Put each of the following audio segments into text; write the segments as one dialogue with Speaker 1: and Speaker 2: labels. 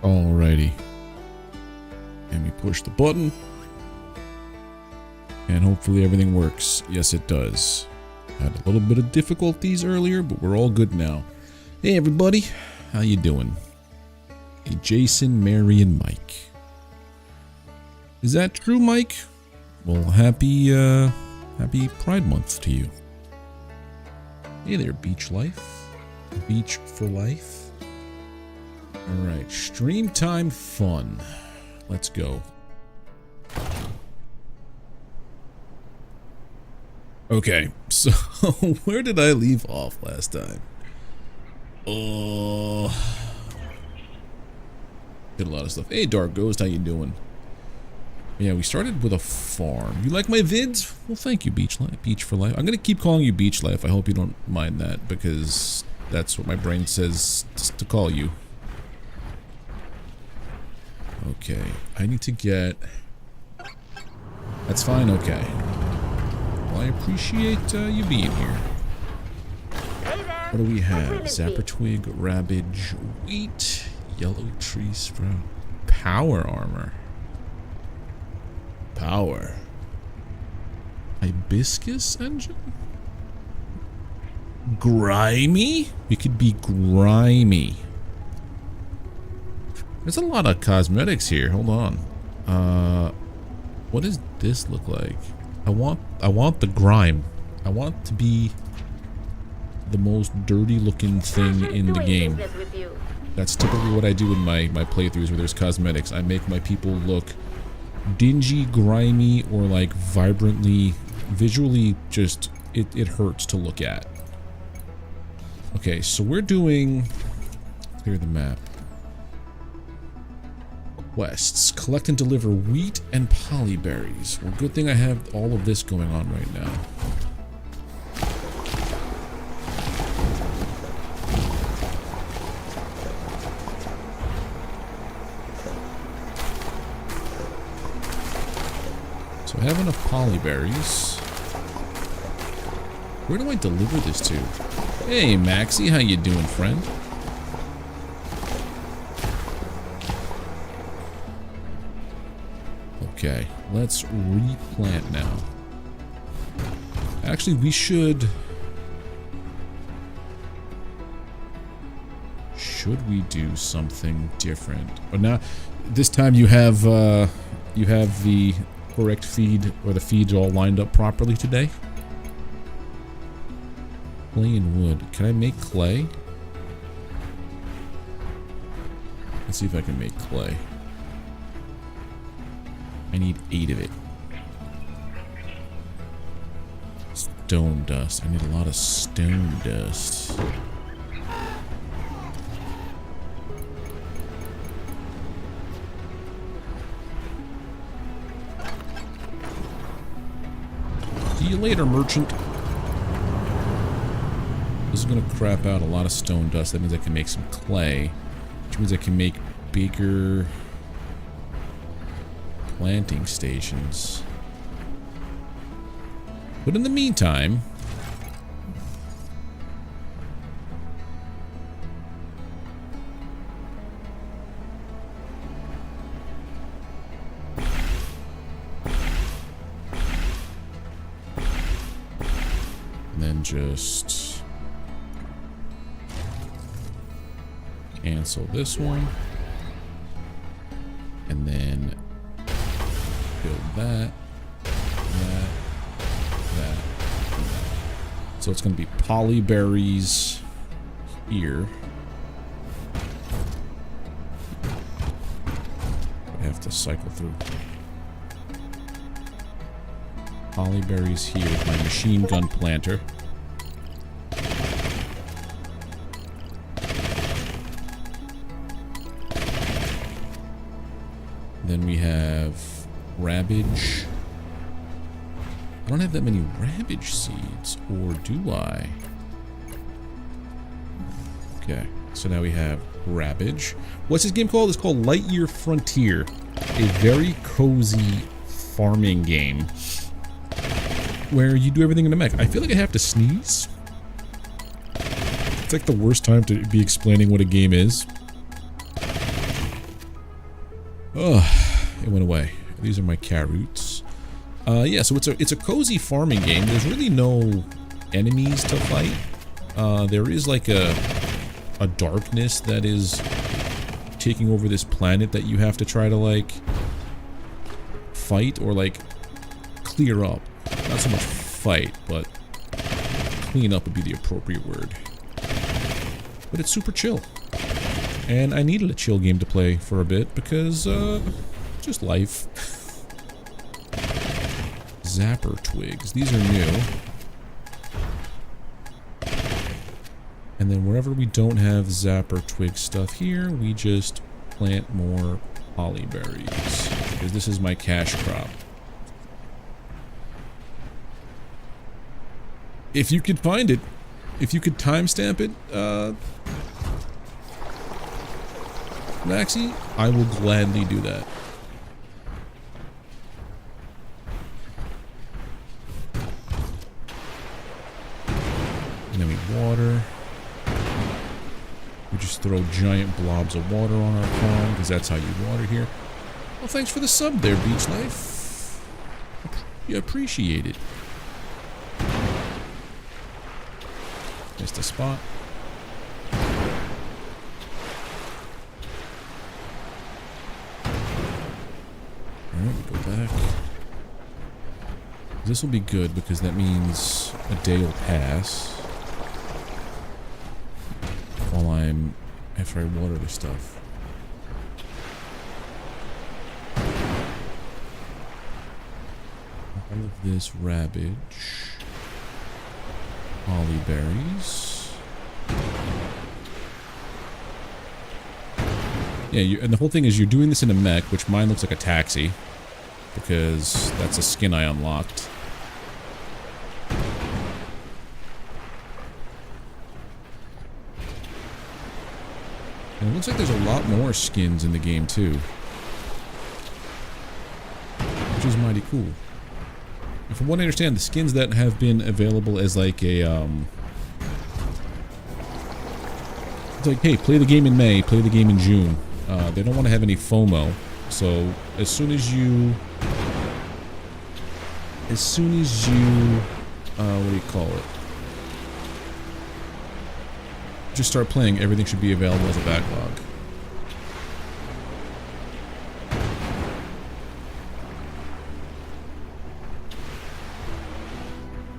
Speaker 1: Alrighty. And we push the button. And hopefully everything works. Yes, it does. Had a little bit of difficulties earlier, but we're all good now. Hey everybody, how you doing? Hey Jason, Mary, and Mike. Is that true, Mike? Well, happy Pride Month to you. Hey there, Beach Life. Beach for life. Alright, stream time fun. Let's go. Okay, so where did I leave off last time? Did a lot of stuff. Hey, Dark Ghost, how you doing? Yeah, we started with a farm. You like my vids? Well, thank you, Beach Life. Beach for life. I'm gonna keep calling you Beach Life. I hope you don't mind that, because that's what my brain says to call you. Okay, I need to get... That's fine, okay. Well, I appreciate you being here. What do we have? Zapper Twig, Rabbage, Wheat, Yellow Tree Sprout, Power Armor. Power. Hibiscus Engine? Grimy? We could be grimy. There's a lot of cosmetics here. Hold on. What does this look like? I want the grime. I want it to be the most dirty looking thing in the game. That's typically what I do in my playthroughs where there's cosmetics. I make my people look dingy, grimy, or like vibrantly, visually just, it hurts to look at. Okay, so we're doing, clear the map. Quests. Collect and deliver wheat and polyberries. Well, good thing I have all of this going on right now. So I have enough polyberries. Where do I deliver this to? Hey, Maxie, how you doing, friend? Okay, let's replant now. Actually, we should we do something different? But now, this time you have the correct feed, or the feeds all lined up properly today. Clay and wood. Can I make clay? Let's see if I can make clay. I need 8 of it. Stone dust. I need a lot of stone dust. See you later, merchant. This is gonna crap out a lot of stone dust. That means I can make some clay, which means I can make bigger planting stations. But in the meantime, and then just cancel this one, and then build that, that. So it's going to be polyberries here. I have to cycle through. Polyberries here with my machine gun planter. Then we have Rabbage. I don't have that many Rabbage seeds, or do I? Okay, so now we have Rabbage. What's this game called? It's called Lightyear Frontier. A very cozy farming game where you do everything in a mech. I feel like I have to sneeze. It's like the worst time to be explaining what a game is. Oh, it went away. These are my carrots. Yeah, so it's a cozy farming game. There's really no enemies to fight. There is like a darkness that is taking over this planet that you have to try to like fight or like clear up. Not so much fight, but clean up would be the appropriate word. But it's super chill. And I needed a chill game to play for a bit because, just life. Zapper twigs. These are new. And then wherever we don't have zapper twig stuff here, we just plant more holly berries. Because this is my cash crop. If you could find it, if you could timestamp it, Maxie, I will gladly do that. And then we water. We just throw giant blobs of water on our farm, because that's how you water here. Well, thanks for the sub there, Beach Life. You appreciate it. Missed a spot. Alright, we go back. This will be good because that means a day will pass while after I water the stuff. All of this rabbage. Holly berries. Yeah, and the whole thing is you're doing this in a mech, which mine looks like a taxi, because that's a skin I unlocked. And it looks like there's a lot more skins in the game too, which is mighty cool. And from what I understand, the skins that have been available as like a, it's like, hey, play the game in May, play the game in June. They don't want to have any FOMO. So, as soon as you, what do you call it? Just start playing, everything should be available as a backlog.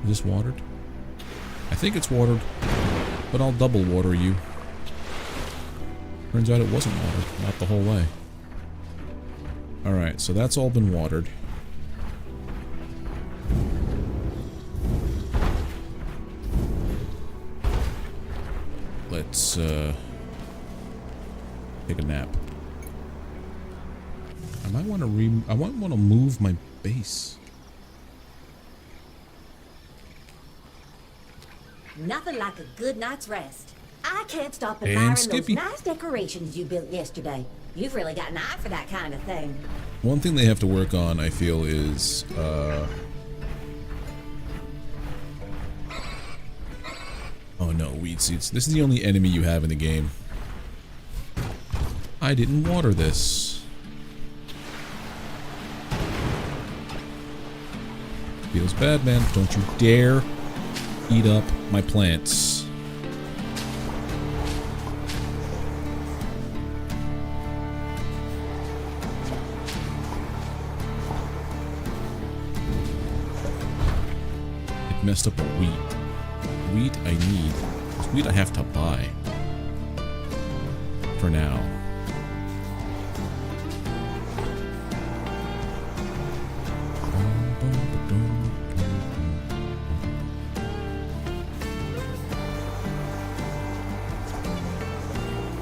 Speaker 1: Is this watered? I think it's watered, but I'll double water you. Turns out it wasn't watered, not the whole way. Alright, so that's all been watered. Let's, take a nap. I might want to move my base.
Speaker 2: Nothing like a good night's rest. I can't stop admiring those nice decorations you built yesterday. You've really got an eye for that kind of thing.
Speaker 1: One thing they have to work on, I feel, is, oh no, weed seeds. This is the only enemy you have in the game. I didn't water this. Feels bad, man. Don't you dare eat up my plants. It messed up the wheat. Wheat I need. This wheat I have to buy. For now.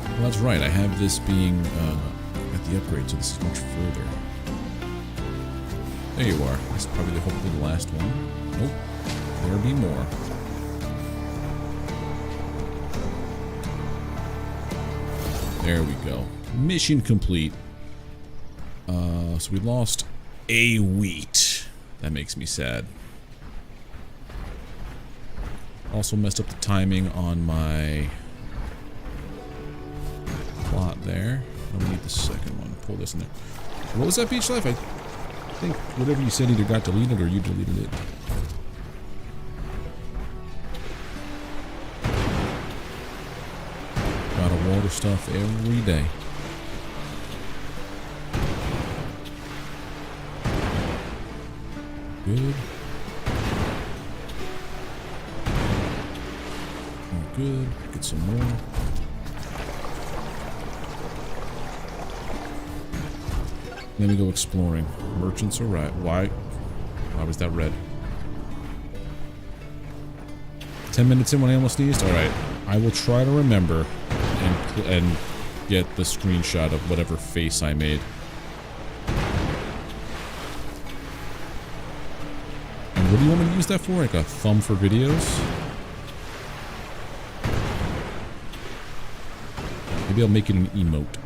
Speaker 1: Well, that's right, I have this being at the upgrade, so this is much further. There you are. This is probably hopefully the last one. Nope. There'll be more. There we go. Mission complete. So we lost a wheat. That makes me sad. Also messed up the timing on my plot there. we need the second one. Pull this in there. What was that beach life? I think whatever you said either got deleted or you deleted it. Got to water stuff every day. Good. Oh, good. Get some more. Then we go exploring. Merchants are right. Why was that red? 10 minutes in when I almost sneezed? Alright. I will try to remember and get the screenshot of whatever face I made. And what do you want me to use that for? Like a thumb for videos? Maybe I'll make it an emote.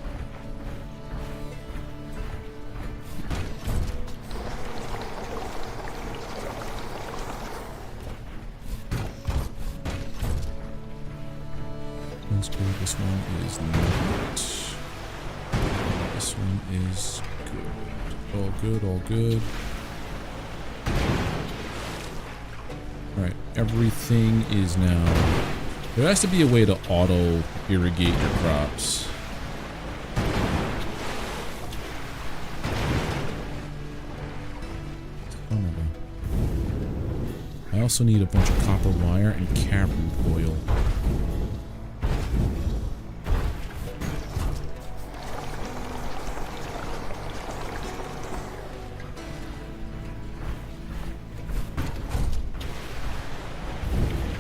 Speaker 1: This one is not. This one is good. All good, all good. Alright, everything is now... There has to be a way to auto-irrigate your crops. I also need a bunch of copper wire and carrot oil.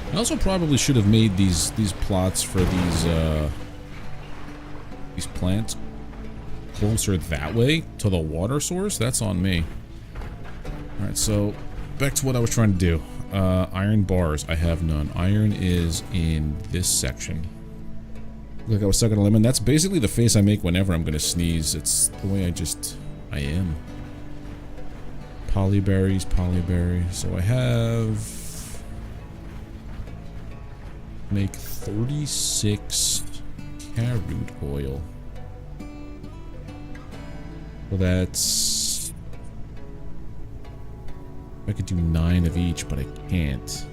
Speaker 1: I also probably should have made these plots for these plants closer that way to the water source. That's on me. Alright, so back to what I was trying to do. Iron bars, I have none. Iron is in this section. Look, I was stuck on a lemon. That's basically the face I make whenever I'm gonna sneeze. It's the way I am. Polyberries, polyberry. So I have... Make 36 carrot oil. Well, that's... I could do 9 of each, but I can't.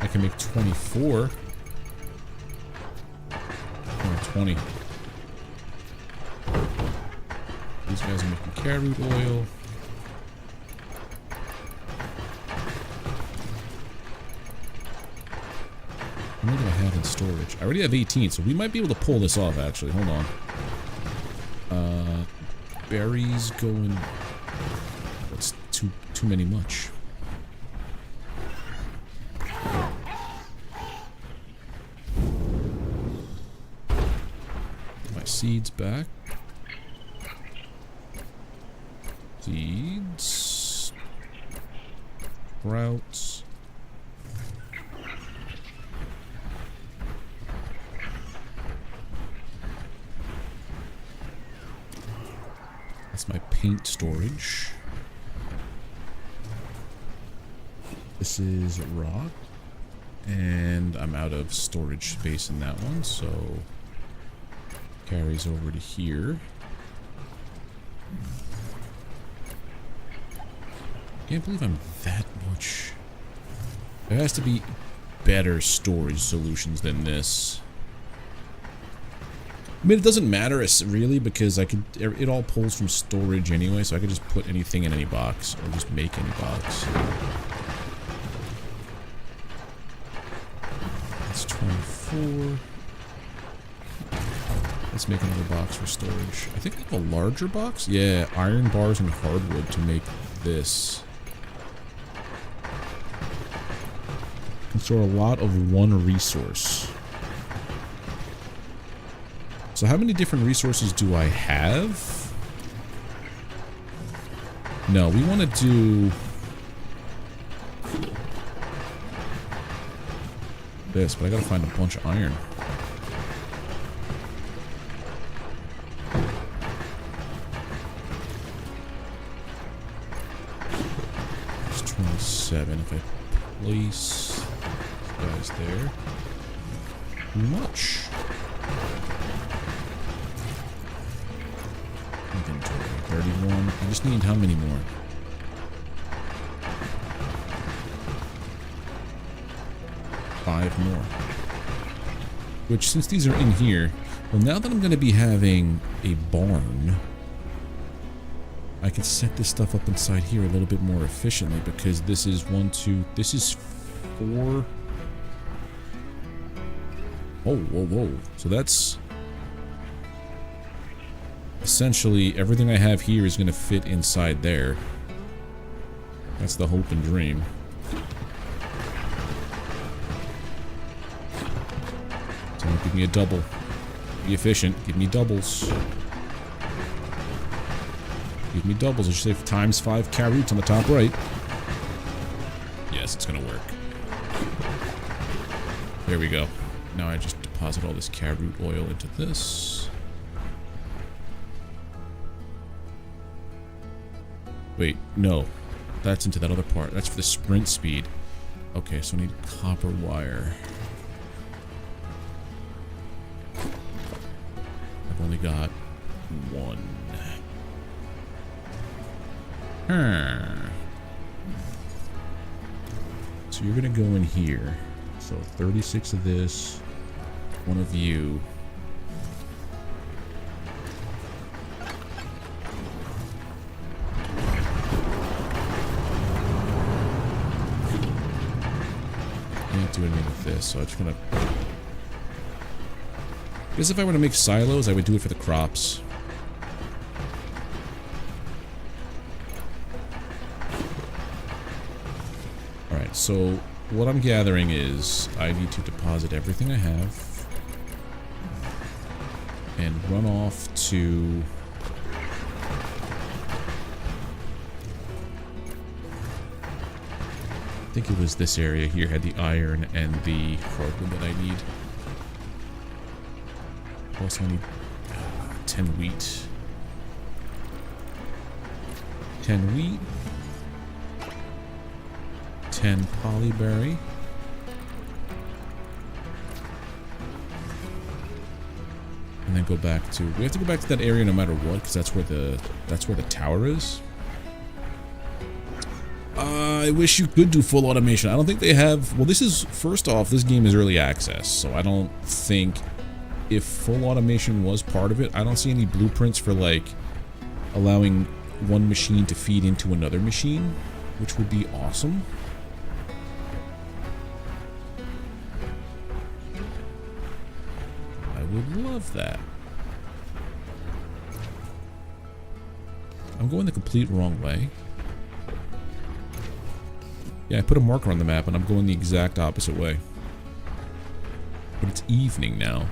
Speaker 1: I can make 24. Oh, 20. These guys are making carrot oil. How many do I have in storage? I already have 18, so we might be able to pull this off, actually. Hold on. Berries going... That's too many much. Put my seeds back. Seeds. Sprouts. That's my paint storage. This is rock. And I'm out of storage space in that one, so carries over to here. Can't believe I'm that much. There has to be better storage solutions than this. I mean, it doesn't matter really because it all pulls from storage anyway, so I could just put anything in any box or just make any box. That's 24. Let's make another box for storage. I think I have a larger box. Yeah, iron bars and hardwood to make this. Can store a lot of one resource. So how many different resources do I have? No, we want to do this, but I gotta find a bunch of iron. It's 27 if I place these guys there. Too much. 31. I just need how many more? 5 more. Which, since these are in here, well, now that I'm going to be having a barn, I can set this stuff up inside here a little bit more efficiently, because this is 1, 2, this is 4. Oh, whoa, whoa. So that's essentially everything I have here is going to fit inside there. That's the hope and dream. So give me a double. Be efficient. Give me doubles. Give me doubles. I should say times 5 carrots on the top right. Yes, it's going to work. There we go. Now I just deposit all this carrot oil into this. Wait, no. That's into that other part. That's for the sprint speed. Okay, so I need copper wire. I've only got 1. So you're gonna go in here. So 36 of this. 1 of you. Can't do anything with this, so I'm just gonna... I guess if I were to make silos, I would do it for the crops. Alright, so what I'm gathering is I need to deposit everything I have and run off to... I think it was this area here had the iron and the hardwood that I need. Also I need 10 wheat. 10 wheat. 10 polyberry. And then go back to... We have to go back to that area no matter what, because that's where the tower is. I wish you could do full automation. I don't think they have... Well, this is... First off, this game is early access, so I don't think... If full automation was part of it, I don't see any blueprints for, like, allowing one machine to feed into another machine, which would be awesome. I would love that. I'm going the complete wrong way. Yeah, I put a marker on the map and I'm going the exact opposite way. But it's evening now.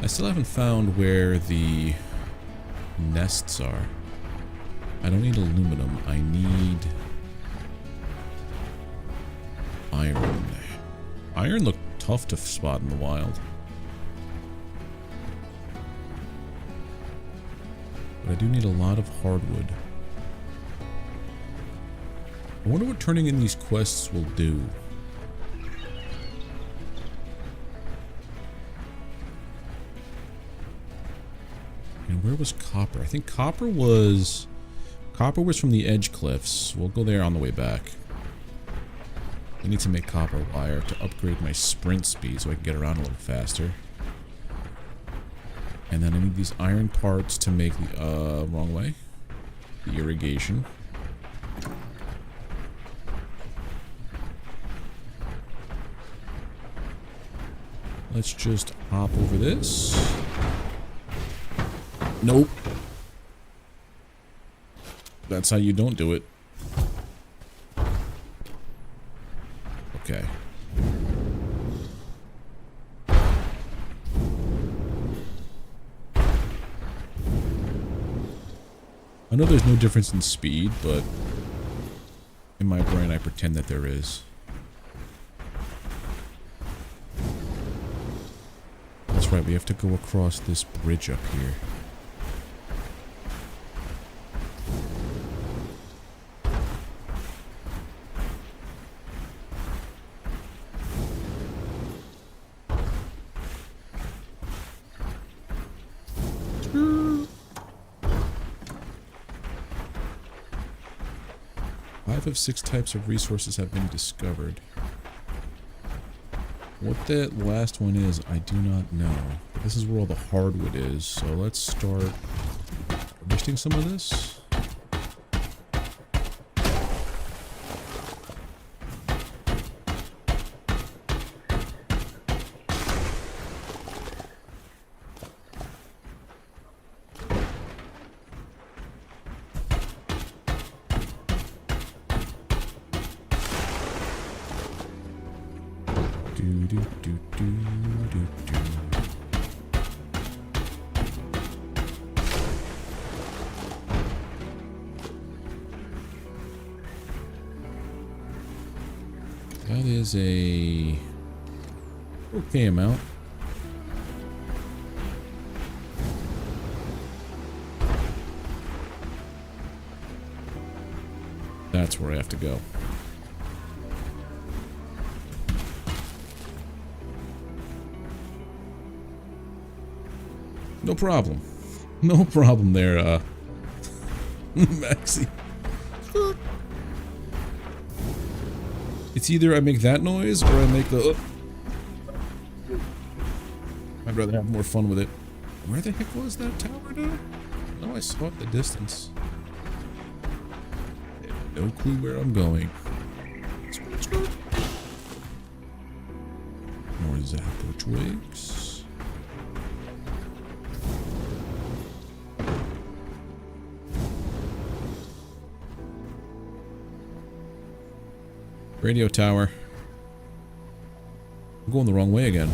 Speaker 1: I still haven't found where the nests are. I don't need aluminum. I need iron. Iron looked tough to spot in the wild. But I do need a lot of hardwood. I wonder what turning in these quests will do. And where was copper? I think copper was from the edge cliffs. We'll go there on the way back. I need to make copper wire to upgrade my sprint speed so I can get around a little faster. And then I need these iron parts to make the, wrong way. The irrigation. Let's just hop over this. Nope. That's how you don't do it. Okay. I know there's no difference in speed, but in my brain I pretend that there is. That's right, we have to go across this bridge up here. 5 of 6 types of resources have been discovered. What that last one is, I do not know. But this is where all the hardwood is, so let's start harvesting some of this. That is a okay amount. That's where I have to go. No problem. No problem there, Maxi. It's either I make that noise or I make the... I'd rather have more fun with it. Where the heck was that tower now? No, I saw it in the distance. I have no clue where I'm going. More Zapper twigs. Radio tower. I'm going the wrong way again.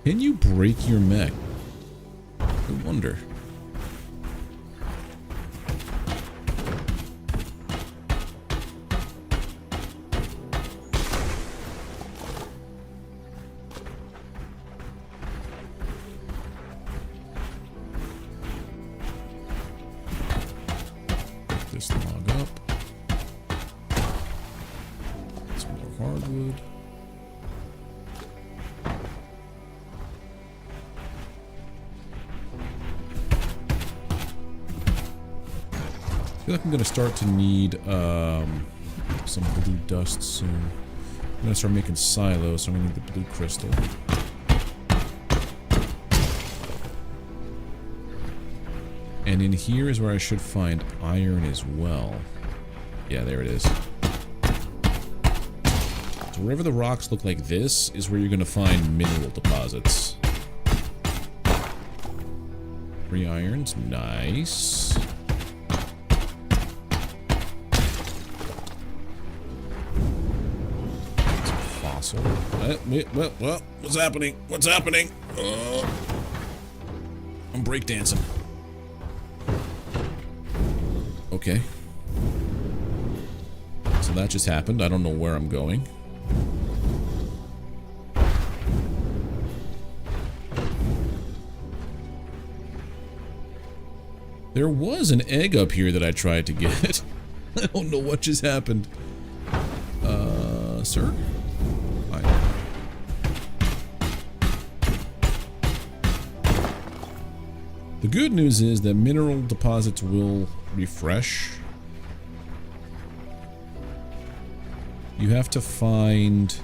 Speaker 1: Can you break your mech? I wonder. This log up. Some more hardwood. I feel like I'm gonna start to need some blue dust soon. I'm gonna start making silos, so I'm gonna need the blue crystal. And in here is where I should find iron as well. Yeah, there it is. So wherever the rocks look like this is where you're going to find mineral deposits. 3 irons. Nice. It's a fossil. Well, what's happening? What's happening? I'm breakdancing. Okay. So that just happened. I don't know where I'm going. There was an egg up here that I tried to get. I don't know what just happened. Sir? Hi. The good news is that mineral deposits will refresh. You have to find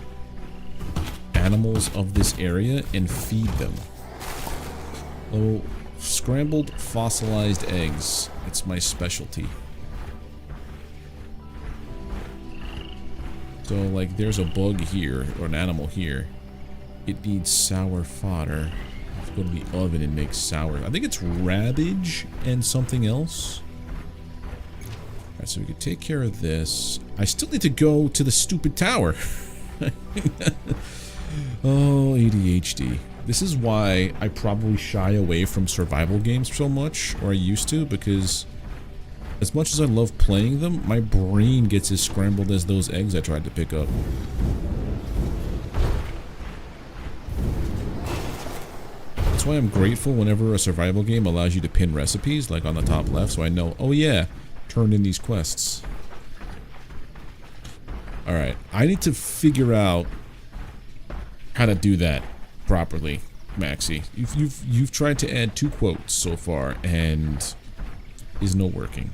Speaker 1: animals of this area and feed them. Oh, scrambled fossilized eggs. It's my specialty. So, like, there's a bug here, or an animal here. It needs sour fodder. I have to go to the oven and make sour. I think it's rabbage and something else. Alright, so we can take care of this. I still need to go to the stupid tower. Oh, ADHD. This is why I probably shy away from survival games so much, or I used to, because as much as I love playing them, my brain gets as scrambled as those eggs I tried to pick up. That's why I'm grateful whenever a survival game allows you to pin recipes, like on the top left, so I know, oh yeah, turn in these quests. Alright, I need to figure out how to do that properly, Maxi. You've tried to add 2 quotes so far, and is no working.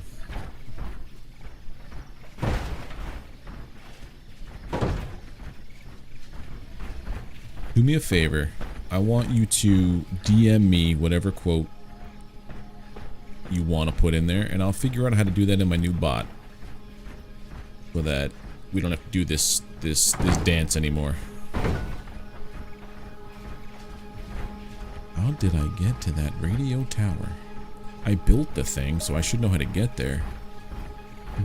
Speaker 1: Do me a favor. I want you to DM me whatever quote you want to put in there, and I'll figure out how to do that in my new bot, so that we don't have to do this dance anymore. How did I get to that radio tower? I built the thing, so I should know how to get there.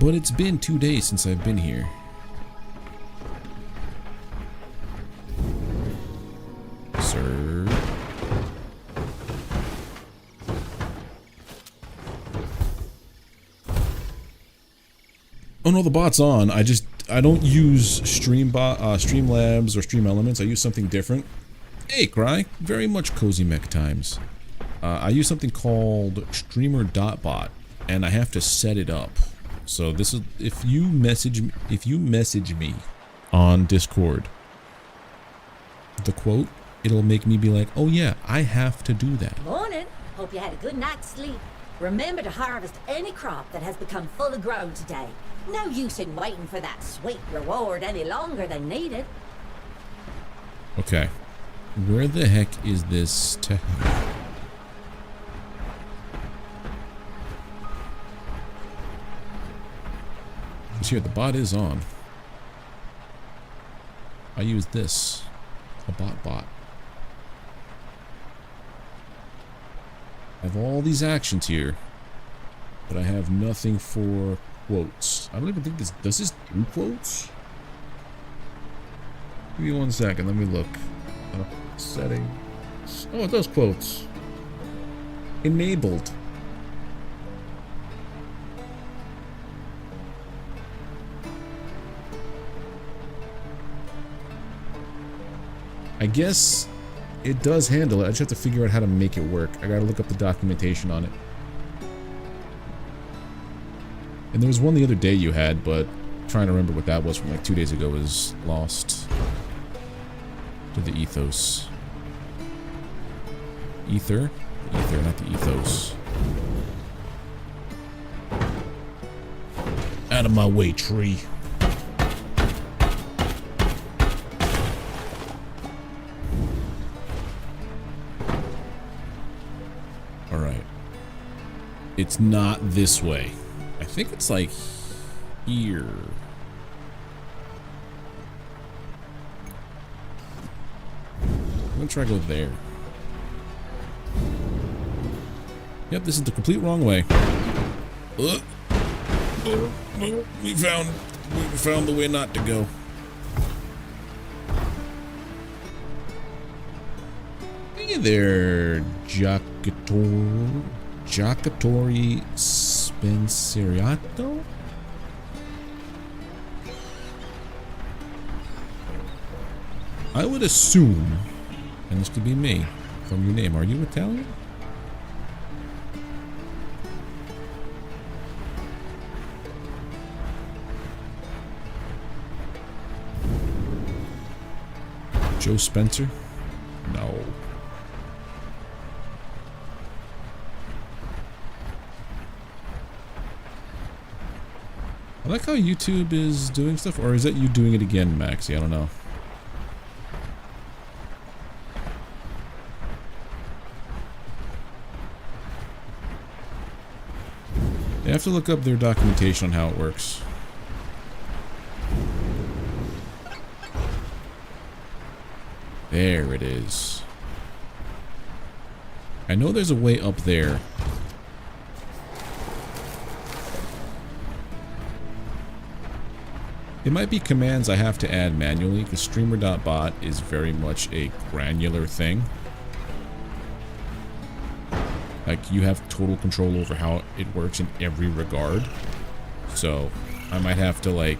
Speaker 1: But it's been 2 days since I've been here. Sir. Oh no, the bot's on. I don't use Streamlabs or Stream Elements. I use something different. Hey, Cry. Very much cozy mech times. I use something called streamer.bot, and I have to set it up. So this is if you message me on Discord, the quote, it'll make me be like, oh yeah, I have to do that.
Speaker 2: Morning. Hope you had a good night's sleep. Remember to harvest any crop that has become fully grown today. No use in waiting for that sweet reward any longer than needed.
Speaker 1: Okay. Where the heck is this tech? Here, the bot is on. I use this. A bot. I have all these actions here, but I have nothing for quotes. I don't even think this does this do quotes? Give me 1 second, let me look. Settings. Oh, it does quotes. Enabled. I guess it does handle it. I just have to figure out how to make it work. I gotta look up the documentation on it. And there was one the other day you had, but trying to remember what that was from like 2 days ago is lost to the ethos. Ether? Ether, not the ethos. Out of my way, tree. Alright. It's not this way. I think it's like here. I'm gonna try to go there. Yep, this is the complete wrong way. We found the way not to go. Hey there, Giacatori Spenceriato? I would assume, and this could be me, from your name, are you Italian? Joe Spencer? No. I like how YouTube is doing stuff, or is that you doing it again, Maxie? I don't know. They have to look up their documentation on how it works. There it is. I know there's a way up there. It might be commands I have to add manually, because streamer.bot is very much a granular thing. Like, you have total control over how it works in every regard. So, I might have to, like,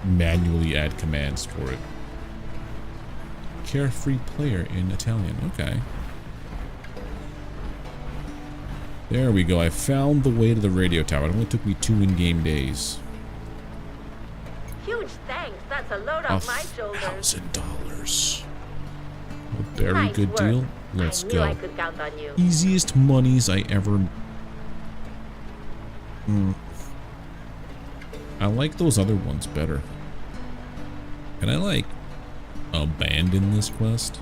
Speaker 1: manually add commands for it. Carefree player in Italian. Okay. There we go. I found the way to the radio tower. It only took me 2 in-game days.
Speaker 3: Huge thanks. That's a load off my shoulders.
Speaker 1: $1,000. A very
Speaker 3: Nice
Speaker 1: good
Speaker 3: work.
Speaker 1: deal. Let's
Speaker 3: I knew
Speaker 1: go.
Speaker 3: I could count on you.
Speaker 1: Easiest monies I ever... I like those other ones better. Can I, like, abandon this quest?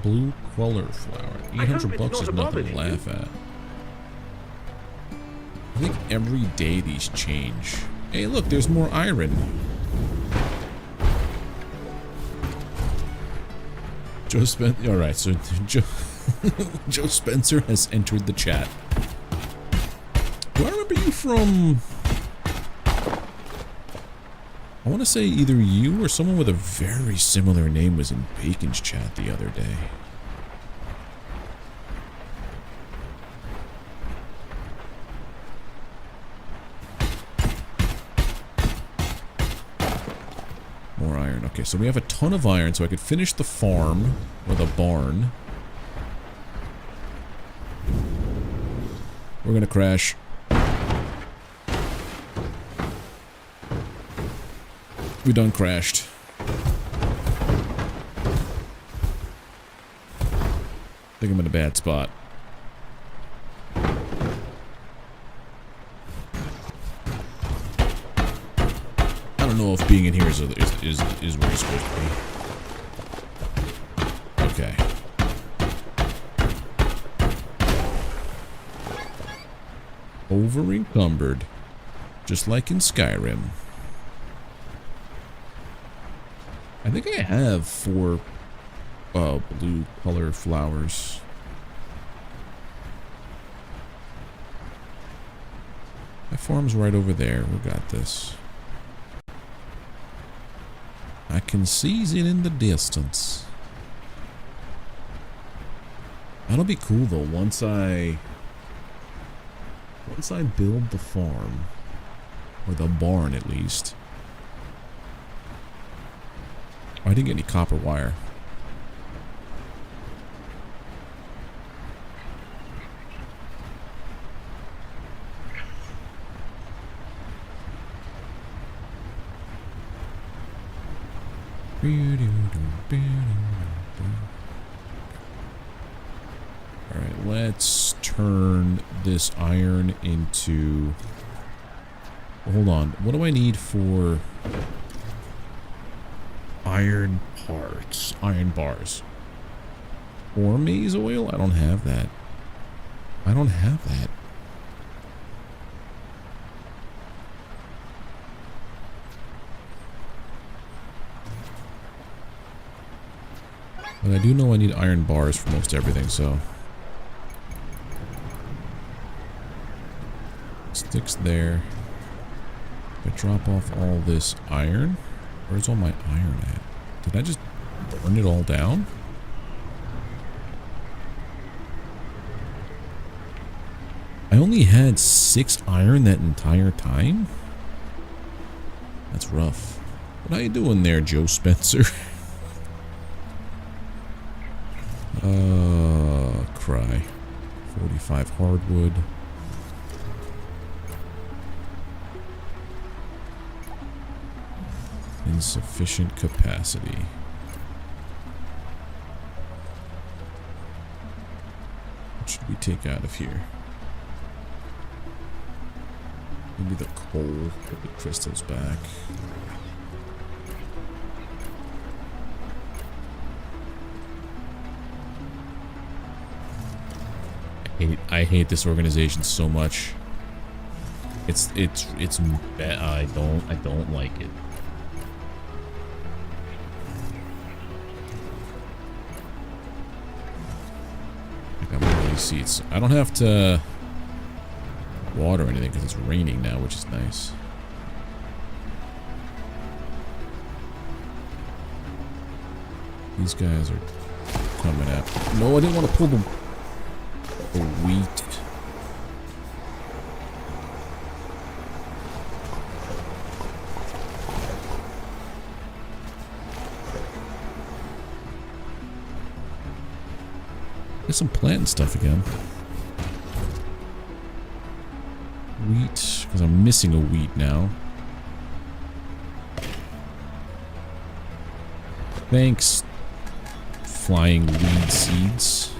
Speaker 1: Blue color flower. 800 bucks is nothing to laugh at. I think every day these change. Hey, look, there's more iron. Joe Spencer. All right, so Joe Spencer has entered the chat. Do I remember you from? I want to say either you or someone with a very similar name was in Bacon's chat the other day. More iron. Okay, so we have a ton of iron, so I could finish the farm or the barn. We're gonna crash. We done crashed. I think I'm in a bad spot. I don't know if being in here is where it's supposed to be. Okay. Over encumbered, just like in Skyrim. I think I have 4 blue color flowers. My farm's right over there. We got this. I can see it in the distance. That'll be cool though. Once I build the farm, or the barn at least. Oh, I didn't get any copper wire. Alright, let's turn this iron into... Hold on, what do I need for... iron parts, iron bars? Or maize oil? I don't have that. I don't have that. But I do know I need iron bars for most everything, so... Sticks there. If I drop off all this iron... Where's all my iron at? Did I just burn it all down? I only had 6 iron that entire time? That's rough. What are you doing there, Joe Spencer? Cry. 45 hardwood. Insufficient capacity. What should we take out of here? Maybe the coal. Put the crystals back. I hate this organization so much. I don't like it. I got one of these seats. I don't have to water anything because it's raining now, which is nice. These guys are coming at me. No, I didn't want to pull the wheat. There's some planting stuff again. Wheat, because I'm missing a wheat now. Thanks, flying weed seeds.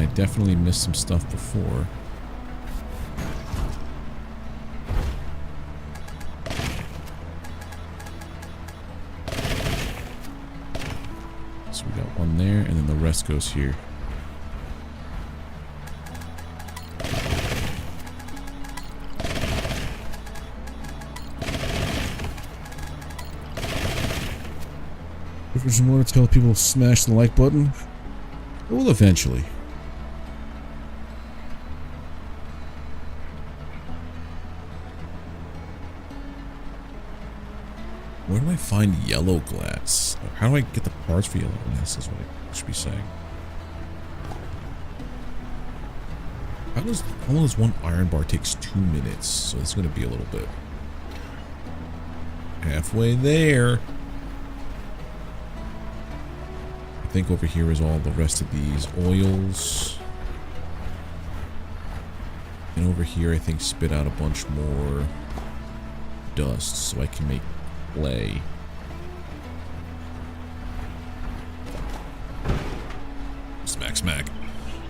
Speaker 1: I definitely missed some stuff before. So we got one there, and then the rest goes here. If there's more to tell people smash the like button, well, eventually. Where do I find yellow glass? How do I get the parts for yellow glass is what I should be saying. How long does one iron bar takes 2 minutes? So it's going to be a little bit. Halfway there. I think over here is all the rest of these oils. And over here I think spit out a bunch more dust so I can make clay. Smack, smack.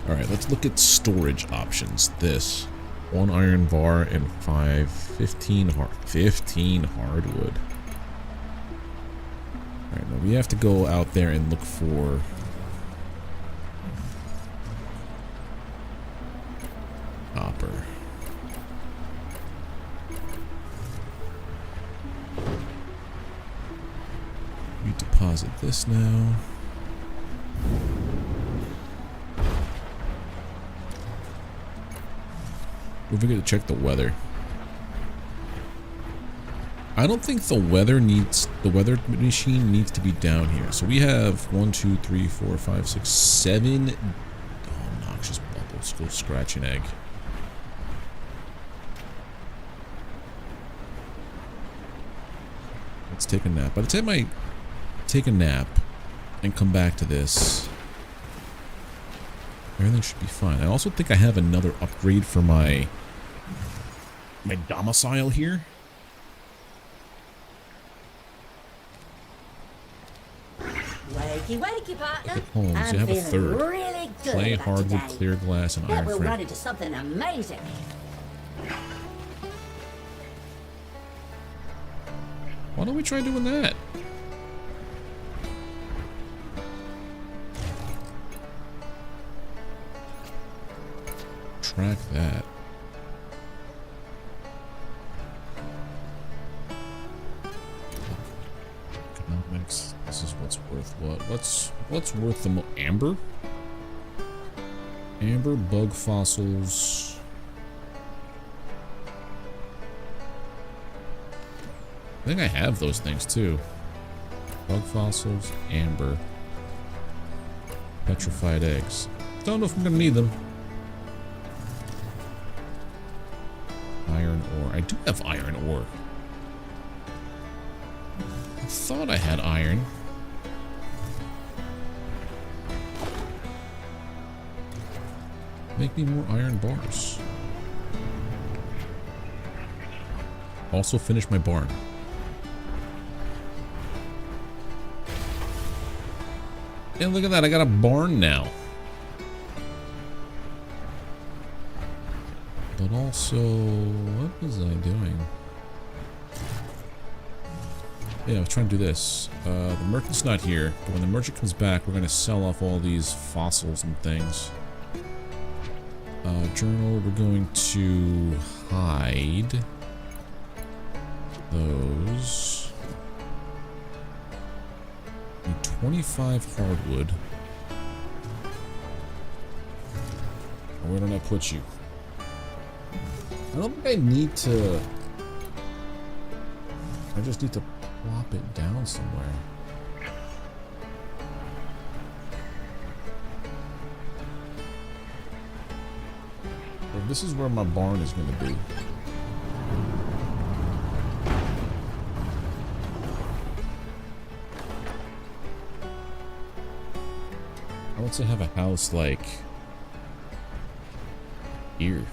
Speaker 1: Alright, let's look at storage options. This. 1 iron bar and 15 hardwood. Alright, now we have to go out there and look for copper. We deposit this now. Don't forget to check the weather. I don't think the weather machine needs to be down here. So we have 1, 2, 3, 4, 5, 6, 7 noxious bubbles. Go scratch an egg. Let's take a nap. By the time I take a nap and come back to this, everything should be fine. I also think I have another upgrade for my domicile here.
Speaker 2: Wakey, wakey, partner.
Speaker 1: Homes,
Speaker 2: I'm
Speaker 1: you have a
Speaker 2: feeling
Speaker 1: third.
Speaker 2: really good
Speaker 1: Clay,
Speaker 2: about
Speaker 1: hardwood,
Speaker 2: today.
Speaker 1: clear glass, and
Speaker 2: Bet
Speaker 1: iron
Speaker 2: we'll
Speaker 1: frame.
Speaker 2: run into something amazing.
Speaker 1: Why don't we try doing that? Track that. Economics. This is what's worth what? What's worth the most? Amber? Amber, bug fossils. I think I have those things too. Bug fossils, amber, petrified eggs. Don't know if I'm gonna need them. Iron ore. I do have iron ore. I thought I had iron. Make me more iron bars. Also finish my barn. Yeah, look at that. I got a barn now. But also, what was I doing? Yeah, I was trying to do this. The merchant's not here, but when the merchant comes back, we're going to sell off all these fossils and things. Journal, we're going to hide those. Need 25 hardwood. Where did I put you? I don't think I need to... I just need to plop it down somewhere. Well, this is where my barn is going to be. I want to have a house like here.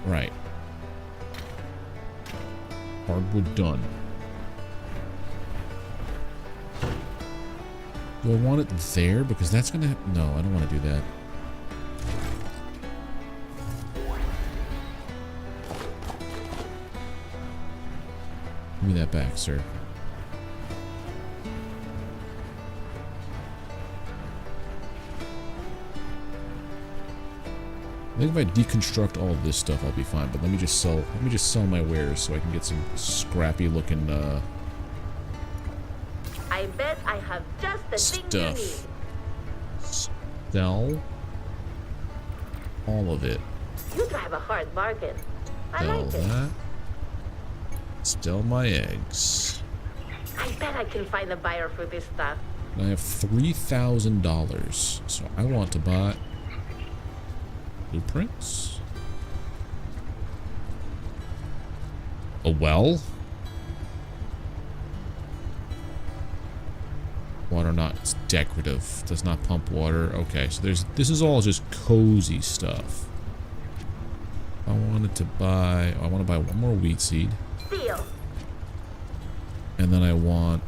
Speaker 1: Right. Hardwood done. Do I want it there? Because that's gonna... No, I don't want to do that. Give me that back, sir. I think if I deconstruct all this stuff, I'll be fine. But let me just sell my wares so I can get some scrappy looking
Speaker 3: I bet I have just the thing you need.
Speaker 1: stuff. Sell all of it.
Speaker 3: You drive a hard bargain. I
Speaker 1: Sell
Speaker 3: like it.
Speaker 1: that. Sell my eggs.
Speaker 3: I bet I can find a buyer for this stuff.
Speaker 1: And I have $3,000, so I want to buy blueprints. A well. Water not, it's decorative. Does not pump water. Okay, so this is all just cozy stuff. I wanted to buy, I want to buy one more wheat seed.
Speaker 3: Deal.
Speaker 1: And then I want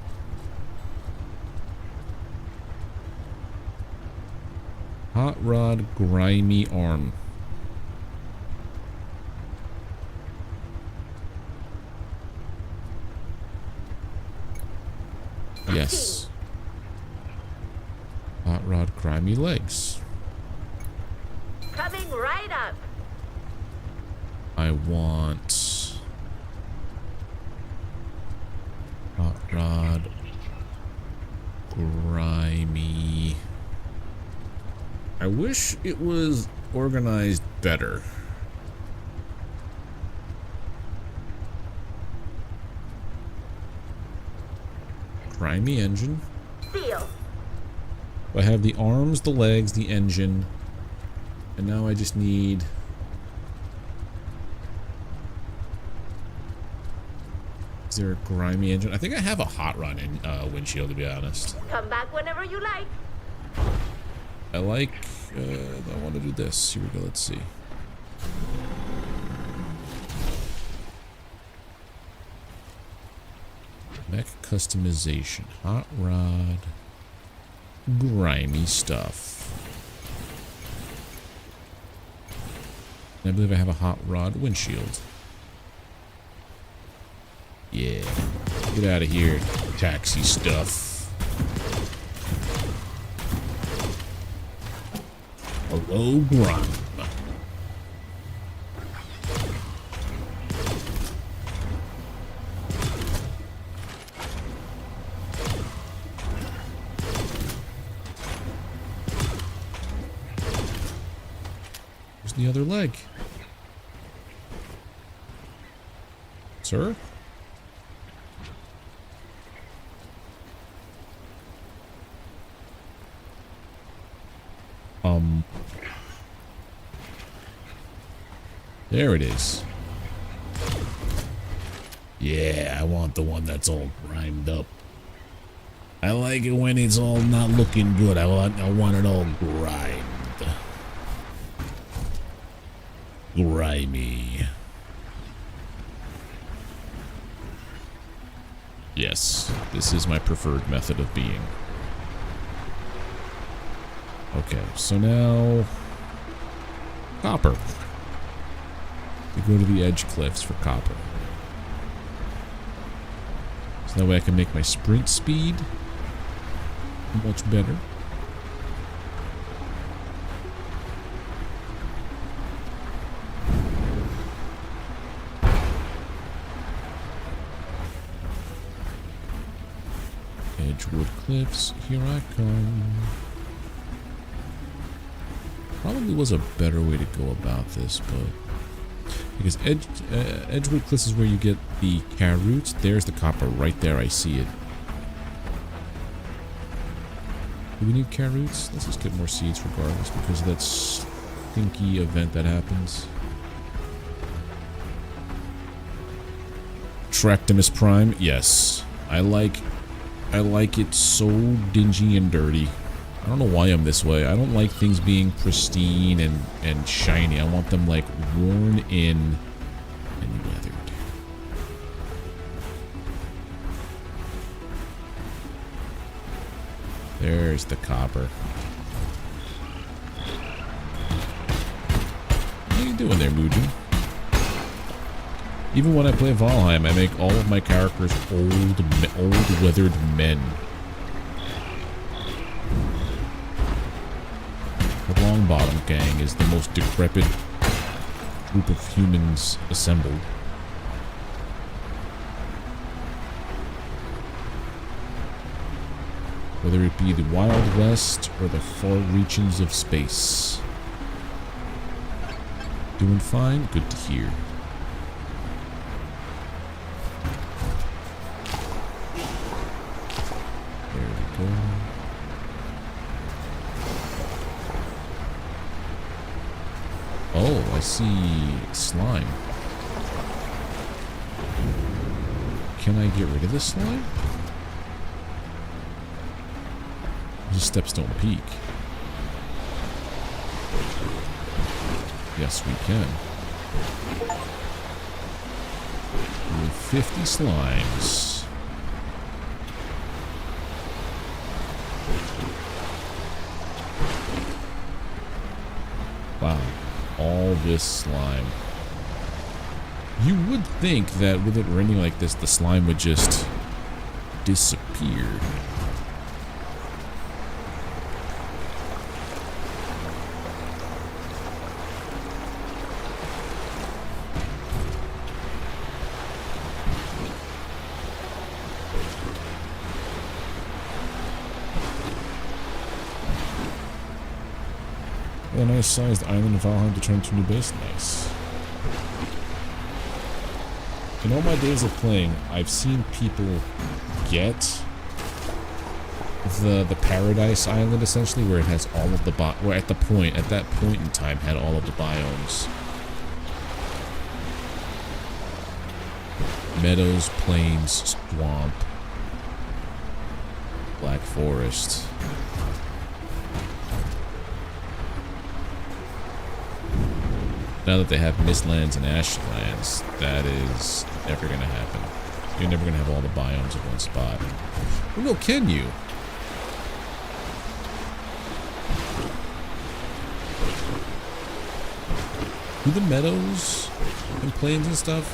Speaker 1: hot rod grimy arm. Yes. Hot rod grimy legs.
Speaker 3: Coming right up.
Speaker 1: I want hot rod grimy. I wish it was organized better. Grimy engine.
Speaker 3: Deal.
Speaker 1: I have the arms, the legs, the engine, and now I just need... Is there a grimy engine? I think I have a hot rod in windshield, to be honest.
Speaker 3: Come back whenever you like.
Speaker 1: I like... I want to do this. Here we go. Let's see. Mech customization. Hot rod. Grimy stuff. And I believe I have a hot rod windshield. Yeah. Get out of here. Taxi stuff. Hello, grime. Where's the other leg? Sir? There it is. Yeah, I want the one that's all grimed up. I like it when it's all not looking good. I want it all grimed. Grimy. Yes, this is my preferred method of being. Okay, so now... Copper. We go to the edge cliffs for copper. So that way I can make my sprint speed much better. Edgewood cliffs, here I come. Probably was a better way to go about this, but... Because Edgewood Cliffs is where you get the carroots. There's the copper right there. I see it. Do we need carroots? Let's just get more seeds regardless because of that stinky event that happens. Tractimus Prime. Yes. I like it so dingy and dirty. I don't know why I'm this way. I don't like things being pristine and shiny. I want them like worn in and weathered. There's the copper. What are you doing there, Mugen? Even when I play Valheim, I make all of my characters old weathered men. The Longbottom gang is the most decrepit group of humans assembled. Whether it be the Wild West or the far reaches of space. Doing fine? Good to hear. There we go. Oh, I see slime. Can I get rid of this slime? Just Stepstone Peak. Yes, we can. With 50 slimes. Wow. All this slime. You would think that with it raining like this, the slime would just disappear. A nice sized island of Valheim to turn into a new base. Nice. In all my days of playing, I've seen people get the Paradise Island essentially, where it has all of the where at that point in time had all of the biomes. Meadows, plains, swamp, black forest. Now that they have Mistlands and Ashlands, that is never going to happen. You're never going to have all the biomes in one spot. Well, no, can you? Do the meadows and plains and stuff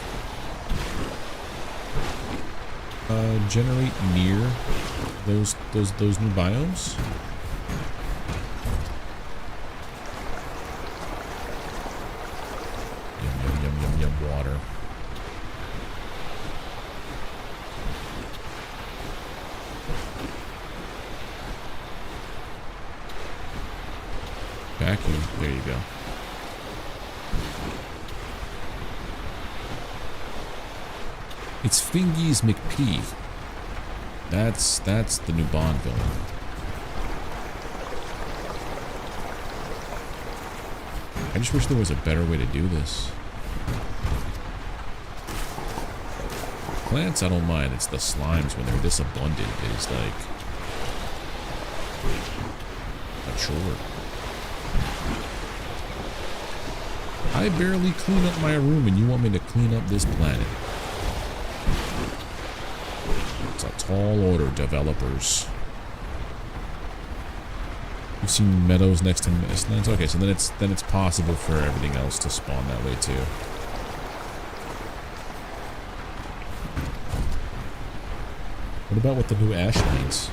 Speaker 1: generate near those new biomes? Water. Vacuum. There you go. It's Fingies McPee. That's the new Bond villain. I just wish there was a better way to do this. Plants I don't mind, it's the slimes when they're this abundant. It is like a chore. I barely clean up my room and you want me to clean up this planet. It's a tall order, developers. You've seen meadows next to Mistlands? Okay, so then it's possible for everything else to spawn that way too. What about with the new Ashlands?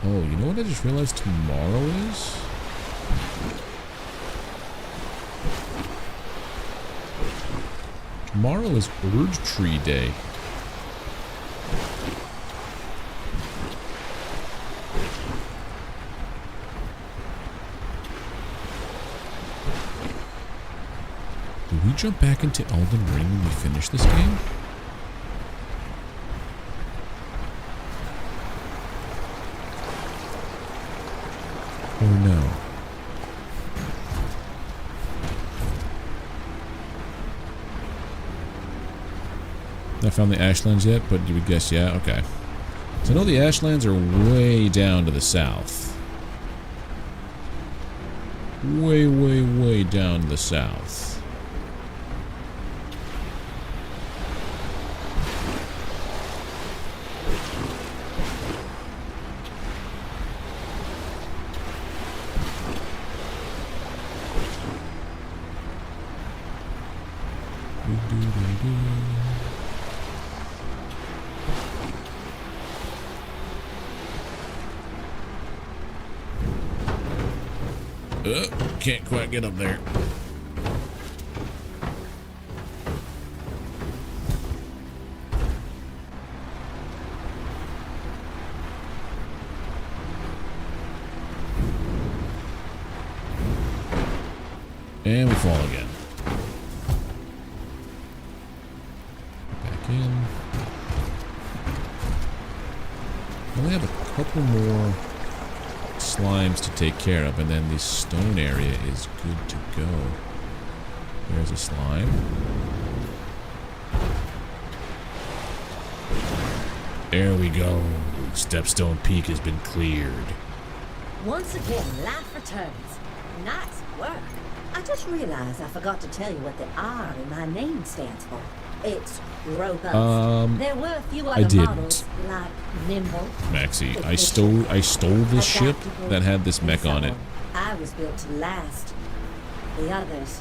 Speaker 1: Oh, you know what I just realized tomorrow is? Tomorrow is Erd Tree Day. Did we jump back into Elden Ring when we finish this game? Or no? Not found the Ashlands yet, but you would guess yeah? Okay. So I know the Ashlands are way down to the south. way, way, way down in the south. Can't quite get up there. And we fall again. Back in. Only have a couple more slimes to take care of, and then this stone area is good to go. There's a slime. There we go. Stepstone Peak has been cleared.
Speaker 2: Once again, life returns. Nice work. I just realized I forgot to tell you what the R in my name stands for. It's robust. There were a few other models, like nimble.
Speaker 1: Maxie, I stole this ship that had this mech on it.
Speaker 2: I was built to last. The others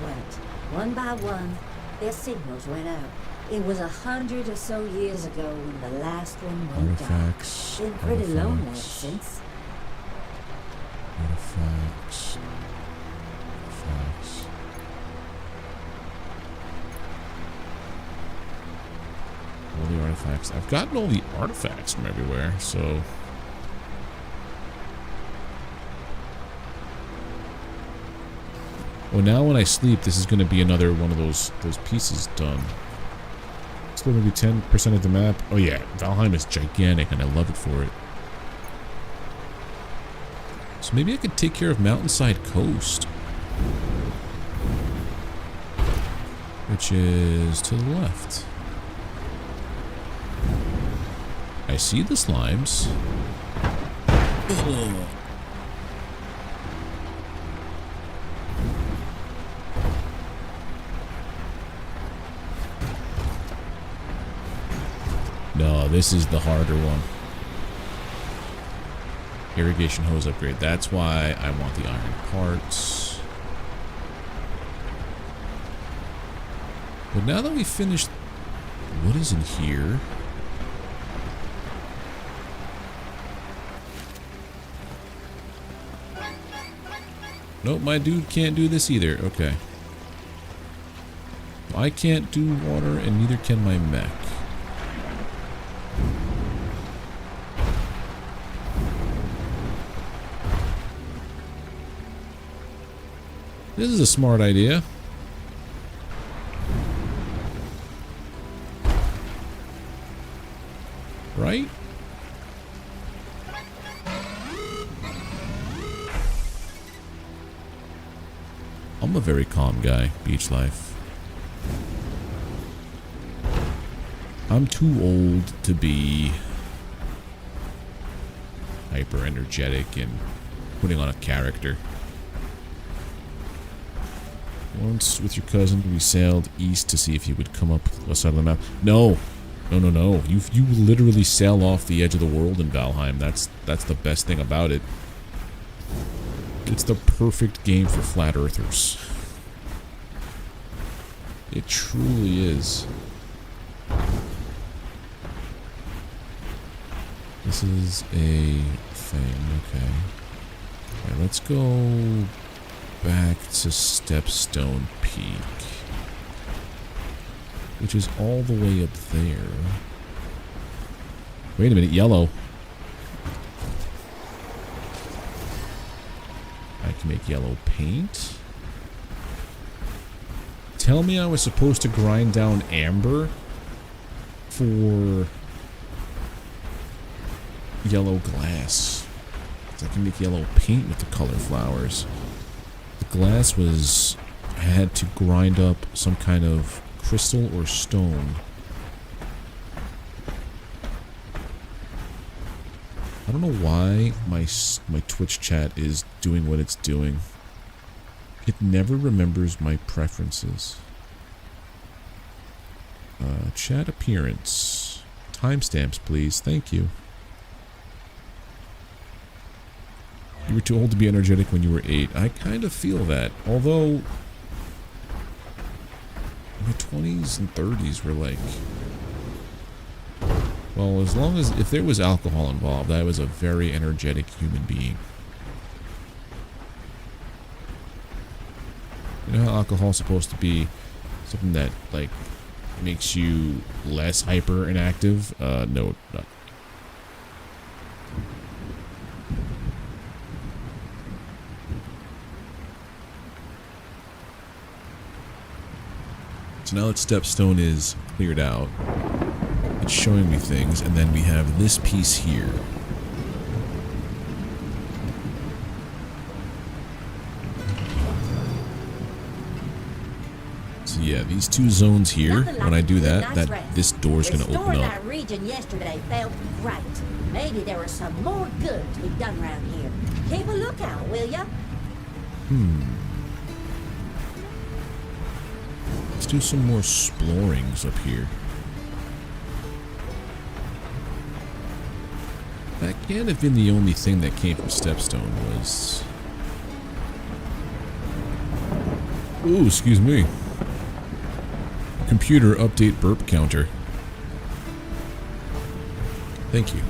Speaker 2: went. One by one, their signals went out. It was 100 or so years ago when the last one went
Speaker 1: Artifacts.
Speaker 2: down. Been pretty lonely since.
Speaker 1: Artifacts. All the artifacts. I've gotten all the artifacts from everywhere, so. Well, now when I sleep, this is going to be another one of those pieces done. Still going to be 10% of the map. Oh yeah, Valheim is gigantic, and I love it for it. So maybe I could take care of Mountainside Coast, which is to the left. I see the slimes. Ugh. No, this is the harder one. Irrigation hose upgrade. That's why I want the iron parts. But now that we finished... What is in here? Nope, my dude can't do this either. Okay. I can't do water, and neither can my mech. This is a smart idea. Right? I'm a very calm guy, beach life. I'm too old to be hyper energetic and putting on a character. Once with your cousin, we sailed east to see if he would come up west side of the map. No, no, no, no. You literally sail off the edge of the world in Valheim. That's the best thing about it. It's the perfect game for flat earthers. It truly is. This is a thing. Okay. Alright, let's go back to Stepstone Peak, which is all the way up there. Wait a minute, yellow. I can make yellow paint. Tell me I was supposed to grind down amber for yellow glass. I can make yellow paint with the color flowers. The glass was... I had to grind up some kind of crystal or stone. I don't know why my Twitch chat is doing what it's doing. It never remembers my preferences. Chat appearance. Timestamps, please. Thank you. You were too old to be energetic when you were 8. I kind of feel that. Although, my 20s and 30s were like... Well, as long as... If there was alcohol involved, I was a very energetic human being. You know how alcohol's supposed to be something that, like, makes you less hyper and active? No, not. So now that Stepstone is cleared out, it's showing me things, and then we have this piece here. So yeah, these two zones here, when I do that, this door's gonna open up.
Speaker 2: That region yesterday felt right. Maybe there was some more good to be done around here. Keep a lookout, will ya?
Speaker 1: Let's do some more explorings up here. That can't have been the only thing that came from Stepstone was... Ooh, excuse me. Computer update burp counter. Thank you.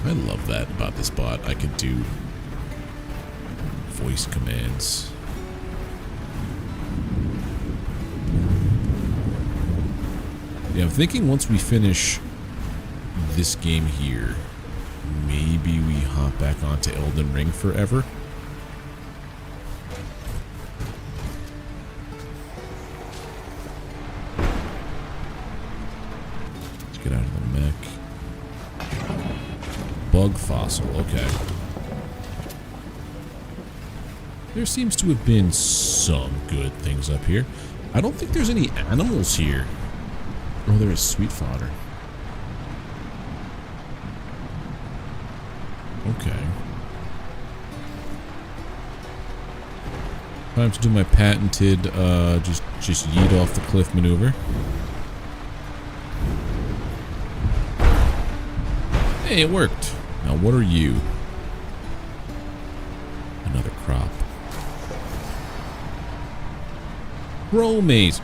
Speaker 1: I love that about this bot. I could do voice commands. Yeah, I'm thinking once we finish this game here, maybe we hop back onto Elden Ring forever. Let's get out of the mech. Bug fossil, okay. There seems to have been some good things up here. I don't think there's any animals here. Oh, there is sweet fodder. Okay. Time to do my patented, just yeet off the cliff maneuver. Hey, it worked. Now, what are you? Another crop. Row maze.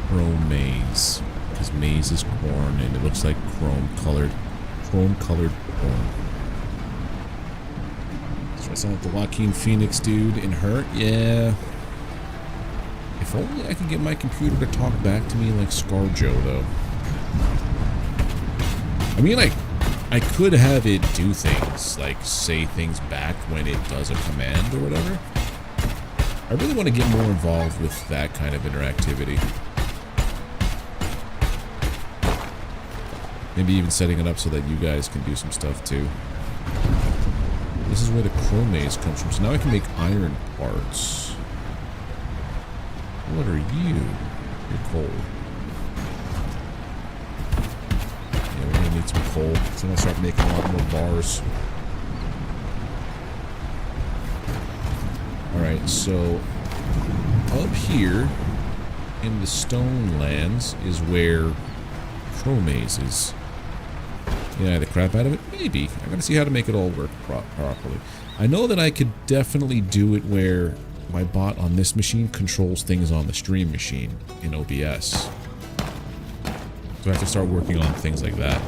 Speaker 1: Row maze. Because maize is corn, and it looks like chrome-colored corn. So I sound like the Joaquin Phoenix dude in Her. Yeah. If only I could get my computer to talk back to me like ScarJo, though. I mean, I could have it do things, like say things back when it does a command or whatever. I really want to get more involved with that kind of interactivity. Maybe even setting it up so that you guys can do some stuff too. This is where the chrome maze comes from. So now I can make iron parts. What are you? You're coal. Yeah, we're gonna need some coal. So I'm gonna start making a lot more bars. Alright, so up here in the stone lands is where chrome maze is. Yeah, the crap out of it? Maybe. I gotta see how to make it all work properly. I know that I could definitely do it where my bot on this machine controls things on the stream machine in OBS. So I have to start working on things like that.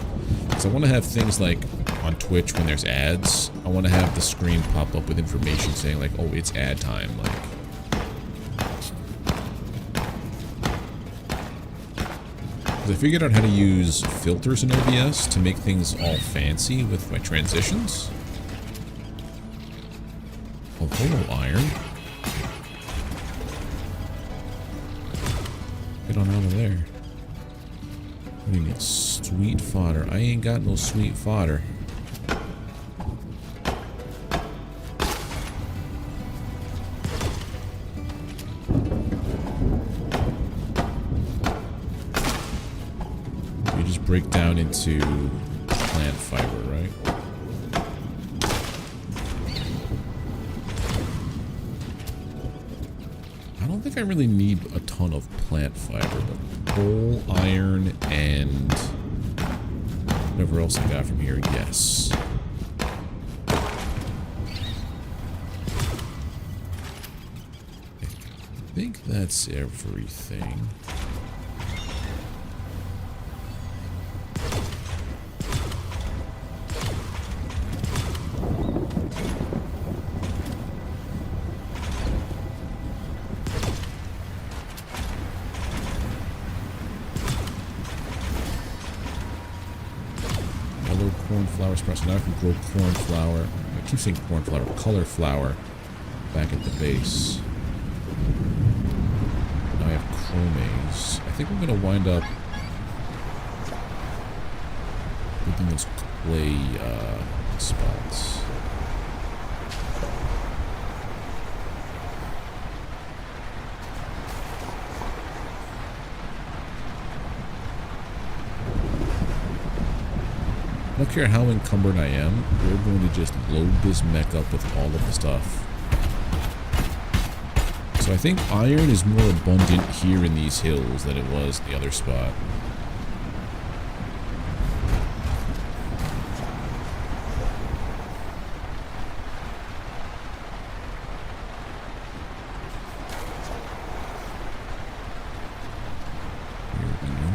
Speaker 1: So I want to have things like on Twitch when there's ads, I want to have the screen pop up with information saying like, oh, it's ad time. Like, I figured out how to use filters in OBS to make things all fancy with my transitions. Oh, hello, iron. Get on out of there. We need sweet fodder. I ain't got no sweet fodder. break down into plant fiber, right? I don't think I really need a ton of plant fiber, but coal, iron, and whatever else I got from here, yes. I think that's everything. Cornflower sprout. So now I can grow cornflower. I keep saying cornflower, cauliflower back at the base. Now I have chromes. I think I'm going to wind up building those clay spots. I don't care how encumbered I am, we're going to just load this mech up with all of the stuff. So I think iron is more abundant here in these hills than it was the other spot. Here we go.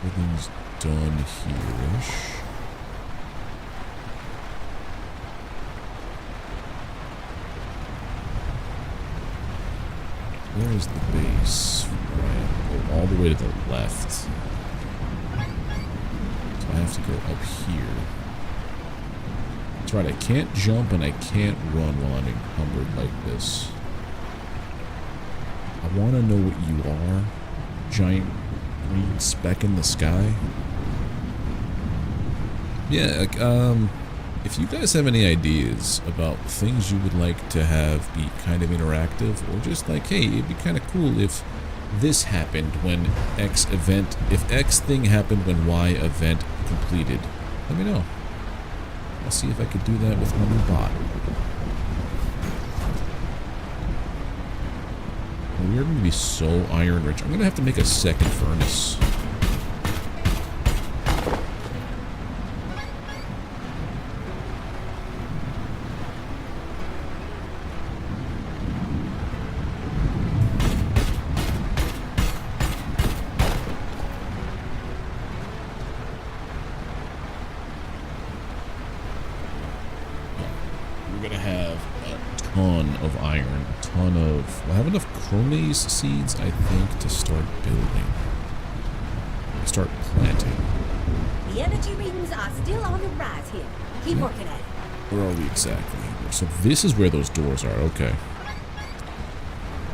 Speaker 1: Everything's done here-ish. Where is the base? Right, go all the way to the left. So I have to go up here. That's right, I can't jump and I can't run while I'm encumbered like this. I want to know what you are. Giant green speck in the sky. Yeah, like, if you guys have any ideas about things you would like to have be kind of interactive, or just like, hey, it'd be kind of cool if this happened when X event, if X thing happened when Y event completed, let me know. I'll see if I could do that with my new bot. We're going to be so iron rich. I'm going to have to make a second furnace. I have enough chromes seeds, I think, to start building. Start planting.
Speaker 2: The energy readings are still on the rise here. Keep working at it.
Speaker 1: Where are we exactly? So this is where those doors are. Okay.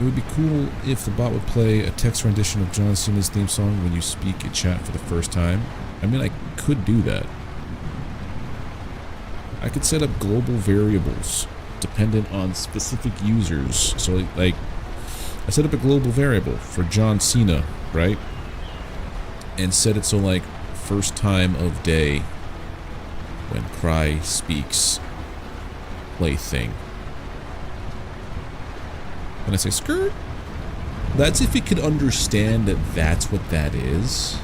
Speaker 1: It would be cool if the bot would play a text rendition of John Cena's theme song when you speak in chat for the first time. I mean, I could do that. I could set up global variables dependent on specific users. So, like, I set up a global variable for John Cena, right? And set it so, like, first time of day when Cry speaks, play thing. And I say, skirt. That's if it could understand that that's what that is.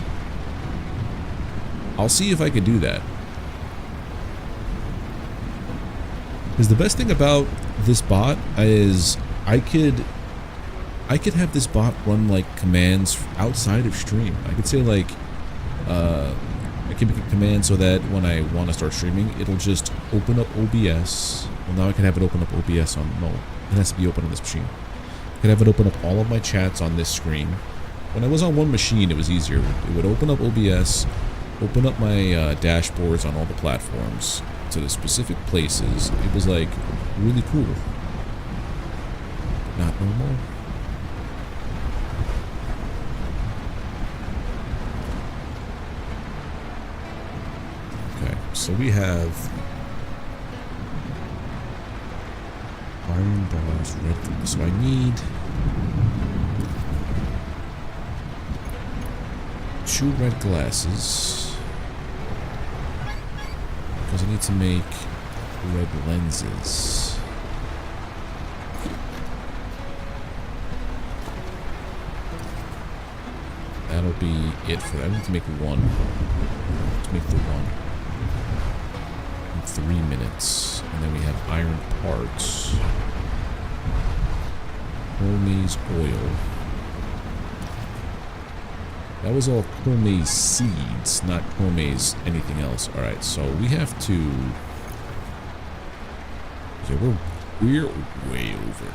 Speaker 1: I'll see if I could do that. Because the best thing about this bot is I could have this bot run like commands outside of stream. I could say like I can make a command so that when I want to start streaming, it'll just open up OBS. Well, now I can have it open up OBS on no, it has to be open on this machine. I can have it open up all of my chats on this screen. When I was on one machine, it was easier. It would open up OBS, open up my dashboards on all the platforms to the specific places. It was like really cool. Not normal. Okay, so we have iron bars, red food. So I need 2 red glasses. Because I need to make red lenses. That'll be it for that. I need to make one. Let's make the one. In 3 minutes. And then we have iron parts. Chromes oil. That was all chromes seeds, not chromes anything else. Alright, so we have to... Yeah, we're way over.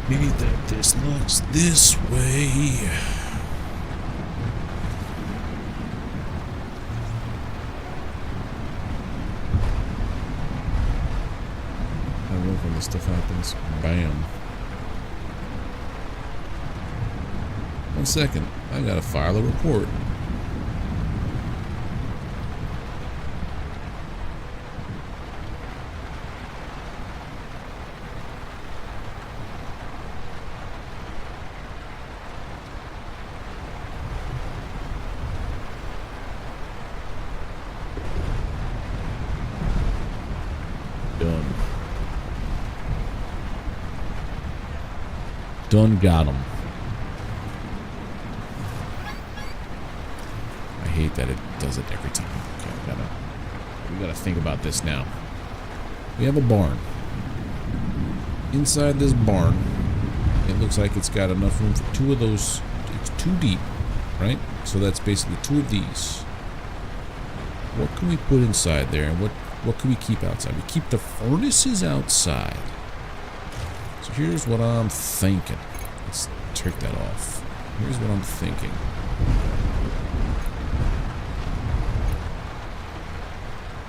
Speaker 1: Maybe that this looks this way. I love when this stuff happens. Bam. 1 second. I gotta file a report. Done got him. I hate that it does it every time. Okay, we gotta think about this now. We have a barn. Inside this barn, it looks like it's got enough room for 2 of those. It's 2 deep, right? So that's basically 2 of these. What can we put inside there, and what can we keep outside? We keep the furnaces outside. So here's what I'm thinking. Let's take that off. Here's what I'm thinking.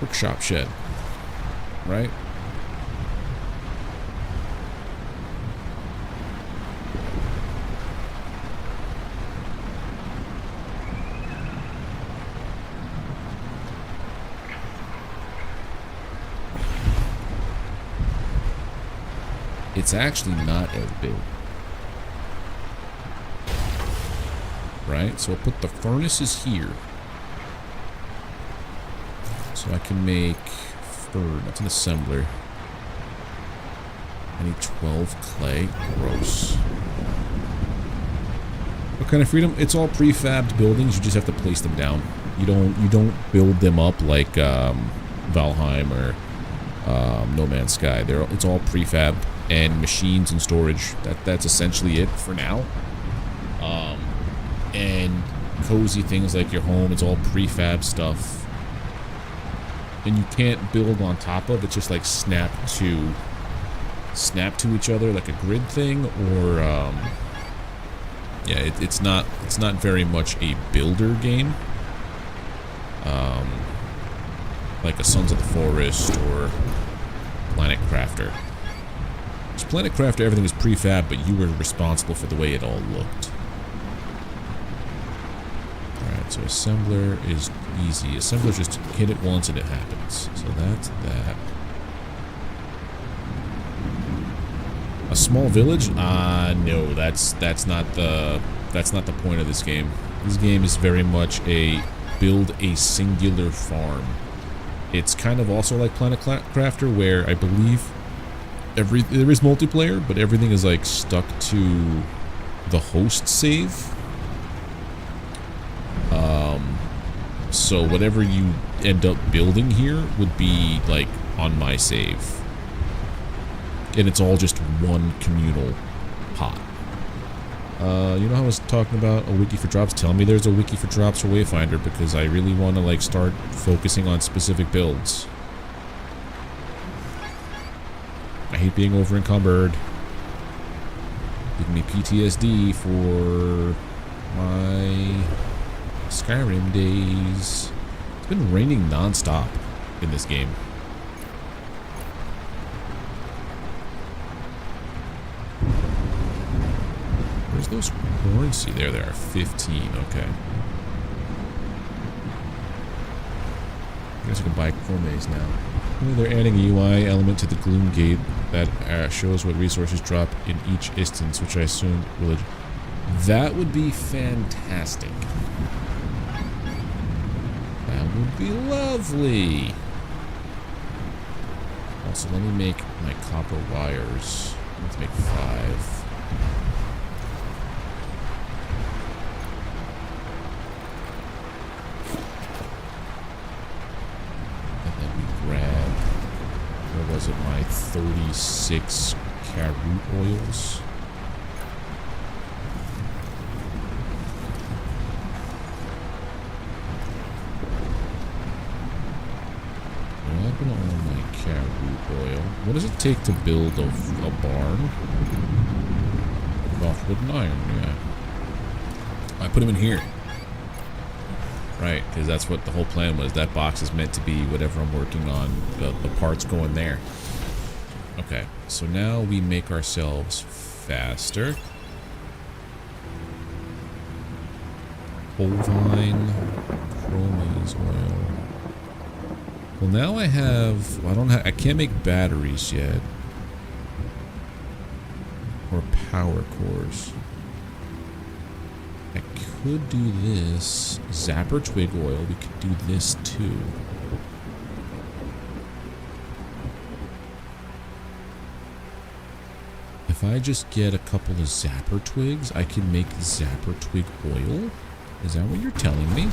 Speaker 1: Workshop shed. Right? It's actually not as big. Right? So I'll put the furnaces here. So I can make that's an assembler. I need 12 clay. Gross. What kind of freedom? It's all prefabbed buildings. You just have to place them down. You don't build them up like Valheim or No Man's Sky. It's all prefab and machines and storage. That's essentially it for now. And cozy things like your home. It's all prefab stuff. And you can't build on top of. It's just like snap to each other like a grid thing, or yeah, it's not very much a builder game. Like a Sons of the Forest or Planet Crafter. Because Planet Crafter, everything is prefab, but you were responsible for the way it all looked. Alright, so assembler is easy. Assembler just hit it once and it happens. So that's that. A small village? No, that's not the point of this game. This game is very much a build a singular farm. It's kind of also like Planet Crafter, where I believe there is multiplayer, but everything is like stuck to the host save. So whatever you end up building here would be like on my save. And it's all just one communal pot. You know how I was talking about a wiki for drops? Tell me there's a wiki for drops for Wayfinder, because I really want to like start focusing on specific builds. I hate being over encumbered. Give me PTSD for my Skyrim days. It's been raining non-stop in this game. Where's those horns? See, there they are. 15, okay. I guess I can buy chromes now. They're adding a UI element to the gloom gate that shows what resources drop in each instance, which I assume will... That would be fantastic. That would be lovely. Also, let me make my copper wires. Let's make 5. Was it my 36 carrot oils? What happened to all my carrot oil? What does it take to build a barn? Off wood and iron, yeah. I put them in here. Right, because that's what the whole plan was. That box is meant to be whatever I'm working on. The parts go in there. Okay, so now we make ourselves faster. Bovine, chromes oil. Well, now I have... Well, I can't make batteries yet. Or power cores. I could do this. Zapper twig oil. We could do this too. If I just get a couple of zapper twigs, I can make zapper twig oil? Is that what you're telling me?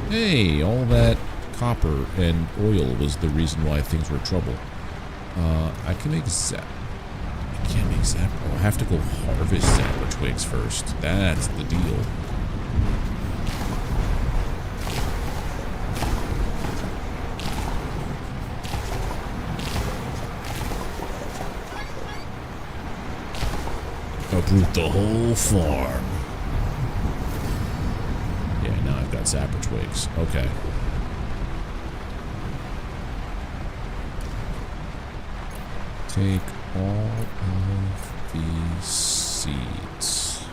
Speaker 1: Hey, all that copper and oil was the reason why things were trouble. I can make I can't make zapper. Oh, I have to go harvest zapper twigs first. That's the deal. Uproot the whole farm. Yeah, now I've got zapper twigs. Okay. Take all of these seeds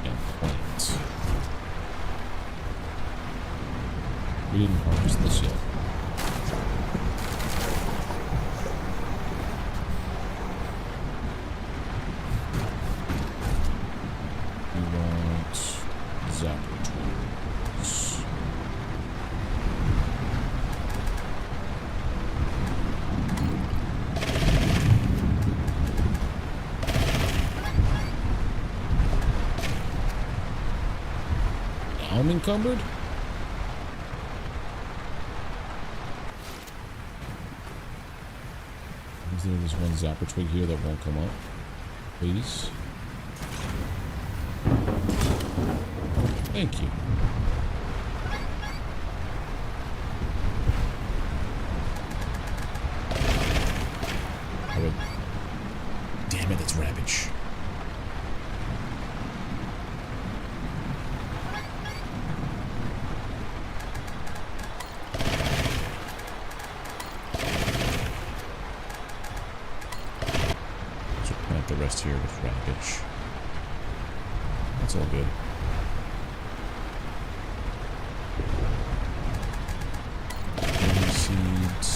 Speaker 1: and plant. We didn't harvest this yet. We want zapper twigs. I'm encumbered? Is there this one zapper twig here that won't come up? Please? Thank you. Damn it, it's Ravage. The rest here with Ravage. That's all good. Seeds.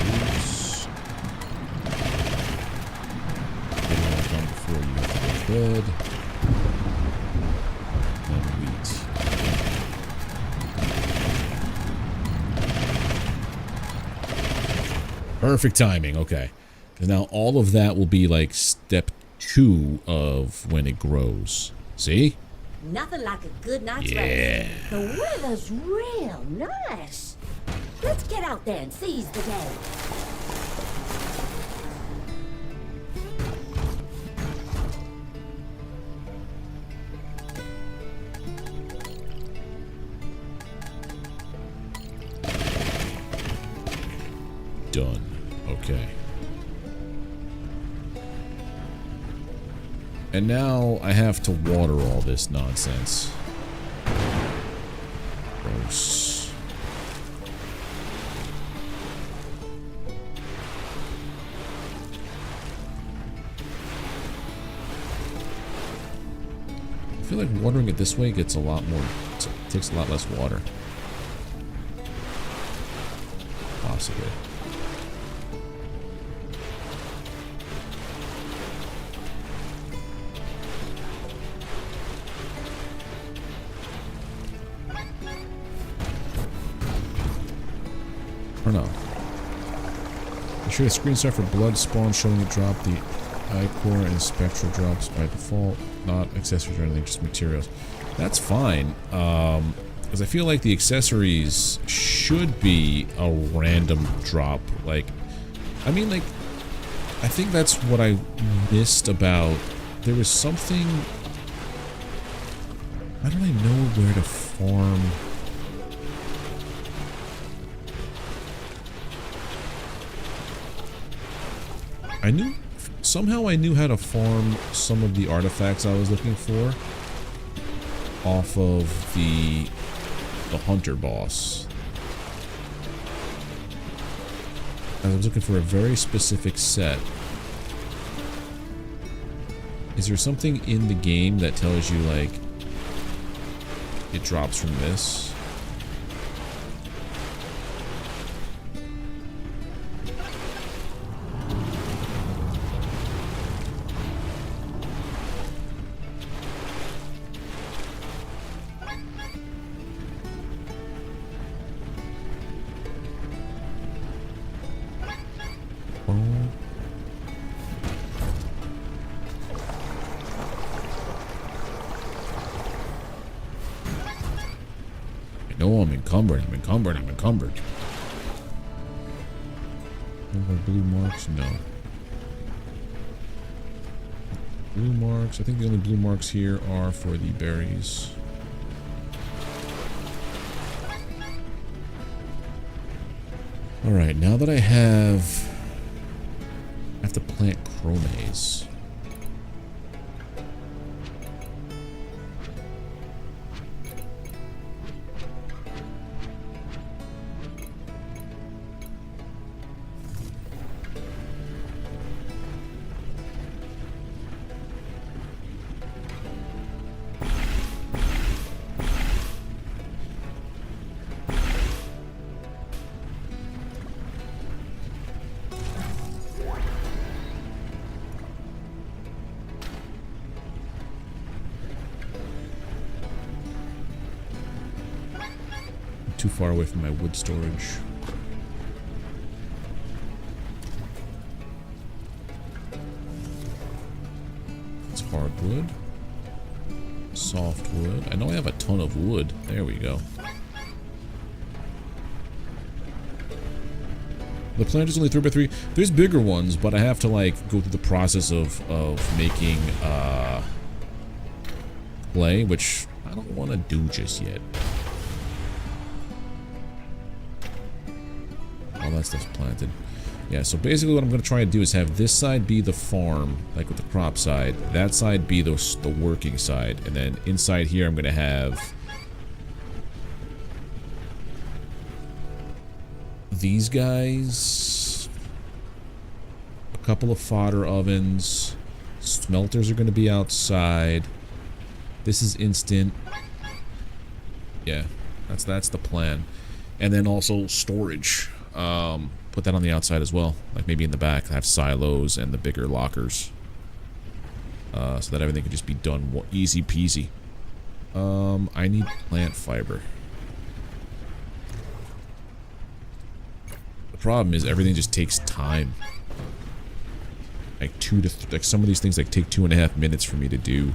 Speaker 1: Roots. Get it all done before you have to go to bed. And wheat. Perfect timing, okay. Because now all of that will be like step 2 of when it grows. See?
Speaker 2: Nothing like a good night's
Speaker 1: Yeah.
Speaker 2: rest. The weather's real nice. Let's get out there and seize the day.
Speaker 1: Done. Okay. And now I have to water all this nonsense. Gross. feel like watering it this way gets a lot more, it takes a lot less water. Possibly. Or no. Be sure to screenshot for blood spawn showing it drop the ichor and spectral drops by default, not accessories or anything, just materials. That's fine, because I feel like the accessories should be a random drop. Like, I mean, like, I think that's what I missed about. There was something. How do I know where to farm? Somehow I knew how to farm some of the artifacts I was looking for off of the hunter boss. I was looking for a very specific set. Is there something in the game that tells you, like, it drops from this? I'm encumbered. Blue marks? No. Blue marks. I think the only blue marks here are for the berries. Alright, now that I have to plant chromes. Too far away from my wood storage. It's hardwood. Softwood. I know I have a ton of wood. There we go. The plant is only 3x3. There's bigger ones, but I have to, like, go through the process of making clay, which I don't want to do just yet. All that stuff's planted. Yeah, so basically what I'm going to try to do is have this side be the farm, like with the crop side. That side be the working side. And then inside here I'm going to have these guys. A couple of fodder ovens. Smelters are going to be outside. This is instant. Yeah, that's the plan. And then also storage. Put that on the outside as well, like maybe in the back I have silos and the bigger lockers, so that everything can just be done easy peasy. I need plant fiber. The problem is everything just takes time, like like some of these things like take 2.5 minutes for me to do.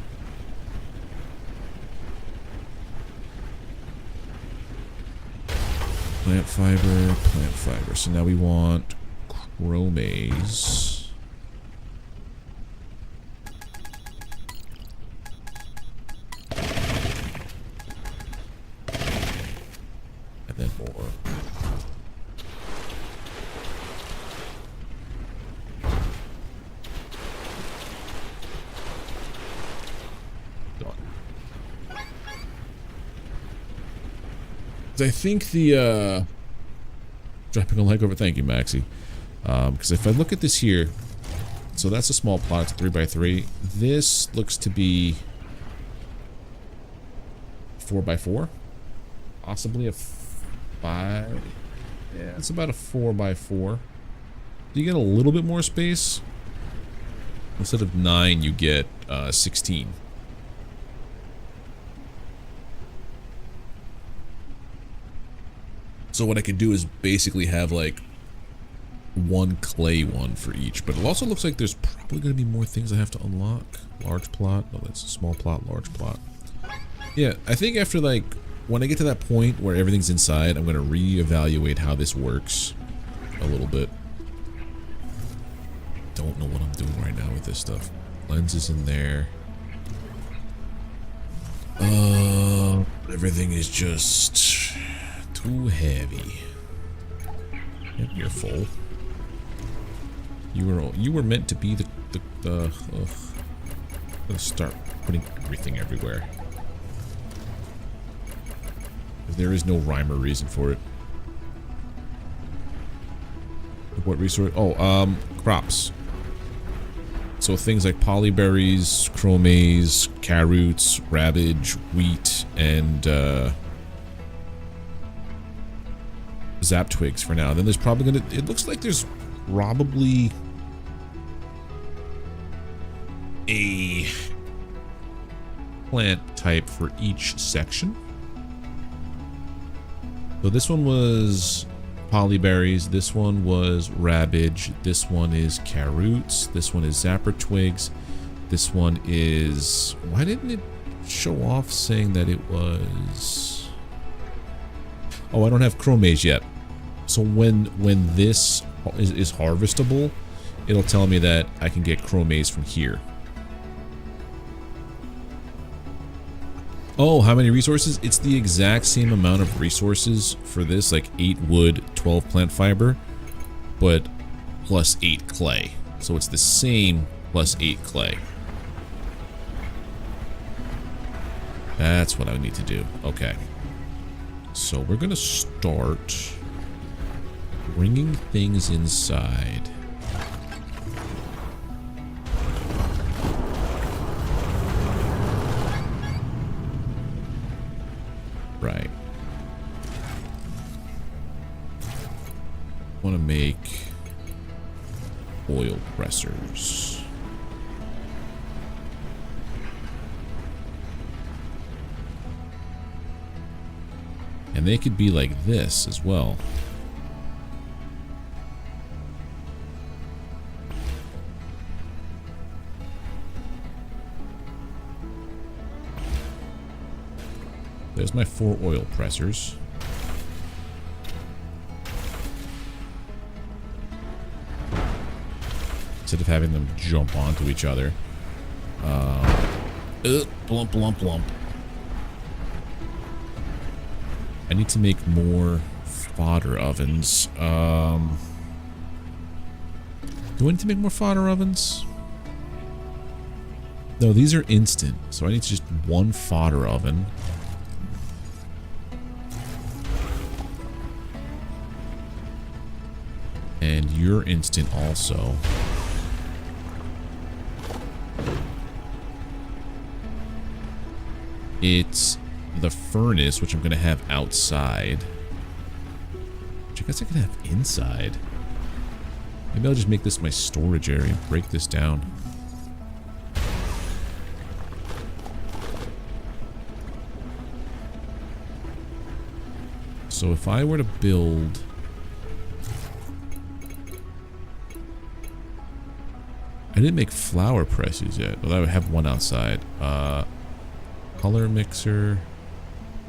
Speaker 1: Plant fiber. So now we want chromes. And then more. Done. I think the dropping a like over, thank you Maxi, because if I look at this here, so that's a small plot, it's 3x3. This looks to be 4x4, possibly a 5. Yeah, it's about a 4x4. You get a little bit more space. Instead of 9, you get 16. So what I could do is basically have like one clay one for each, but it also looks like there's probably going to be more things I have to unlock. Large plot. No, that's a small plot, large plot. Yeah, I think after like when I get to that point where everything's inside, I'm going to reevaluate how this works a little bit. Don't know what I'm doing right now with this stuff. Lenses in there. Everything is just too heavy. Yep, you're full. You were meant to be the I'm gonna start putting everything everywhere. There is no rhyme or reason for it. What resource? Oh, crops. So things like polyberries, chromes, carrots, rabbage, wheat, and zap twigs for now. Then there's probably gonna. It looks like there's probably a plant type for each section. So this one was polyberries, this one was rabbage, this one is carrots, this one is zapper twigs, this one is... Why didn't it show off saying that it was... Oh, I don't have chromes yet. So when this is harvestable, it'll tell me that I can get chromes from here. Oh, how many resources? It's the exact same amount of resources for this, like 8 wood, 12 plant fiber, but plus 8 clay. So it's the same plus 8 clay. That's what I need to do. Okay. So we're gonna start bringing things inside. Right. Want to make oil pressers. And they could be like this as well. There's my 4 oil pressers. Instead of having them jump onto each other. Blump, blump, blump. I need to make more fodder ovens. Do I need to make more fodder ovens? No, these are instant. So I need just 1 fodder oven. And you're instant also. It's the furnace, which I'm going to have outside. Which I guess I can have inside. Maybe I'll just make this my storage area and break this down. So if I were to build... I didn't make flour presses yet. Well, I would have one outside. Color mixer.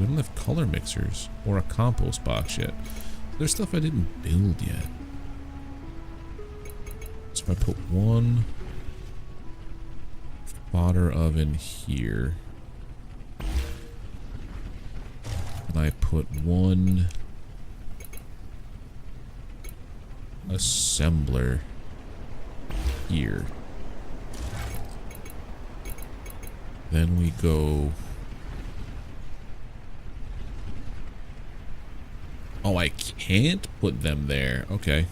Speaker 1: We don't have color mixers or a compost box yet. There's stuff I didn't build yet. So if I put 1 fodder oven here, and I put 1 assembler here. Then we go... Oh, I can't put them there. Okay.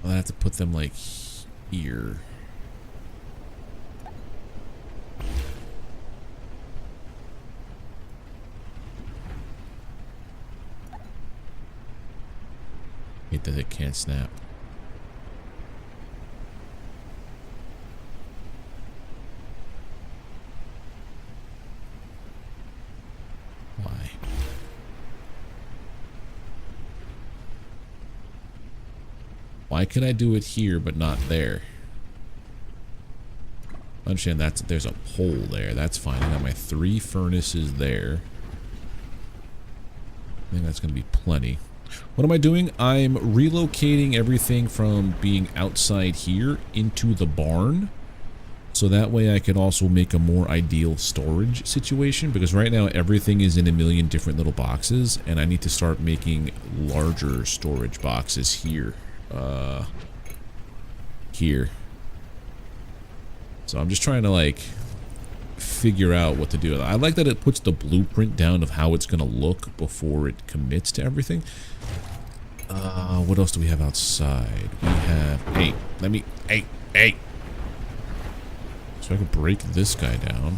Speaker 1: I'll have to put them like here. hate that it can't snap. Why? Why can I do it here but not there? I understand there's a pole there. That's fine. I got my 3 furnaces there. I think that's going to be plenty. What am I doing? I'm relocating everything from being outside here into the barn. So that way I could also make a more ideal storage situation. Because right now everything is in a million different little boxes. And I need to start making larger storage boxes here. Here. So I'm just trying to like figure out what to do. I like that it puts the blueprint down of how it's going to look before it commits to everything. What else do we have outside? We have... Hey, let me... Hey! So I can break this guy down.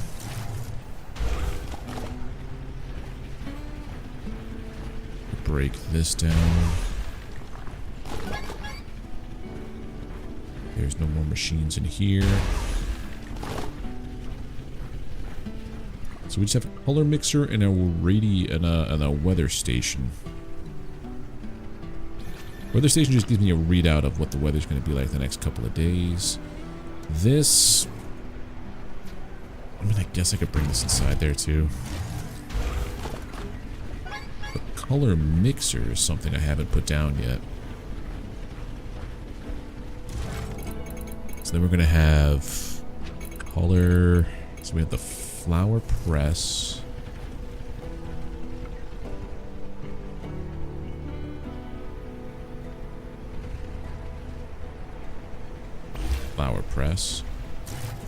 Speaker 1: Break this down. There's no more machines in here. So we just have a color mixer and a weather station. Weather station just gives me a readout of what the weather's going to be like the next couple of days. This... I mean, I guess I could bring this inside there too. The color mixer is something I haven't put down yet. So then we're going to have color... So we have the flower press. Flower press.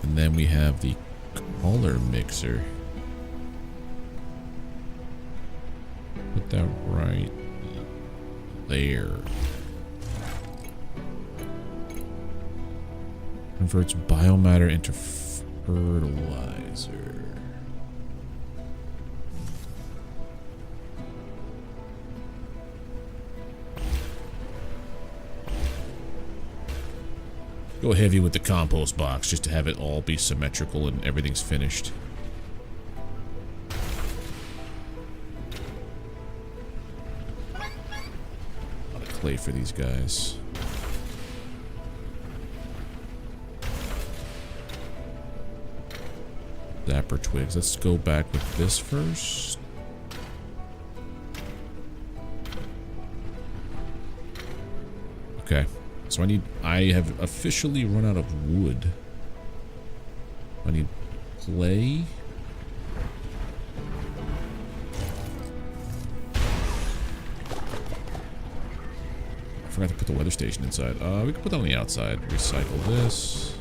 Speaker 1: And then we have the color mixer. Put that right there. Converts biomatter into fertilizer. Go heavy with the compost box just to have it all be symmetrical and everything's finished. A lot of clay for these guys. Dapper twigs. Let's go back with this first. Okay. So I have officially run out of wood. I need clay. I forgot to put the weather station inside. We can put that on the outside. Recycle this.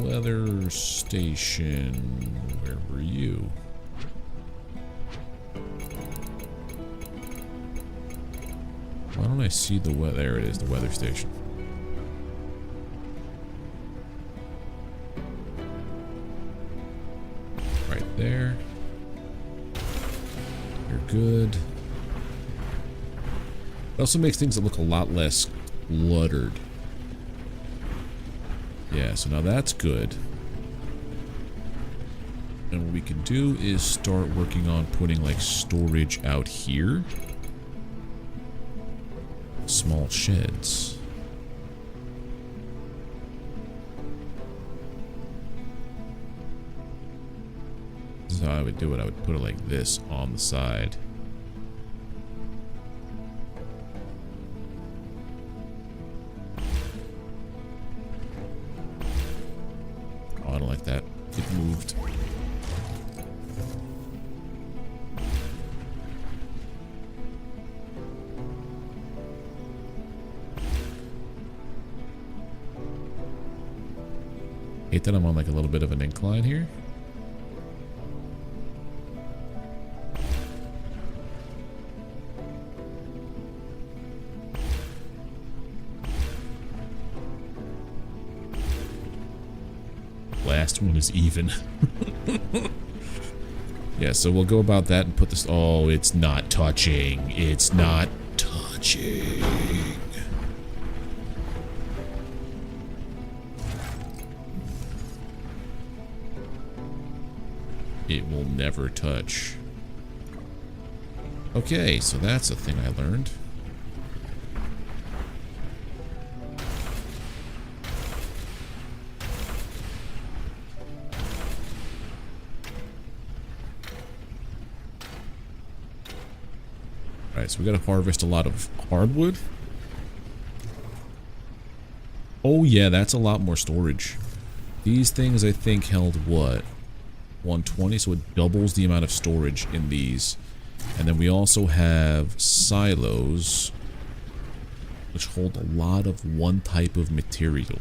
Speaker 1: Weather station. Where were you? Why don't I see the weather? There it is, the weather station. Right there. You're good. It also makes things that look a lot less cluttered. Yeah, so now that's good. And what we can do is start working on putting like storage out here. Small sheds. This is how I would do it. I would put it like this on the side. Oh, I don't like that. It moved. Hate that I'm on like a little bit of an incline here. Last one is even. Yeah, Yeah, so we'll go about that and put this... Oh, it's not touching. It's not touching. It will never touch. Okay, so that's a thing I learned. Alright, so we gotta harvest a lot of hardwood. Oh yeah, that's a lot more storage. These things I think held what? 120, so it doubles the amount of storage in these. And then we also have silos, which hold a lot of one type of material.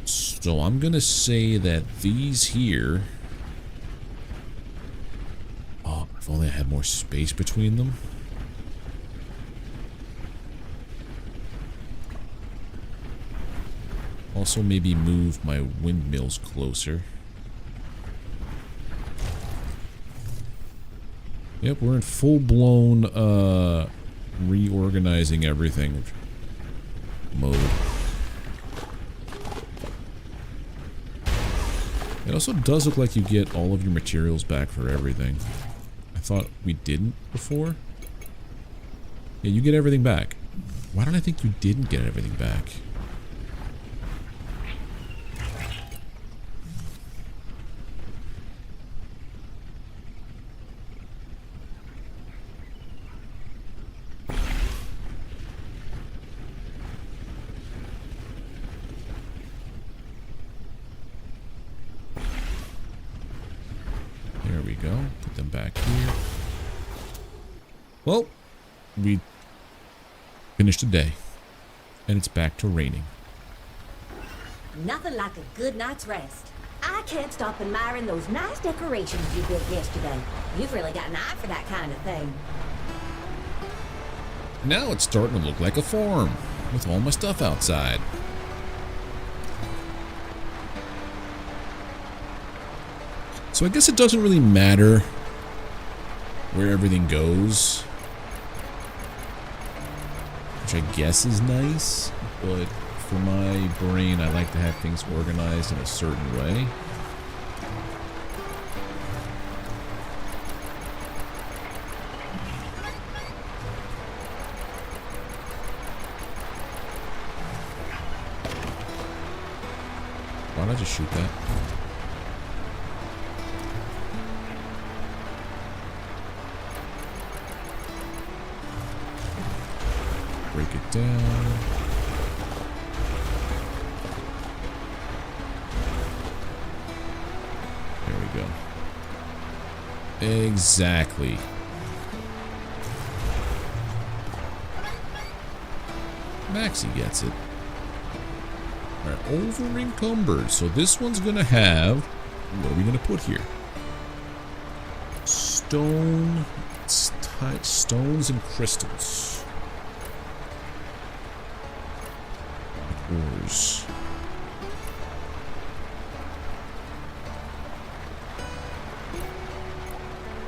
Speaker 1: So I'm gonna say that these here... Oh, if only I had more space between them. Also maybe move my windmills closer. Yep, we're in full-blown, reorganizing everything mode. It also does look like you get all of your materials back for everything. I thought we didn't before. Yeah, you get everything back. Why did I think you didn't get everything back? Put them back here. Well, we finished the day, and it's back to raining.
Speaker 2: Nothing like a good night's rest. I can't stop admiring those nice decorations you built yesterday. You've really got an eye for that kind of thing.
Speaker 1: Now it's starting to look like a farm, with all my stuff outside. So I guess it doesn't really matter where everything goes, which I guess is nice, but for my brain, I like to have things organized in a certain way. Why don't I just shoot that? Break it down. There we go. Exactly. Maxie gets it. Alright, over encumbered. So this one's gonna have... What are we gonna put here? Stone... Stones and crystals. Ores.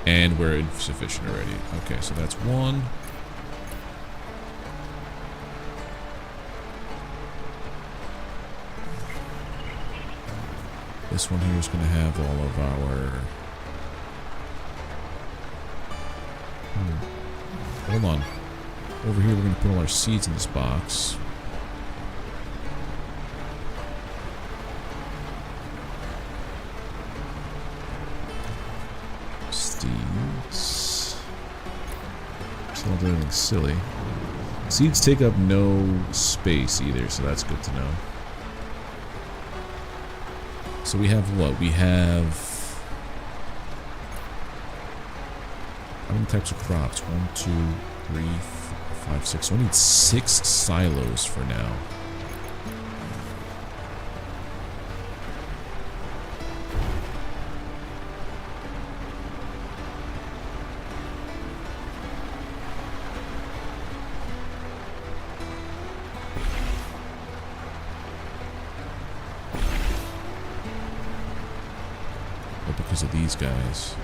Speaker 1: And we're insufficient already. Okay, so that's one. This one here is going to have all of our... Hold on. Over here we're going to put all our seeds in this box. Seeds. So I'll do anything silly. Seeds take up no space either, so that's good to know. So we have what? We have... How many types of crops? 1, 2, 3, 4, 5, 6. So I need 6 silos for now. because of these guys.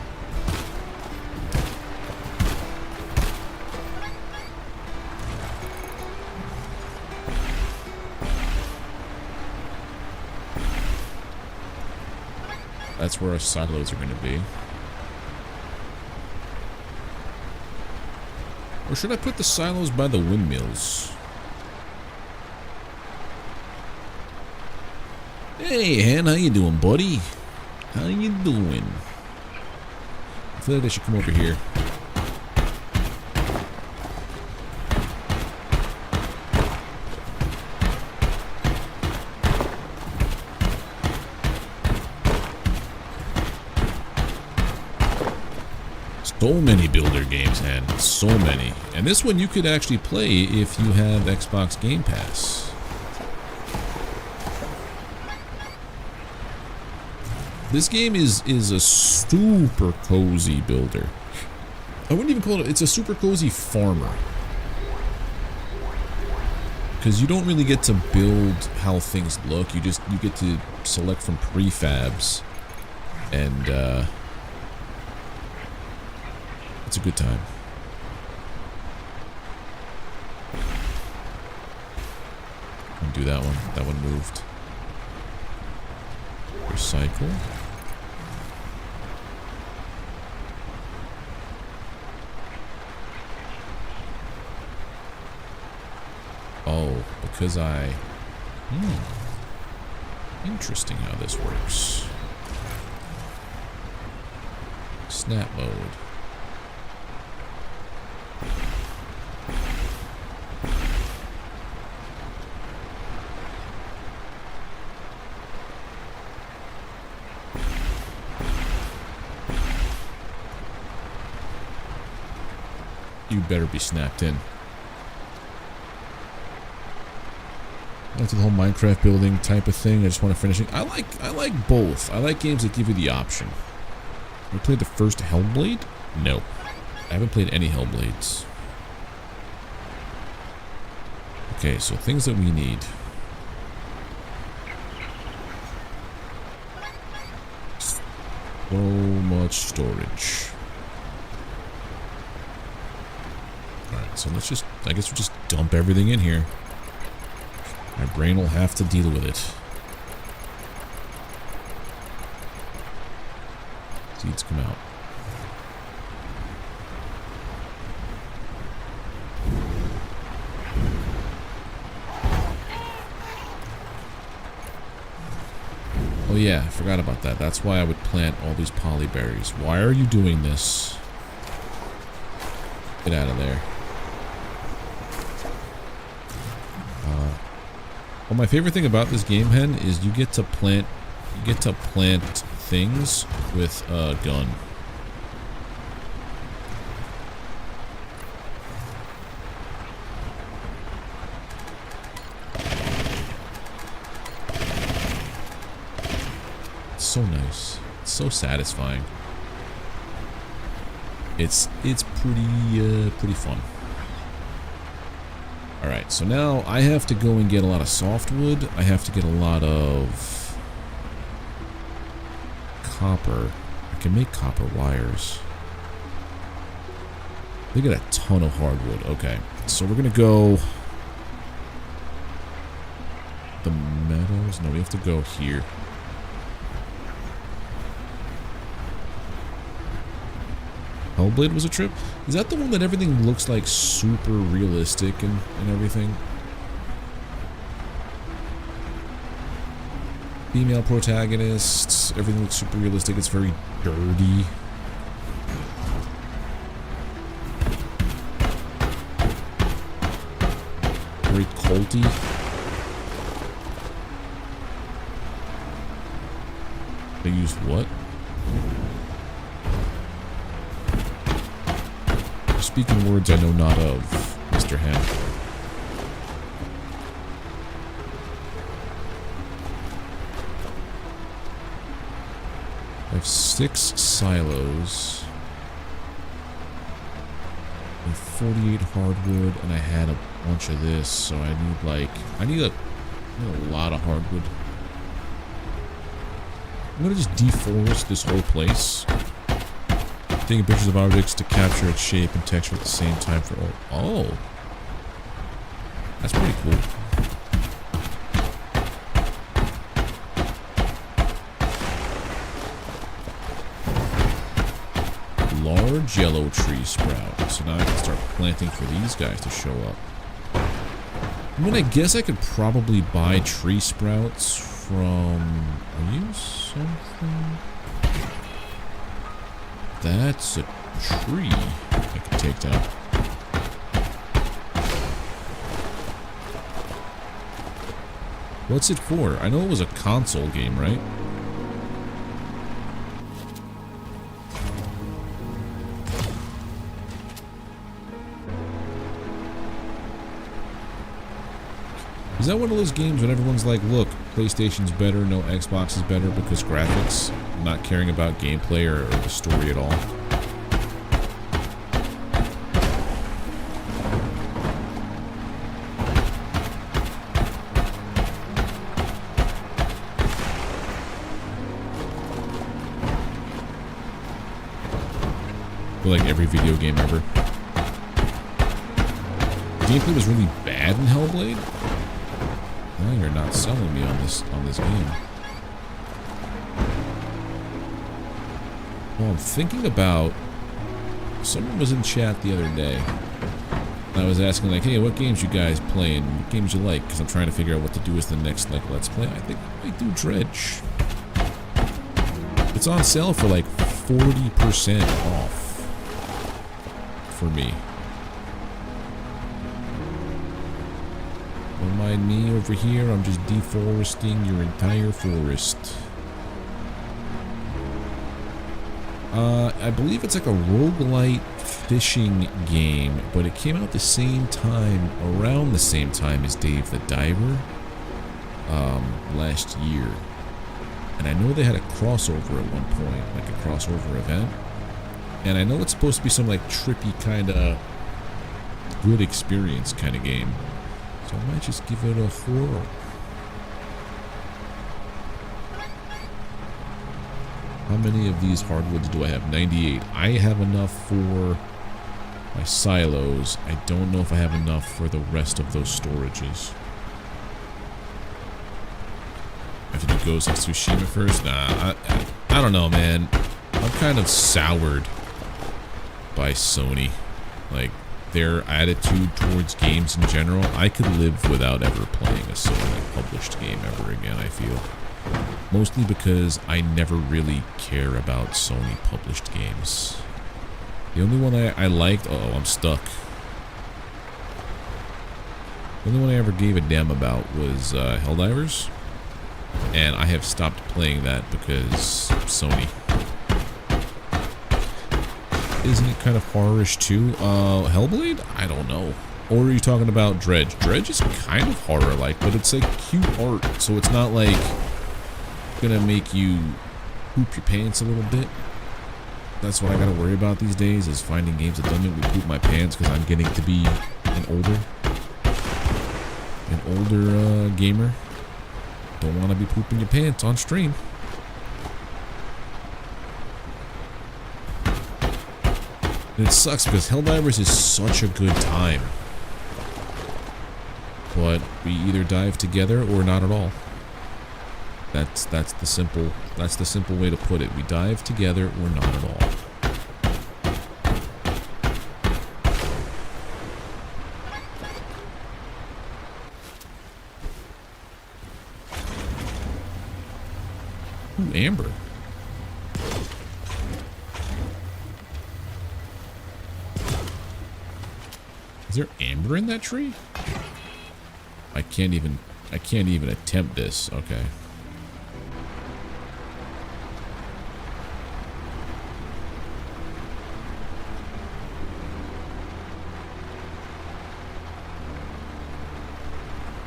Speaker 1: That's where our silos are going to be. Or should I put the silos by the windmills? Hey, Han, how you doing, buddy? How you doing? I feel like I should come over here. So many builder games, man. So many. And this one you could actually play if you have Xbox Game Pass. This game is a super cozy builder. I wouldn't even call it, it's a super cozy farmer. Because you don't really get to build how things look. You get to select from prefabs. And it's a good time. Undo that one. That one moved. Recycle. Oh, because I... Interesting how this works. Snap mode. You better be snapped in. Back to the whole Minecraft building type of thing. I just want to finish it. I like both. I like games that give you the option. Have you played the first Hellblade? No. I haven't played any Hellblades. Okay, so things that we need. So much storage. Alright, so let's just, I guess we'll just dump everything in here. My brain will have to deal with it. Seeds come out. Oh yeah, I forgot about that. That's why I would plant all these polyberries. Why are you doing this? Get out of there. Well, my favorite thing about this game, Hen, is you get to plant things with a gun. It's so nice. It's so satisfying. It's pretty fun. Alright, so now I have to go and get a lot of softwood. I have to get a lot of copper. I can make copper wires. They get a ton of hardwood. Okay, so we're gonna go the meadows. No, we have to go here. Hellblade was a trip? Is that the one that everything looks like super realistic and everything? Female protagonists, everything looks super realistic, it's very dirty. Very culty. They used what? Speaking words I know not of, Mr. Hen. I have 6 silos. And 48 hardwood, and I had a bunch of this, so I need like... I need a lot of hardwood. I'm gonna just deforest this whole place. Taking pictures of objects to capture its shape and texture at the same time for all. Oh. That's pretty cool. Large yellow tree sprout. So now I can start planting for these guys to show up. I mean, I guess I could probably buy tree sprouts from... Are you something? That's a tree I can take down. What's it for? I know it was a console game, right? Is that one of those games when everyone's like, look, PlayStation's better, no, Xbox is better because graphics, not caring about gameplay or the story at all? Like every video game ever. Gameplay was really bad in Hellblade? Now you're not selling me on this game. Well, I'm thinking about... Someone was in chat the other day. I was asking like, hey, what games you guys playing? What games you like? Because I'm trying to figure out what to do as the next like Let's Play. I think I might do Dredge. It's on sale for like 40% off. For me. Don't mind me over here, I'm just deforesting your entire forest. I believe it's like a roguelite fishing game, but it came out the same time, around the same time as Dave the Diver, last year. And I know they had a crossover at one point, like a crossover event. And I know it's supposed to be some like trippy kind of good experience kind of game. So I might just give it a whirl. How many of these hardwoods do I have? 98. I have enough for my silos. I don't know if I have enough for the rest of those storages. I have to do Ghost of Tsushima first? Nah, I don't know, man. I'm kind of soured by Sony. Like, their attitude towards games in general. I could live without ever playing a Sony published game ever again, I feel. Mostly because I never really care about Sony published games. The only one I liked... Oh, I'm stuck. The only one I ever gave a damn about was Helldivers. And I have stopped playing that because Sony. Isn't it kind of horror-ish too? Hellblade? I don't know. Or are you talking about Dredge? Dredge is kind of horror-like, but it's like cute art, so it's not like gonna make you poop your pants a little bit. That's what I gotta worry about these days, is finding games that don't make me poop my pants because I'm getting to be an older gamer. Don't want to be pooping your pants on stream. And it sucks because Helldivers is such a good time. But we either dive together or not at all. That's the simple way to put it. We dive together or not at all. Ooh, amber. Is there amber in that tree? I can't even attempt this. Okay.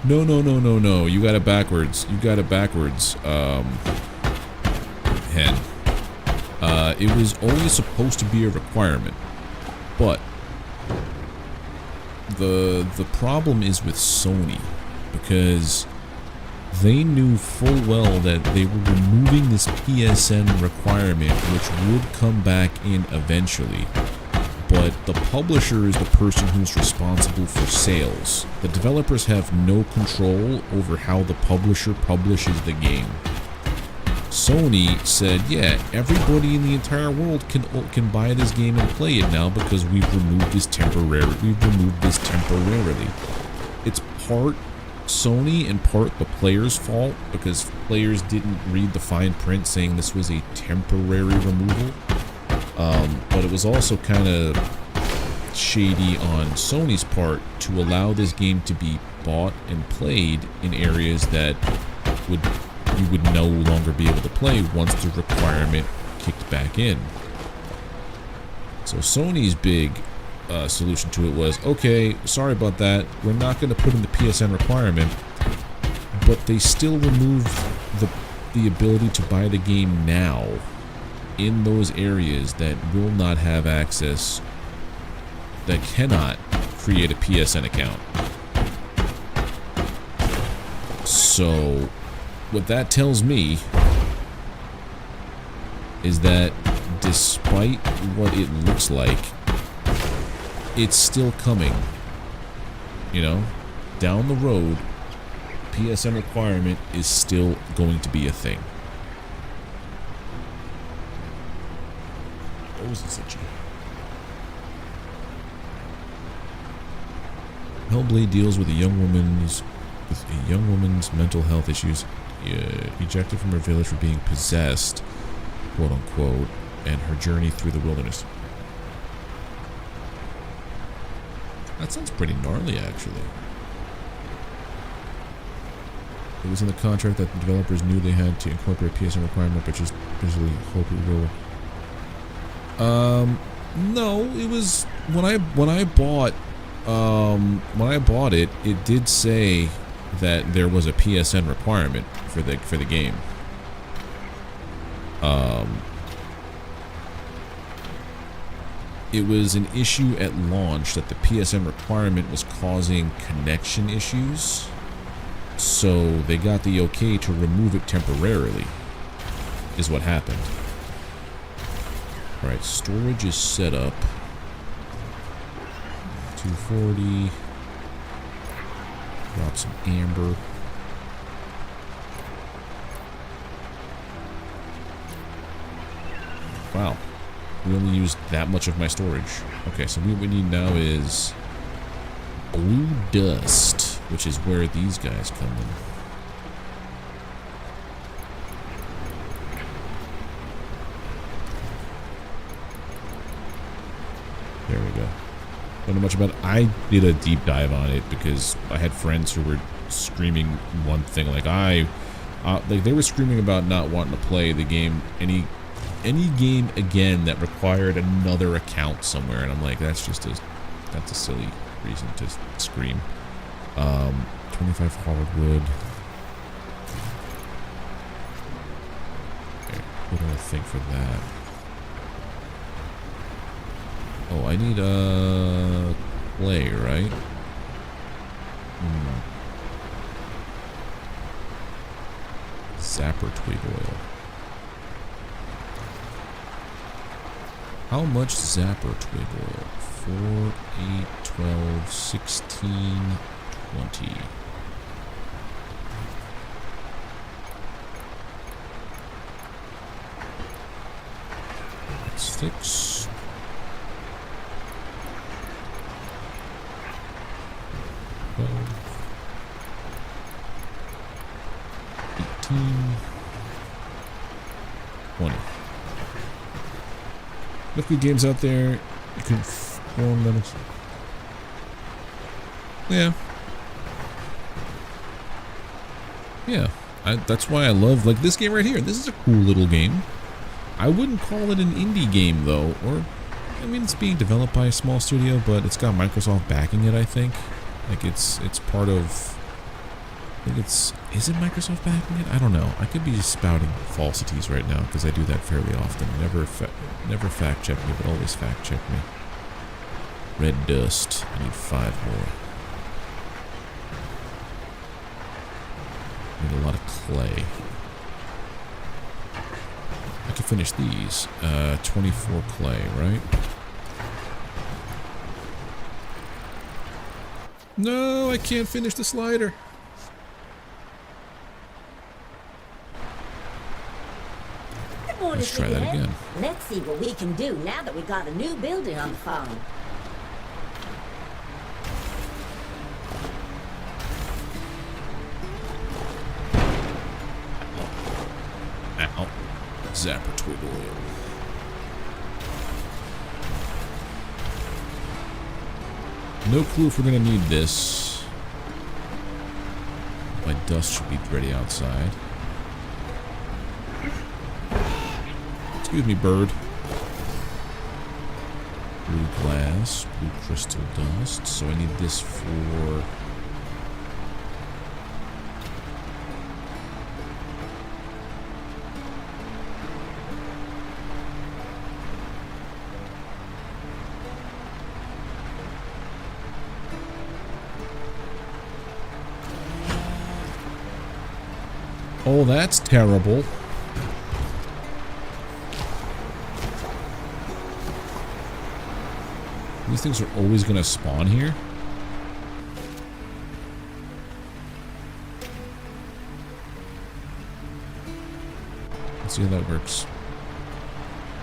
Speaker 1: No. You got it backwards. Hen. It was only supposed to be a requirement. But the problem is with Sony, because they knew full well that they were removing this PSN requirement, which would come back in eventually. But the publisher is the person who's responsible for sales. The developers have no control over how the publisher publishes the game. Sony said, yeah, everybody in the entire world can buy this game and play it now because we've removed this temporarily. It's part Sony and part the players' fault because players didn't read the fine print saying this was a temporary removal. But it was also kind of shady on Sony's part to allow this game to be bought and played in areas that you would no longer be able to play once the requirement kicked back in. So Sony's big solution to it was, okay, sorry about that, we're not going to put in the PSN requirement, but they still removed the ability to buy the game now in those areas that will not have access, that cannot create a PSN account. So what that tells me is that despite what it looks like, it's still coming. You know, down the road, PSN requirement is still going to be a thing. What was this itchy? Hellblade deals with a young woman's mental health issues. Ejected from her village for being possessed, quote unquote, and her journey through the wilderness. That sounds pretty gnarly, actually. It was in the contract that the developers knew they had to incorporate PSN requirement, but just basically hope it will. No, it was when I bought it. It did say that there was a PSN requirement for the game. It was an issue at launch that the PSN requirement was causing connection issues, so they got the okay to remove it temporarily, is what happened. Alright, storage is set up. 240. Drop some amber. Wow. We only used that much of my storage. Okay, so what we need now is blue dust, which is where these guys come in. There we go. Don't know much about it. I did a deep dive on it because I had friends who were screaming one thing, like they were screaming about not wanting to play the game, any game again that required another account somewhere, and I'm like, that's a silly reason to scream. 25 hardwood. Okay, what do I think for that? Oh, I need clay, right? Zapper twig oil. How much zapper twig oil? 4, 8, 12, 16, 20. Sticks. 12, 18, 20. Enough good games out there. You can form them. Yeah. Yeah. That's why I love, like, this game right here. This is a cool little game. I wouldn't call it an indie game, though. Or, I mean, it's being developed by a small studio, but it's got Microsoft backing it, I think. Like, it's part of... I think it's... Is it Microsoft backing it? I don't know. I could be just spouting falsities right now, because I do that fairly often. Never fact check me, but always fact check me. Red dust. I need 5 more. need a lot of clay. I can finish these. 24 clay, right? No, I can't finish the slider.
Speaker 2: Good morning,
Speaker 1: Let's try that
Speaker 2: Sleepyhead.
Speaker 1: again.
Speaker 2: Let's see what we can do now that we got a new building on the farm.
Speaker 1: Ow. Zapper twig oil. No clue if we're gonna need this. My dust should be ready outside. Excuse me, bird. Blue glass, blue crystal dust. So I need this for... Oh, that's terrible. These things are always going to spawn here. Let's see how that works.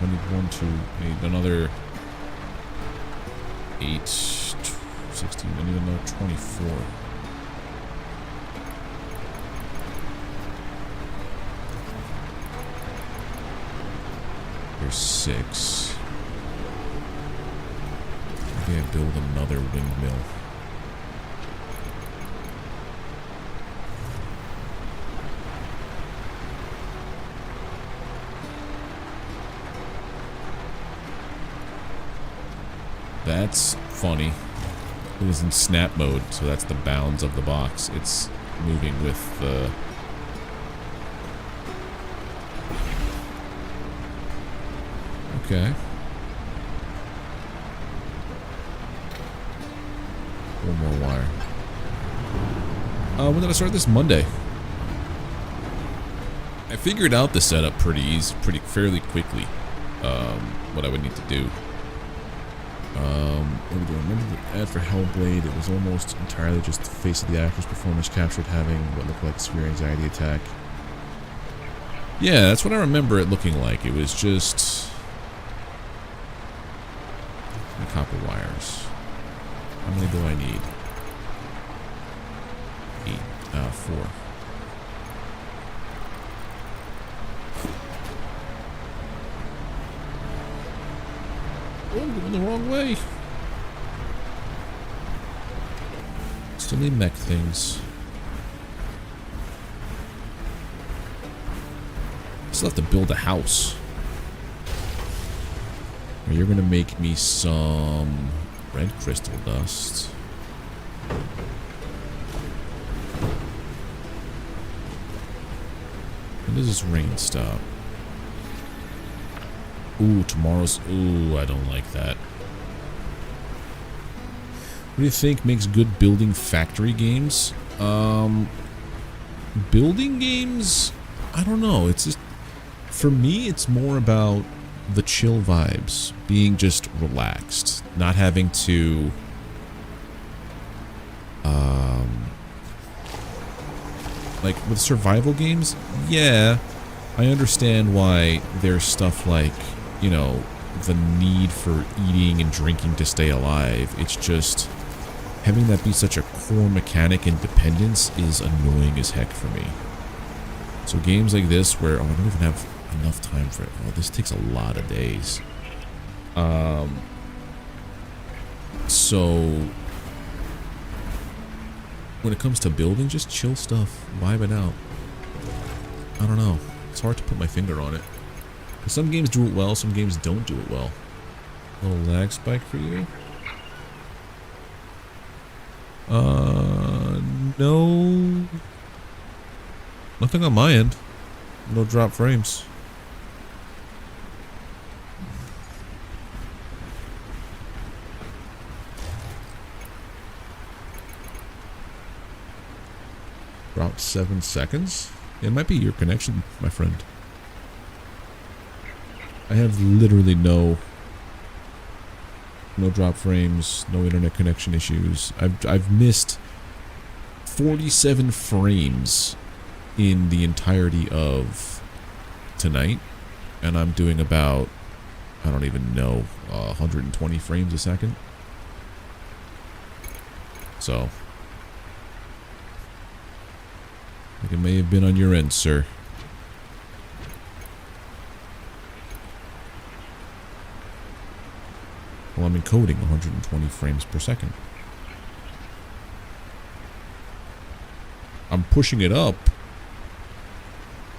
Speaker 1: I need 1, 2, I need another 8, 16, I need another 24. There's 6. Maybe I build another windmill. That's funny. It was in snap mode, so that's the bounds of the box. It's moving with the... Okay. One more wire. When did I start this? Monday. I figured out the setup fairly quickly. What I would need to do. What do I remember the ad for Hellblade? It was almost entirely just the face of the actor's performance captured having what looked like a severe anxiety attack. Yeah, that's what I remember it looking like. It was just... copper wires. How many do I need? 4. Oh, I'm going the wrong way. Still need mech things. Still have to build a house. You're gonna make me some red crystal dust. When does this rain stop? Ooh, tomorrow's... Ooh, I don't like that. What do you think makes good building factory games? Building games? I don't know. It's just... For me, it's more about the chill vibes. Being just relaxed. Not having to... like, with survival games, yeah, I understand why there's stuff like, you know, the need for eating and drinking to stay alive. It's just, having that be such a core mechanic and dependence is annoying as heck for me. So games like this where, oh, I don't even have enough time for it. Oh, this takes a lot of days. So... when it comes to building, just chill stuff, vibe it out. I don't know. It's hard to put my finger on it. Some games do it well, some games don't do it well. A little lag spike for you? No. Nothing on my end. No drop frames. About 7 seconds? It might be your connection, my friend. I have literally no drop frames, no internet connection issues. I've missed 47 frames in the entirety of tonight, and I'm doing about, I don't even know, 120 frames a second. So, I think it may have been on your end, sir. Well, I'm encoding 120 frames per second. I'm pushing it up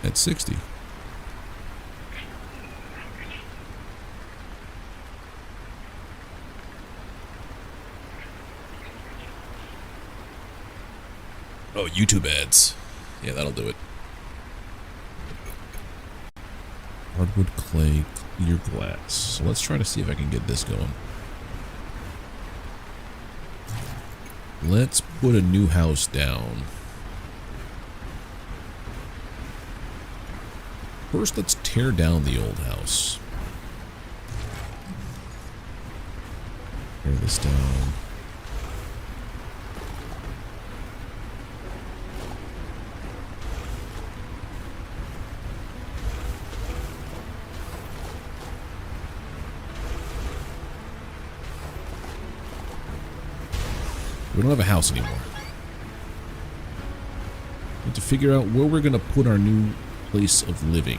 Speaker 1: at 60. Oh, YouTube ads. Yeah, that'll do it. Hardwood, clay, clear glass. So let's try to see if I can get this going. Let's put a new house down. First, let's tear down the old house. Tear this down. We don't have a house anymore. We have to figure out where we're going to put our new place of living.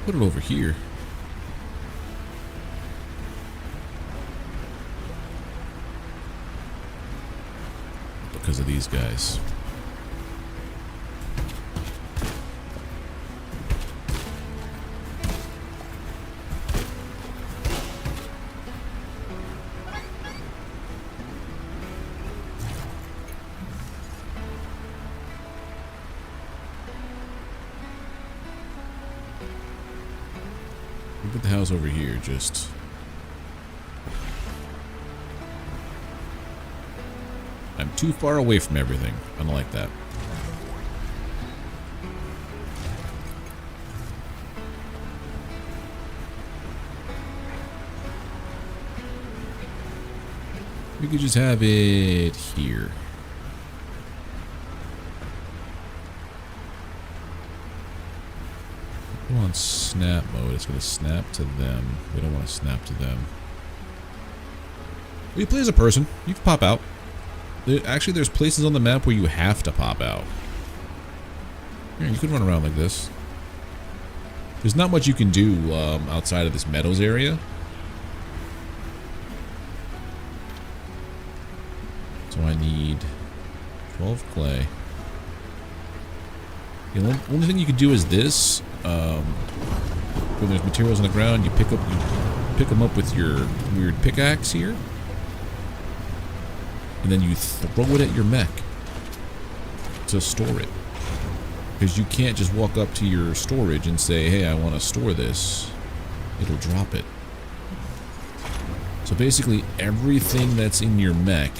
Speaker 1: Put it over here. Because of these guys. Put the house over here, just... I'm too far away from everything. I don't like that. We could just have it here. Go on snap mode. It's going to snap to them. We don't want to snap to them. You play as a person. You can pop out. Actually, there's places on the map where you have to pop out. Here, you can run around like this. There's not much you can do outside of this meadows area. So I need 12 clay. The only thing you can do is this. When there's materials on the ground, you pick them up with your weird pickaxe here, and then you throw it at your mech to store it. Because you can't just walk up to your storage and say, "Hey, I want to store this." It'll drop it. So basically, everything that's in your mech,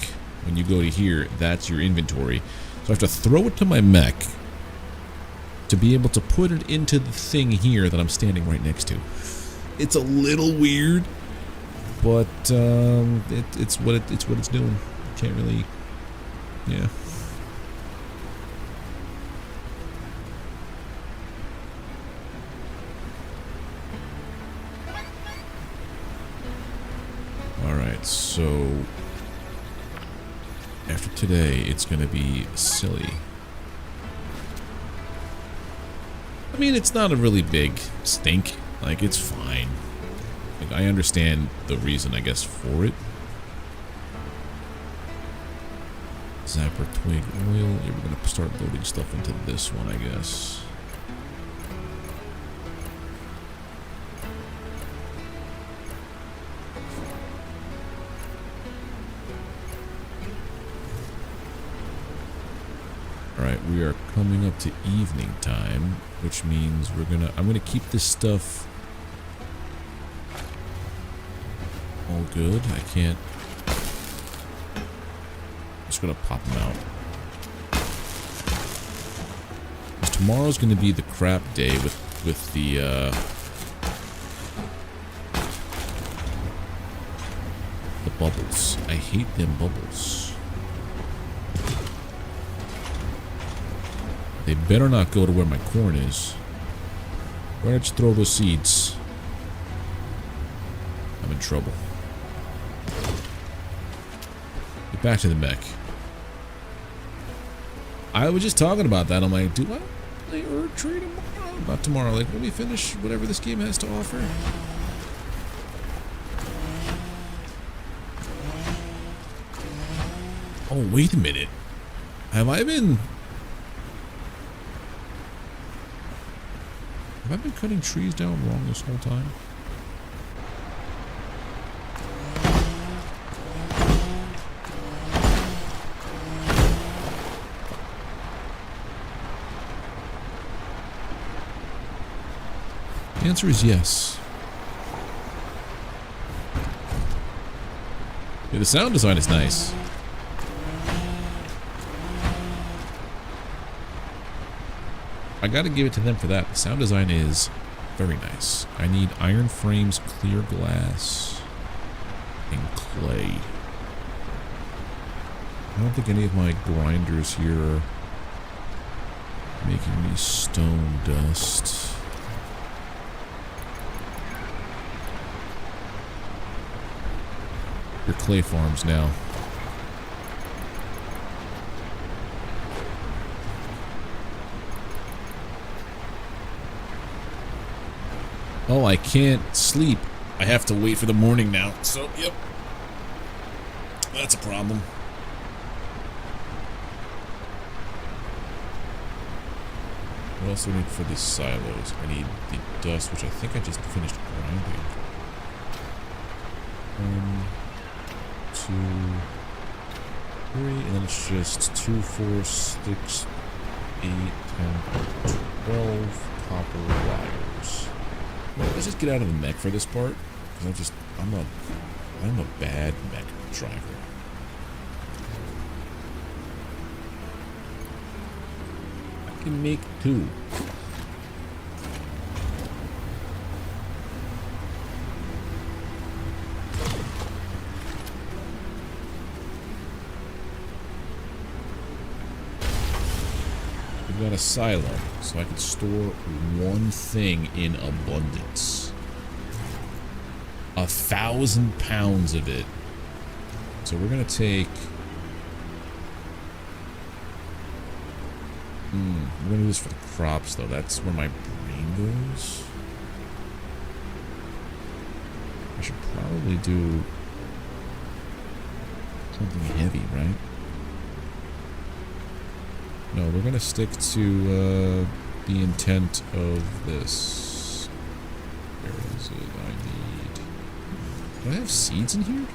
Speaker 1: when you go to here, that's your inventory. So I have to throw it to my mech to be able to put it into the thing here that I'm standing right next to. It's a little weird, but it's what it's doing. Can't really, yeah. All right, so after today, it's gonna be silly. I mean, it's not a really big stink. Like, it's fine. Like, I understand the reason, I guess, for it. Zapper, twig, oil. Yeah, we're gonna start loading stuff into this one, I guess. Alright, we are coming up to evening time, which means I'm gonna keep this stuff all good. I can't. I'm just gonna pop them out. Tomorrow's gonna be the crap day with the bubbles. I hate them bubbles. They better not go to where my corn is. Why don't you throw those seeds? I'm in trouble. Get back to the mech. I was just talking about that. I'm like, do I play Earth Tree tomorrow? Not tomorrow. Like, when we finish whatever this game has to offer. Oh, wait a minute. Have I been cutting trees down wrong this whole time? The answer is yes. Yeah, the sound design is nice. I gotta give it to them for that. The sound design is very nice. I need iron frames, clear glass, and clay. I don't think any of my grinders here are making me stone dust. Your clay farms now. Oh, I can't sleep. I have to wait for the morning now. So, yep. That's a problem. What else do I need for these silos? I need the dust, which I think I just finished grinding. 1, 2, 3, and then it's just 2, 4, 6, 8, 10, 12 copper wires. Well, let's just get out of the mech for this part, because I'm a bad mech driver. I can make 2. We've got a silo, so I can store one thing in abundance. 1,000 pounds of it. So we're gonna take. We're gonna do this for the crops, though. That's where my brain goes. I should probably do something heavy, right? No, we're gonna stick to the intent of this. Where is it? I need. Do I have seeds in here? No.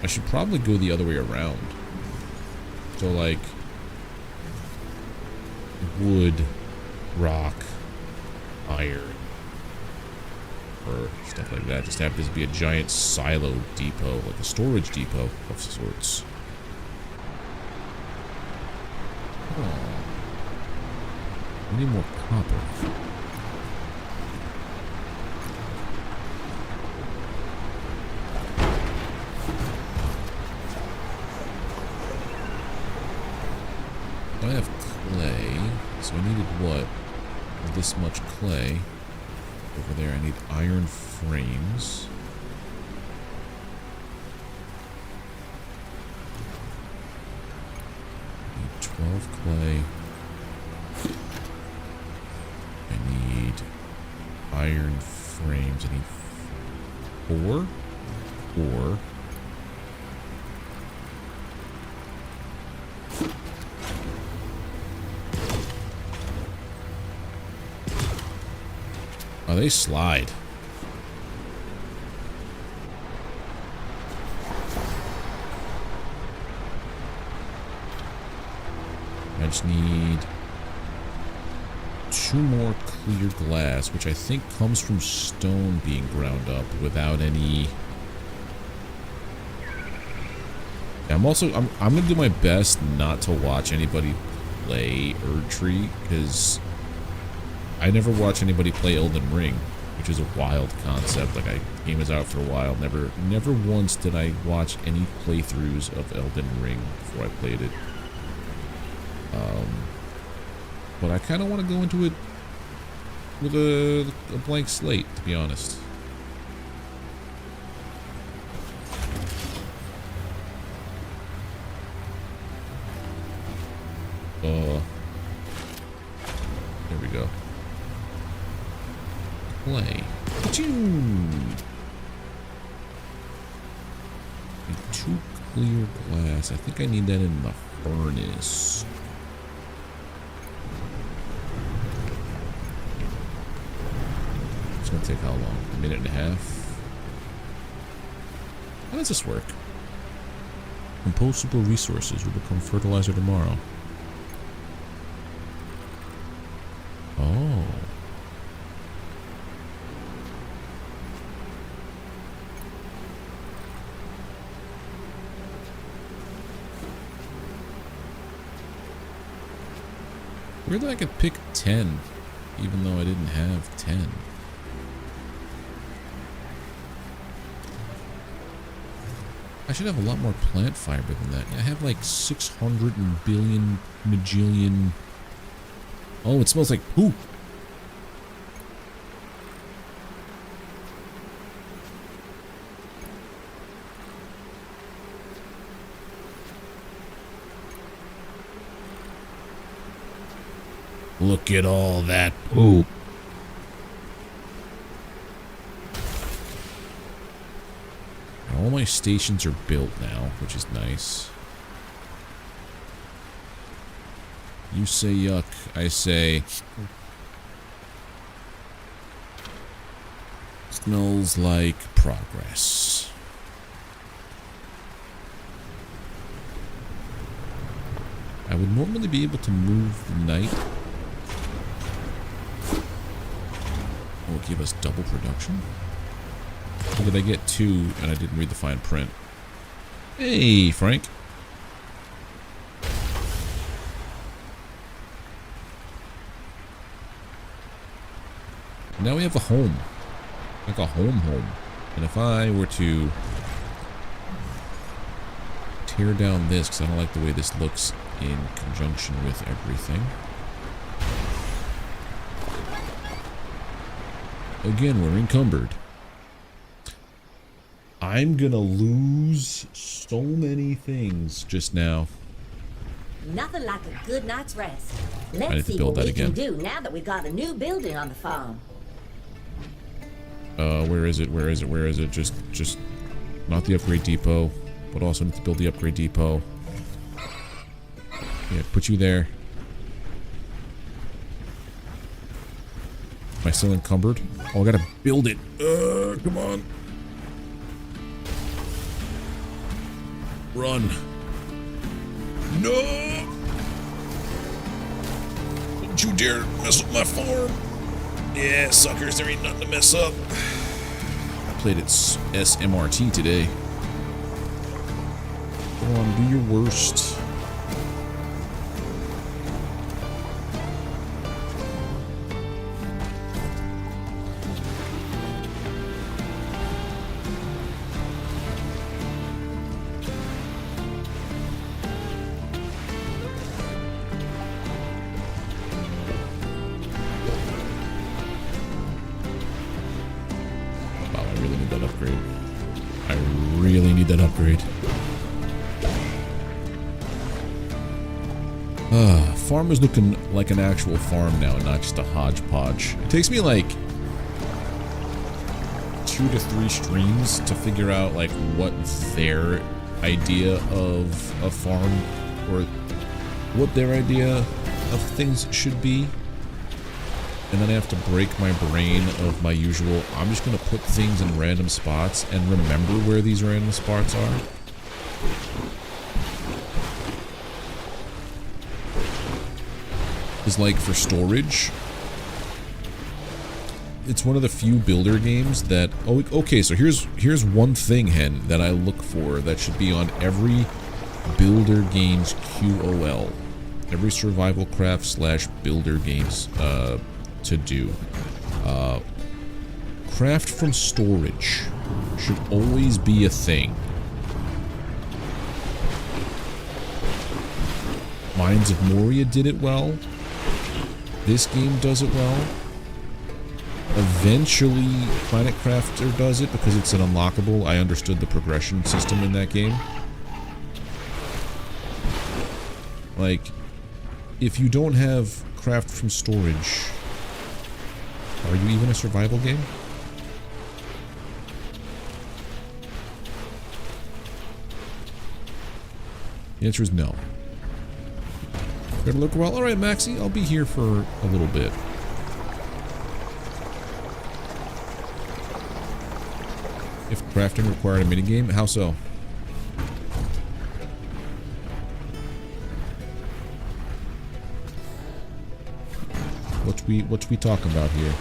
Speaker 1: I should probably go the other way around. So like wood, rock, iron, or stuff like that. Just have this be a giant silo depot, like a storage depot of sorts. Oh. We need more copper. I have clay, so I needed what? This much clay. Over there, I need iron frames. I need 12 clay. I need iron frames. I need 4. 4. Oh, they slide. I just need 2 more clear glass, which I think comes from stone being ground up without any... I'm gonna do my best not to watch anybody play Erdtree, because I never watch anybody play Elden Ring, which is a wild concept. Like, the game is out for a while. Never once did I watch any playthroughs of Elden Ring before I played it. But I kind of want to go into it with a blank slate, to be honest. There we go. Play. Need 2 clear glass. I think I need that in the furnace. It's gonna take how long? A minute and a half? How does this work? Compostable resources will become fertilizer tomorrow. Oh. Weird that I could pick 10, even though I didn't have 10. I should have a lot more plant fiber than that. I have like 600 billion majillion. Oh, it smells like poop. Look at all that poop. All my stations are built now, which is nice. You say yuck, I say... Smells like progress. I would normally be able to move the night. Will it give us double production? Or did I get 2 and I didn't read the fine print? Hey, Frank. Now we have a home. Like a home. And if I were to tear down this, because I don't like the way this looks in conjunction with everything. Again, we're encumbered. I'm gonna lose so many things just now.
Speaker 2: Nothing like a good night's rest.
Speaker 1: I need
Speaker 2: Let's
Speaker 1: to
Speaker 2: see
Speaker 1: build
Speaker 2: what
Speaker 1: that
Speaker 2: we
Speaker 1: again.
Speaker 2: can do now that we've got a new building on the farm.
Speaker 1: Where is it? Where is it? Where is it? Just not the upgrade depot, but also need to build the upgrade depot. Yeah, put you there. Am I still encumbered? Oh, I gotta build it. Come on. Run. No! Don't you dare mess with my farm. Yeah, suckers, there ain't nothing to mess up. I played at SMRT today. Go on, do your worst. Farm is looking like an actual farm now, not just a hodgepodge. It takes me like 2 to 3 streams to figure out like what their idea of a farm or what their idea of things should be. and then I have to break my brain of my usual, I'm just going to put things in random spots and remember where these random spots are. Is like for storage, it's one of the few builder games that, oh, okay, so here's one thing, Hen, that I look for that should be on every builder games QOL, every survival craft / builder games to do. Craft from storage should always be a thing. Mines of Moria did it well. This game does it well. Eventually, Planet Crafter does it because it's an unlockable. I understood the progression system in that game. Like, if you don't have craft from storage, are you even a survival game? The answer is no. Better look well. Alright, Maxie, I'll be here for a little bit. If crafting required a minigame, how so? What we talking about here?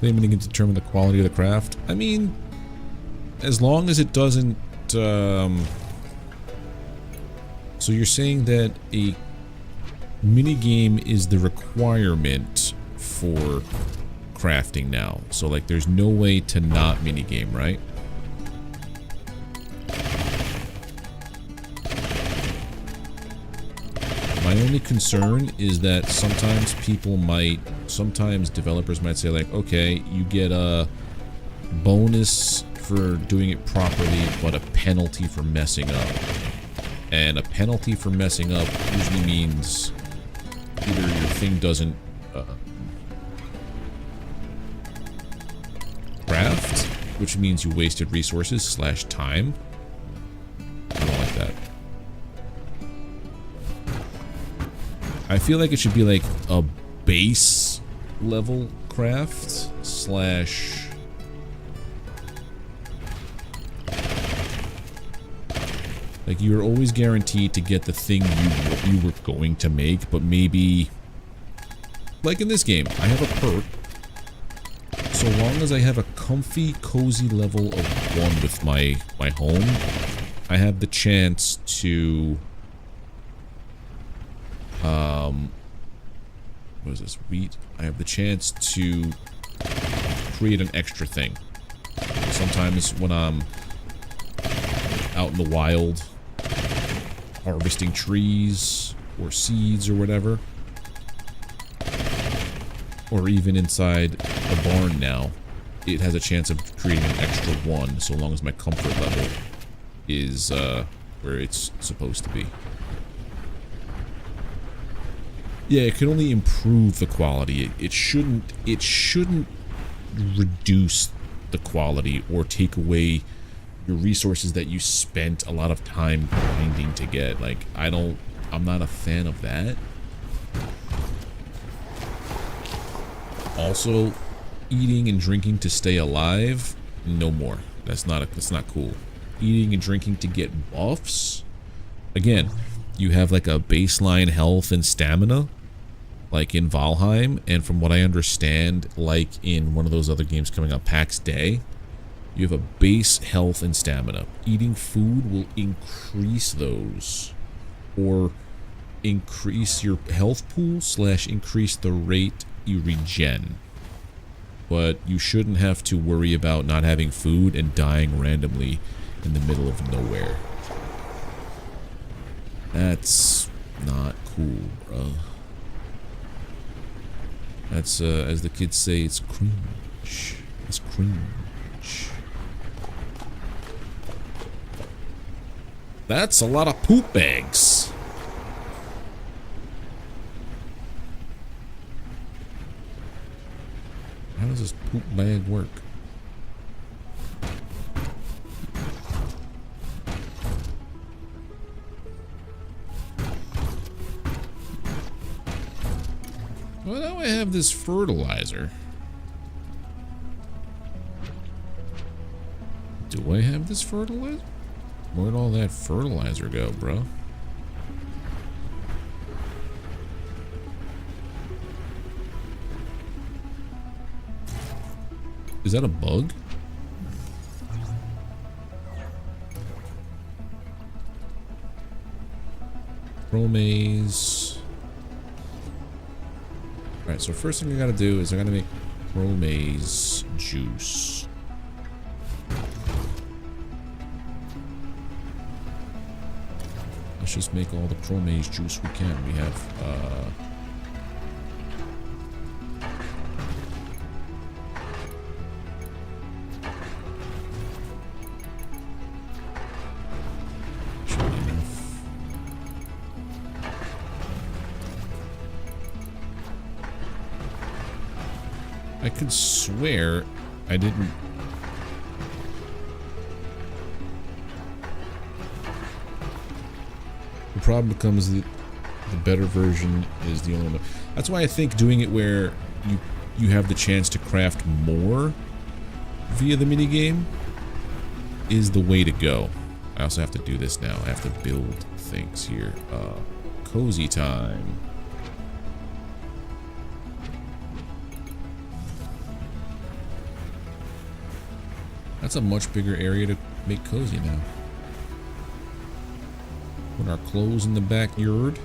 Speaker 1: The minigame determine the quality of the craft. I mean, as long as it doesn't. So you're saying that a minigame is the requirement for crafting now. So like there's no way to not minigame, right? My only concern is that sometimes developers might say like, okay, you get a bonus for doing it properly, but a penalty for messing up. And a penalty for messing up usually means either your thing doesn't craft, which means you wasted resources / time. I don't like that. I feel like it should be like a base level craft / like you're always guaranteed to get the thing you were going to make, but maybe like in this game, I have a perk. So long as I have a comfy, cozy level of 1 with my home, I have the chance to what is this? Wheat. I have the chance to create an extra thing. Sometimes when I'm out in the wild harvesting trees or seeds or whatever, or even inside a barn now, it has a chance of creating an extra 1 so long as my comfort level is where it's supposed to be. Yeah, it can only improve the quality. It shouldn't reduce the quality or take away your resources that you spent a lot of time grinding to get. Like, I'm not a fan of that. Also, eating and drinking to stay alive, no more. That's not cool. Eating and drinking to get buffs. Again, you have like a baseline health and stamina, like in Valheim, and from what I understand, like in one of those other games coming up, PAX Day, you have a base health and stamina. Eating food will increase those, or increase your health pool / increase the rate you regen. But you shouldn't have to worry about not having food and dying randomly in the middle of nowhere. That's not cool, bro. That's, as the kids say, it's cringe. It's cringe. That's a lot of poop bags. How does this poop bag work? Well, now I have this fertilizer. Do I have this fertilizer? Where'd all that fertilizer go, bro? Is that a bug? Chromase. Alright, so first thing I gotta do is I gotta make chromase juice. Let's just make all the chromase juice we can. We have, should be enough. I could swear I didn't. The problem becomes the better version is the only one. That's why I think doing it where you have the chance to craft more via the minigame is the way to go. I also have to do this now. I have to build things here. Cozy time. That's a much bigger area to make cozy now. Put our clothes in the backyard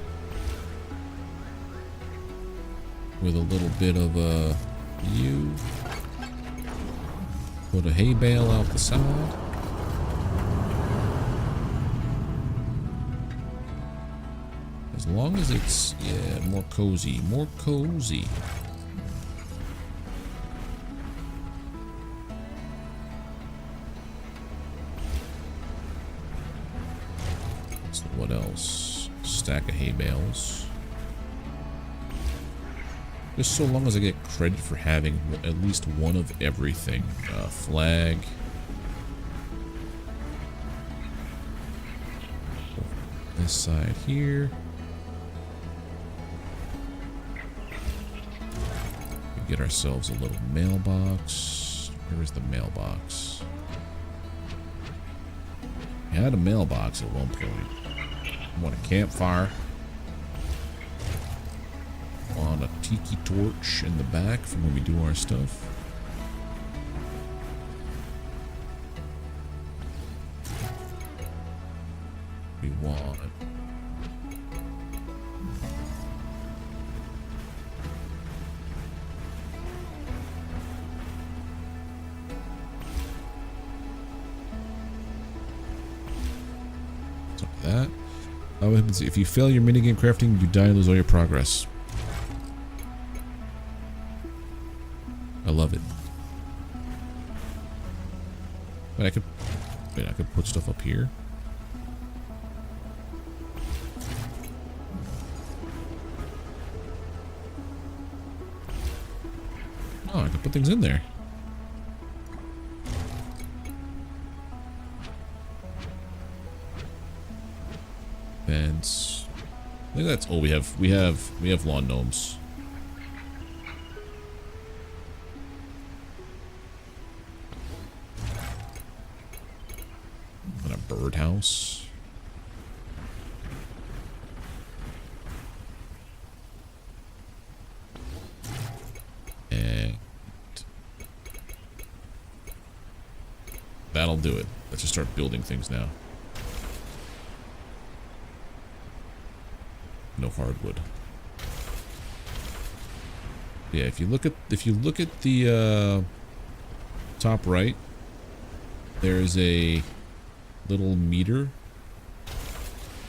Speaker 1: with a little bit of a view. Put a hay bale out the side. As long as it's, yeah, more cozy, more cozy. What else? Stack of hay bales. Just so long as I get credit for having at least one of everything. Flag. This side here. We get ourselves a little mailbox. Where is the mailbox? We had a mailbox at one point. Want a campfire. Want a tiki torch in the back for when we do our stuff. We want something like that. What happens if you fail your minigame crafting? You die and lose all your progress. I love it. But I could put stuff up here. Oh, I can put things in there. Fence. I think that's all we have. We have lawn gnomes. And a birdhouse. And that'll do it. Let's just start building things now. No hardwood. Yeah, if you look at the top right, there's a little meter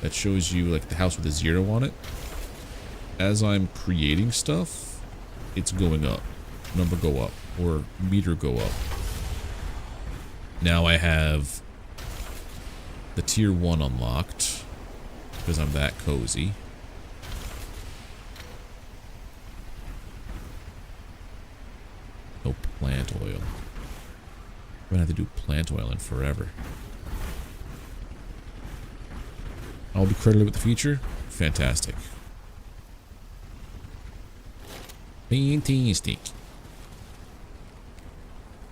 Speaker 1: that shows you like the house with a 0 on it. As I'm creating stuff, it's going up. Number go up or meter go up. Now I have the tier 1 unlocked because I'm that cozy. No plant oil. I'm gonna have to do plant oil in forever. I'll be credited with the feature. Fantastic. Fantastic.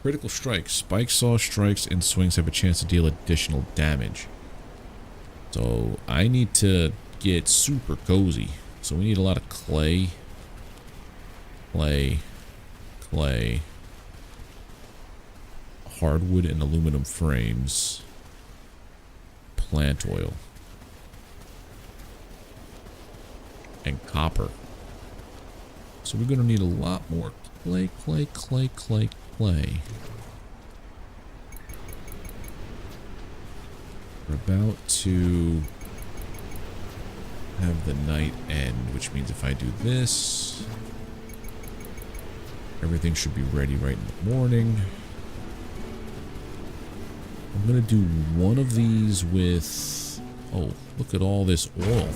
Speaker 1: Critical strikes. Spike saw strikes and swings have a chance to deal additional damage. So I need to get super cozy. So we need a lot of clay. Clay. Hardwood and aluminum frames. Plant oil. And copper. So we're going to need a lot more clay. We're about to have the night end, which means if I do this, everything should be ready right in the morning. I'm going to do one of these with... Oh, look at all this oil.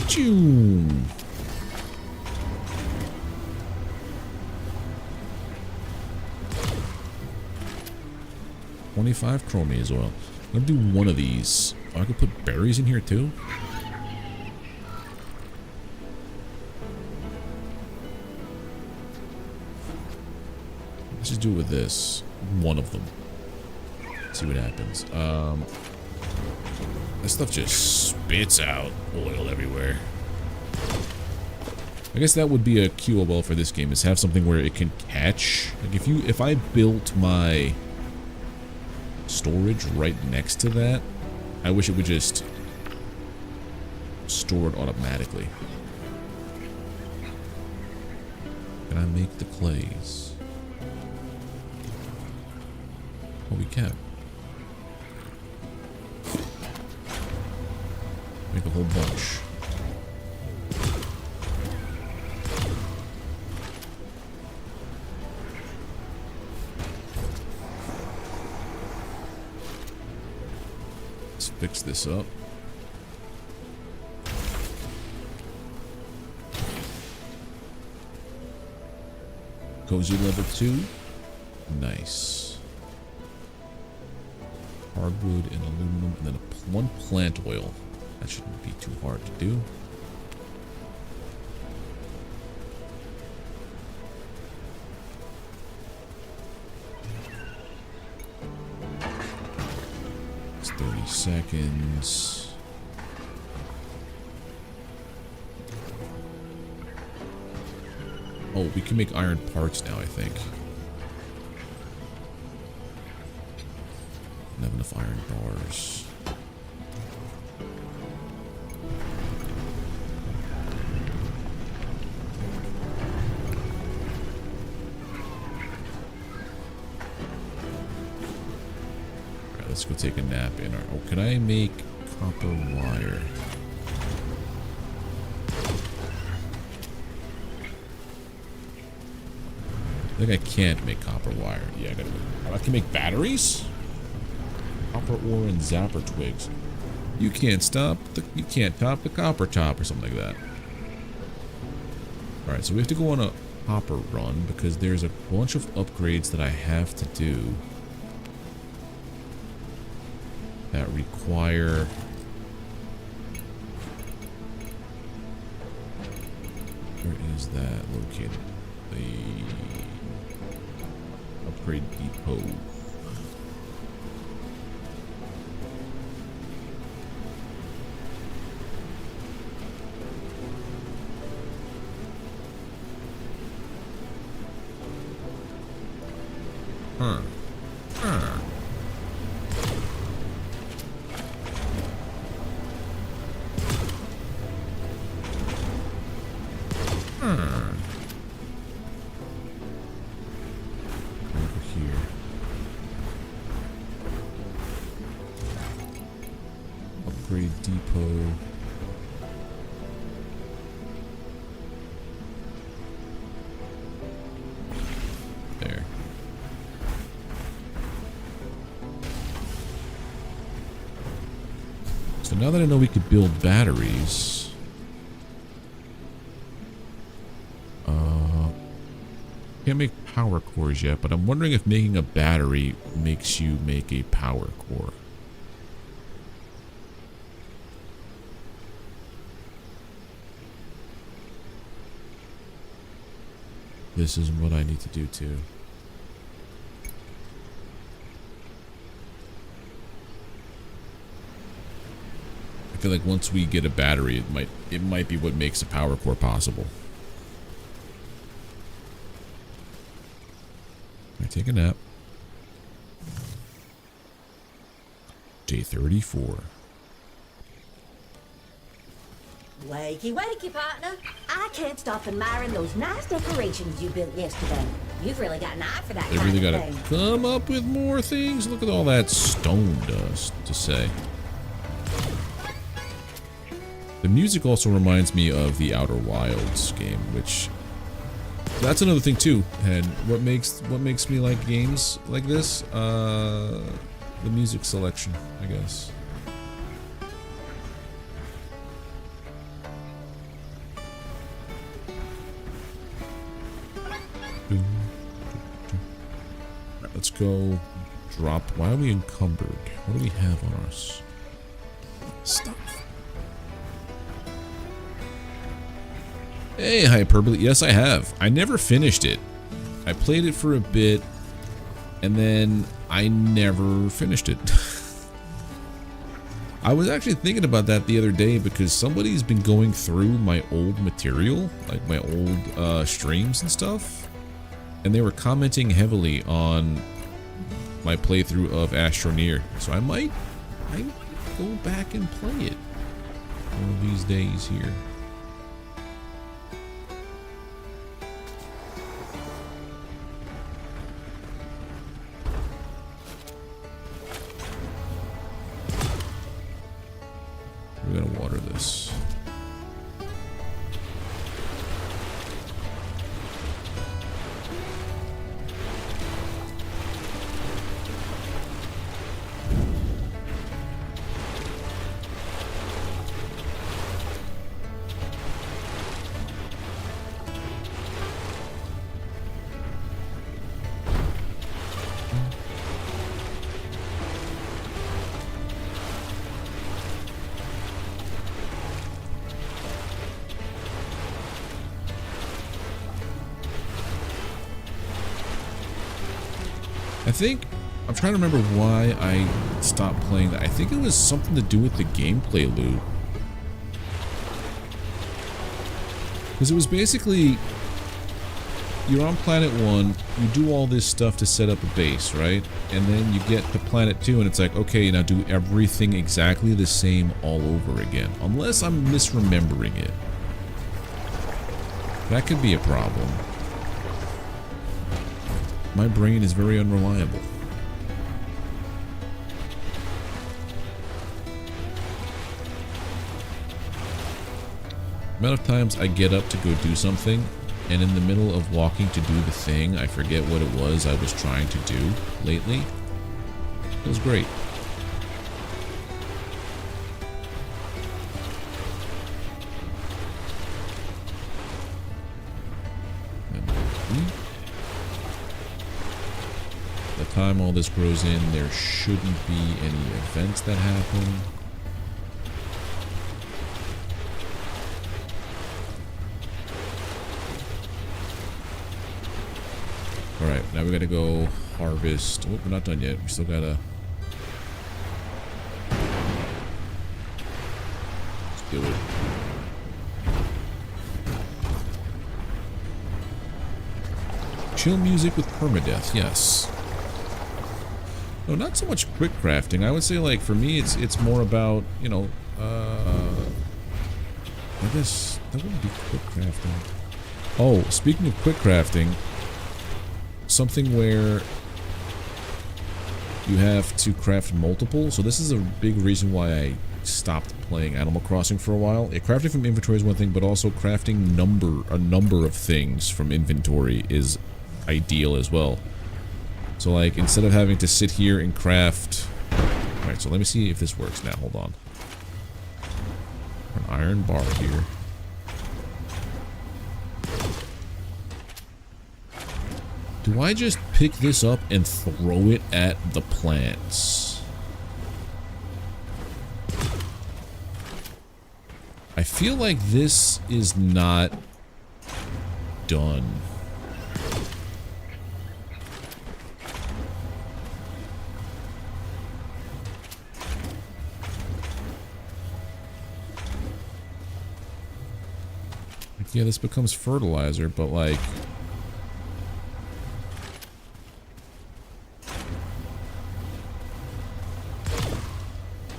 Speaker 1: Choom. $25 chromium oil. I'm gonna do one of these. Oh, I could put berries in here too. Let's just do it with this. One of them. See what happens. This stuff just spits out oil everywhere. I guess that would be a QOL for this game, is have something where it can catch. Like if I built my storage right next to that, I wish it would just store it automatically. Can I make the clays? Oh, we can. Make a whole bunch. Let's fix this up. Cozy level 2. Nice. Hardwood and aluminum, and then one plant oil. That shouldn't be too hard to do. It's 30 seconds. Oh, we can make iron parts now, I think. I don't have enough iron bars. Let's go take a nap in our... Oh, can I make copper wire? I think I can't make copper wire. Yeah, I can make batteries? Copper ore and zapper twigs. You can't top the copper top or something like that. Alright, so we have to go on a copper run because there's a bunch of upgrades that I have to do that require where is that located? The upgrade depot. Depot. There. So now that I know we could build batteries, can't make power cores yet, but I'm wondering if making a battery makes you make a power core. This is what I need to do too. I feel like once we get a battery, it might be what makes a power core possible. I take a nap. Day 34.
Speaker 2: Wakey, wakey, partner. I can't stop admiring those nice decorations you built yesterday. You've really got an eye for that
Speaker 1: They
Speaker 2: kind
Speaker 1: really
Speaker 2: of
Speaker 1: gotta
Speaker 2: thing.
Speaker 1: come up with more things. Look at all that stone dust to say. The music also reminds me of the Outer Wilds game, which that's another thing too. And what makes me like games like this? The music selection, I guess. Alright, let's go drop. Why are we encumbered? What do we have on us? Stuff. Hey, Hyperbole. Yes, I have. I never finished it. I played it for a bit, and then I never finished it. I was actually thinking about that the other day because somebody's been going through my old material, like my old streams and stuff, and they were commenting heavily on my playthrough of Astroneer. So I might go back and play it one of these days here. We're gonna water this. I think, I'm trying to remember why I stopped playing that. I think it was something to do with the gameplay loop. Because it was basically, you're on planet 1, you do all this stuff to set up a base, right? And then you get to planet 2 and it's like, okay, now do everything exactly the same all over again. Unless I'm misremembering it. That could be a problem. My brain is very unreliable. The amount of times I get up to go do something, and in the middle of walking to do the thing, I forget what it was I was trying to do lately. It was great. The time all this grows in, there shouldn't be any events that happen. Alright, now we gotta go harvest. Oh, we're not done yet. We still gotta... Let's do it. Chill music with permadeath, yes. No, not so much quick crafting. I would say, like, for me, it's more about, you know, I guess that wouldn't be quick crafting. Oh, speaking of quick crafting, something where you have to craft multiple. So this is a big reason why I stopped playing Animal Crossing for a while. Crafting from inventory is one thing, but also crafting a number of things from inventory is ideal as well. So, like, instead of having to sit here and craft... Alright, so let me see if this works now. Hold on. An iron bar here. Do I just pick this up and throw it at the plants? I feel like this is not done. Yeah, this becomes fertilizer, but like...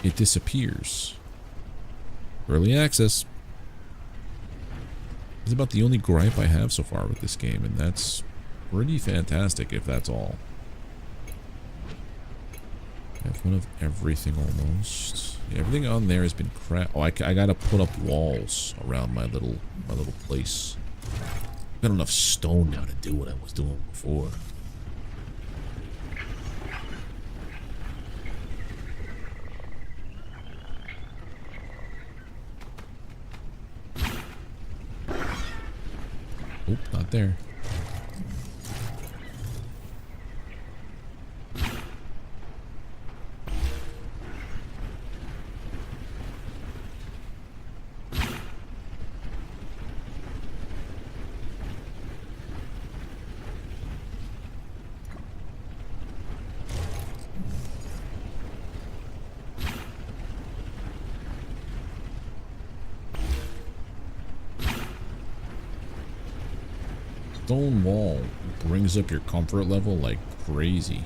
Speaker 1: it disappears. Early access. It's about the only gripe I have so far with this game, and that's pretty fantastic if that's all. I have one of everything almost. Yeah, everything on there has been crap. Oh, I gotta put up walls around my little place. Got enough stone now to do what I was doing before. Oop, not there. Stone wall brings up your comfort level like crazy.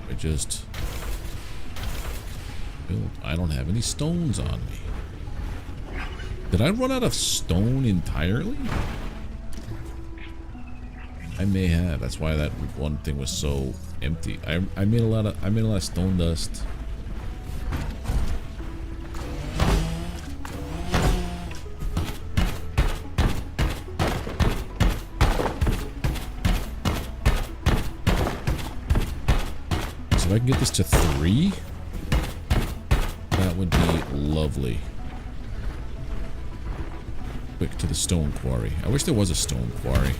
Speaker 1: I just build. I don't have any stones on me. Did I run out of stone entirely? I may have. That's why that one thing was so empty. I made a lot of stone dust. If I can get this to 3, that would be lovely. Quick to the stone quarry. I wish there was a stone quarry.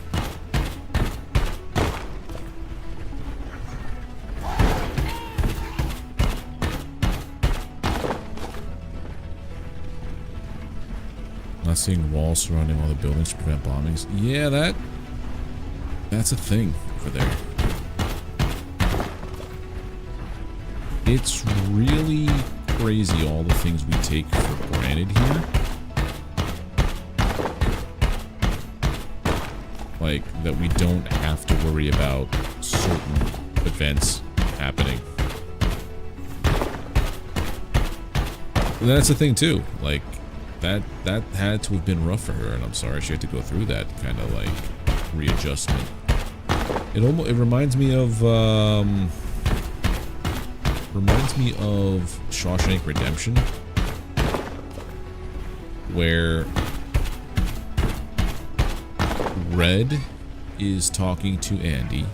Speaker 1: Not seeing walls surrounding all the buildings to prevent bombings. Yeah, that's a thing over there. It's really crazy all the things we take for granted here. Like, that we don't have to worry about certain events happening. And that's the thing too. Like, that had to have been rough for her, and I'm sorry she had to go through that kind of like readjustment. It reminds me of Shawshank Redemption, where Red is talking to Andy,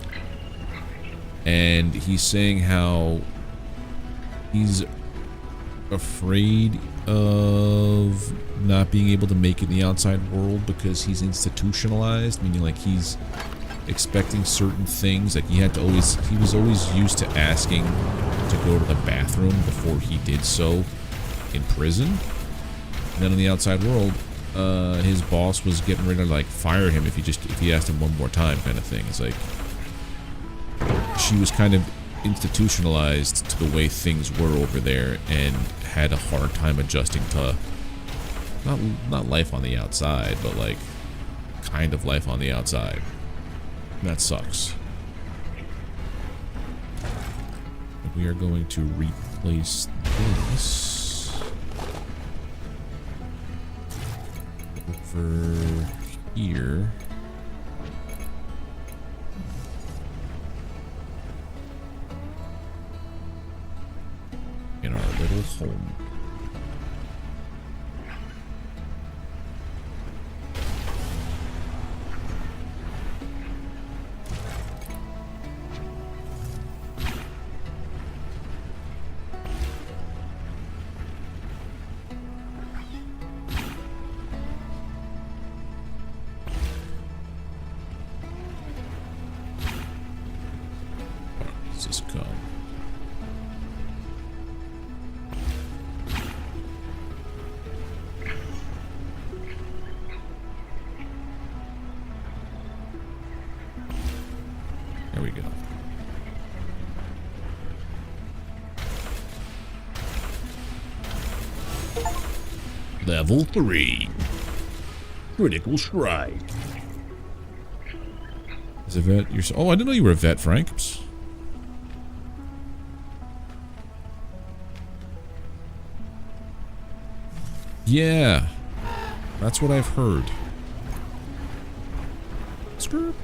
Speaker 1: and he's saying how he's afraid of not being able to make it in the outside world because he's institutionalized, meaning like he's expecting certain things. Like he was always used to asking to go to the bathroom before he did so in prison. And then in the outside world, his boss was getting ready to like fire him if he asked him one more time, kind of thing. It's like she was kind of institutionalized to the way things were over there and had a hard time adjusting to not life on the outside, but like kind of life on the outside. And that sucks. We are going to replace this over here. In our little home. Does this come? There we go. Level 3. Critical strike. Is a vet? Oh, I didn't know you were a vet, Frank. Yeah. That's what I've heard. Skirt.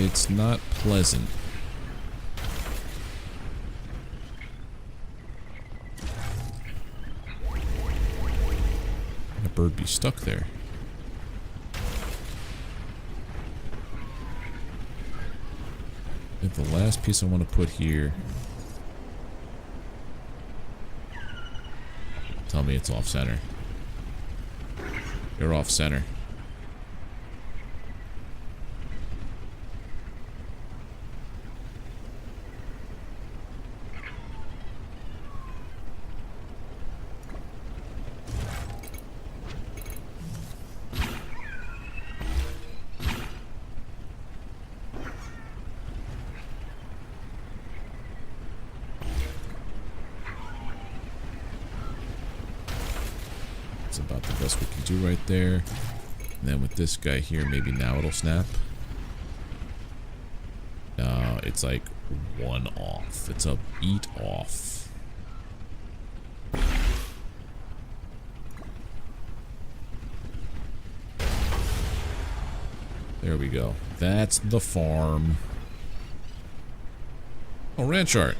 Speaker 1: It's not pleasant. A bird be stuck there. I think the last piece I want to put here. Tell me it's off center. You're off center. About the best we can do right there. And then with this guy here, maybe now it'll snap. No, it's like 1 off. It's a beat off. There we go. That's the farm. Oh, ranch art.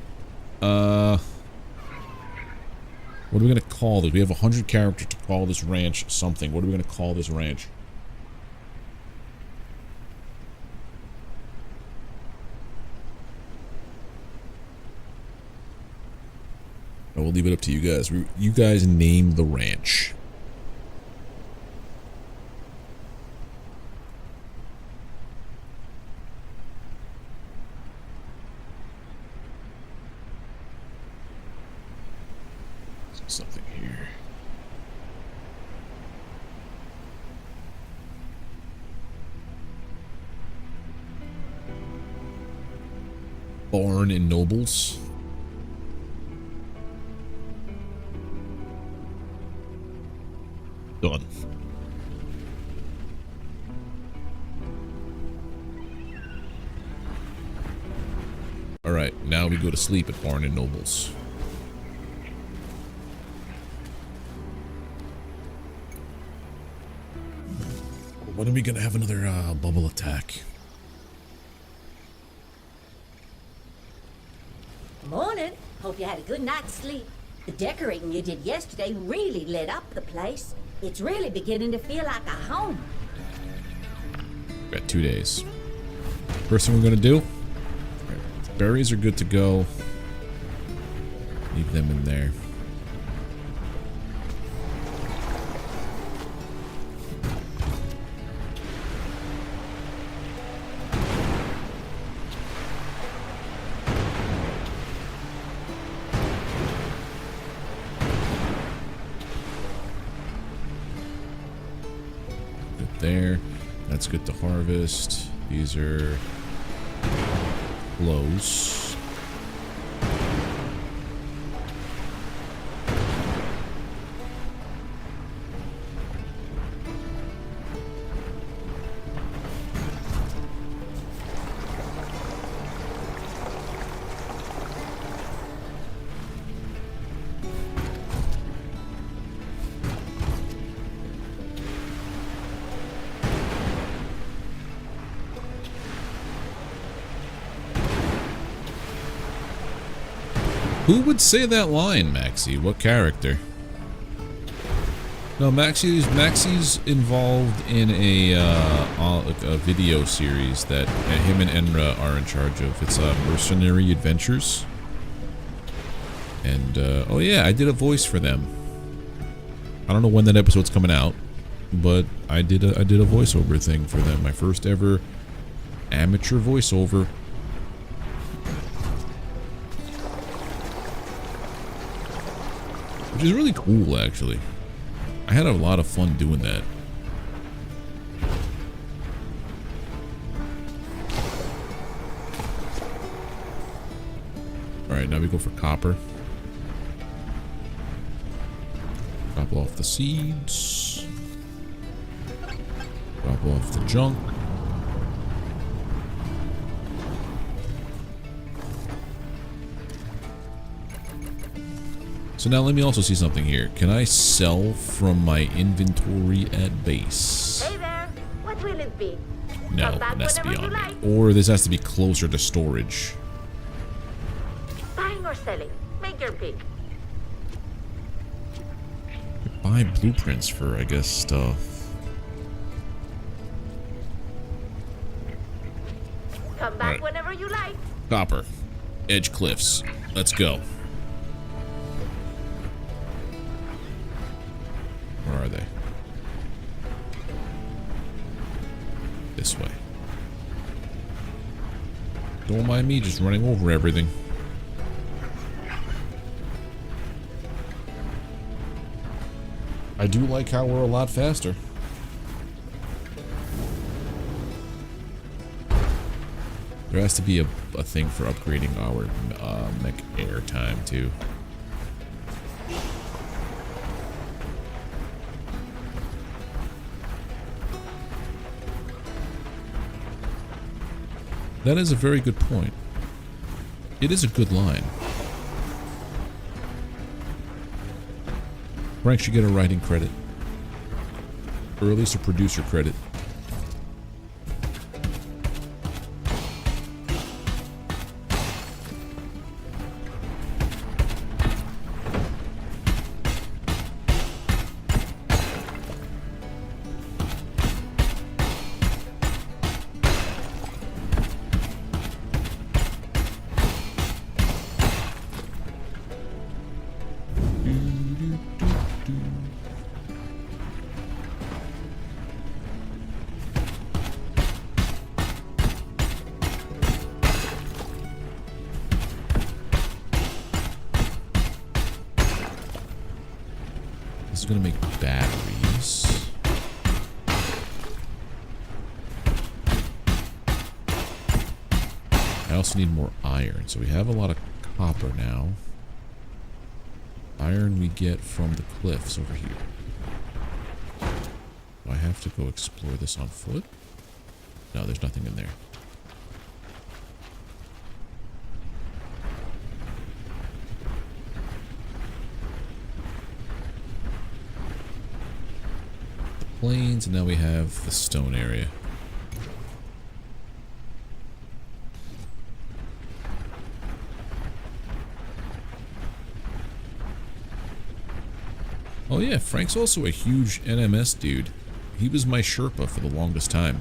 Speaker 1: What are we going to call this? We have 100 characters to call this ranch something. What are we going to call this ranch? I will leave it up to you guys. You guys name the ranch. Something here. Barn and Nobles. Done. Alright, now we go to sleep at Barn and Nobles. When are we gonna have another bubble attack?
Speaker 2: Morning. Hope you had a good night's sleep. The decorating you did yesterday really lit up the place. It's really beginning to feel like a home.
Speaker 1: Got 2 days. First thing we're gonna do. Right, berries are good to go. Leave them in there. There. That's good to harvest. These are close. Who would say that line, Maxie? What character? No, Maxie's involved in a video series that him and Enra are in charge of. It's Mercenary Adventures. And oh yeah, I did a voice for them. I don't know when that episode's coming out, but I did a voiceover thing for them. My first ever amateur voiceover. Which is really cool, actually. I had a lot of fun doing that. Alright, now we go for copper. Drop off the seeds. Drop off the junk. So now let me also see something here. Can I sell from my inventory at base?
Speaker 3: Hey there. What will it be?
Speaker 1: No,
Speaker 3: Come back
Speaker 1: it has to be
Speaker 3: whenever
Speaker 1: on
Speaker 3: you
Speaker 1: me.
Speaker 3: like.
Speaker 1: Or this has to be closer to storage.
Speaker 3: Buying or selling? Make your pick.
Speaker 1: Buy blueprints for, I guess, stuff.
Speaker 3: Come back
Speaker 1: Alright.
Speaker 3: whenever you like.
Speaker 1: Copper. Edge cliffs. Let's go. Where are they? This way. Don't mind me just running over everything. I do like how we're a lot faster. There has to be a thing for upgrading our mech air time too. That is a very good point. It is a good line. Frank should get a writing credit. Or at least a producer credit. This is gonna make batteries. I also need more iron, so we have a lot of copper now. Iron we get from the cliffs over here. Do I have to go explore this on foot? No, there's nothing in there. Plains, and now we have the stone area. Oh yeah, Frank's also a huge NMS dude. He was my Sherpa for the longest time,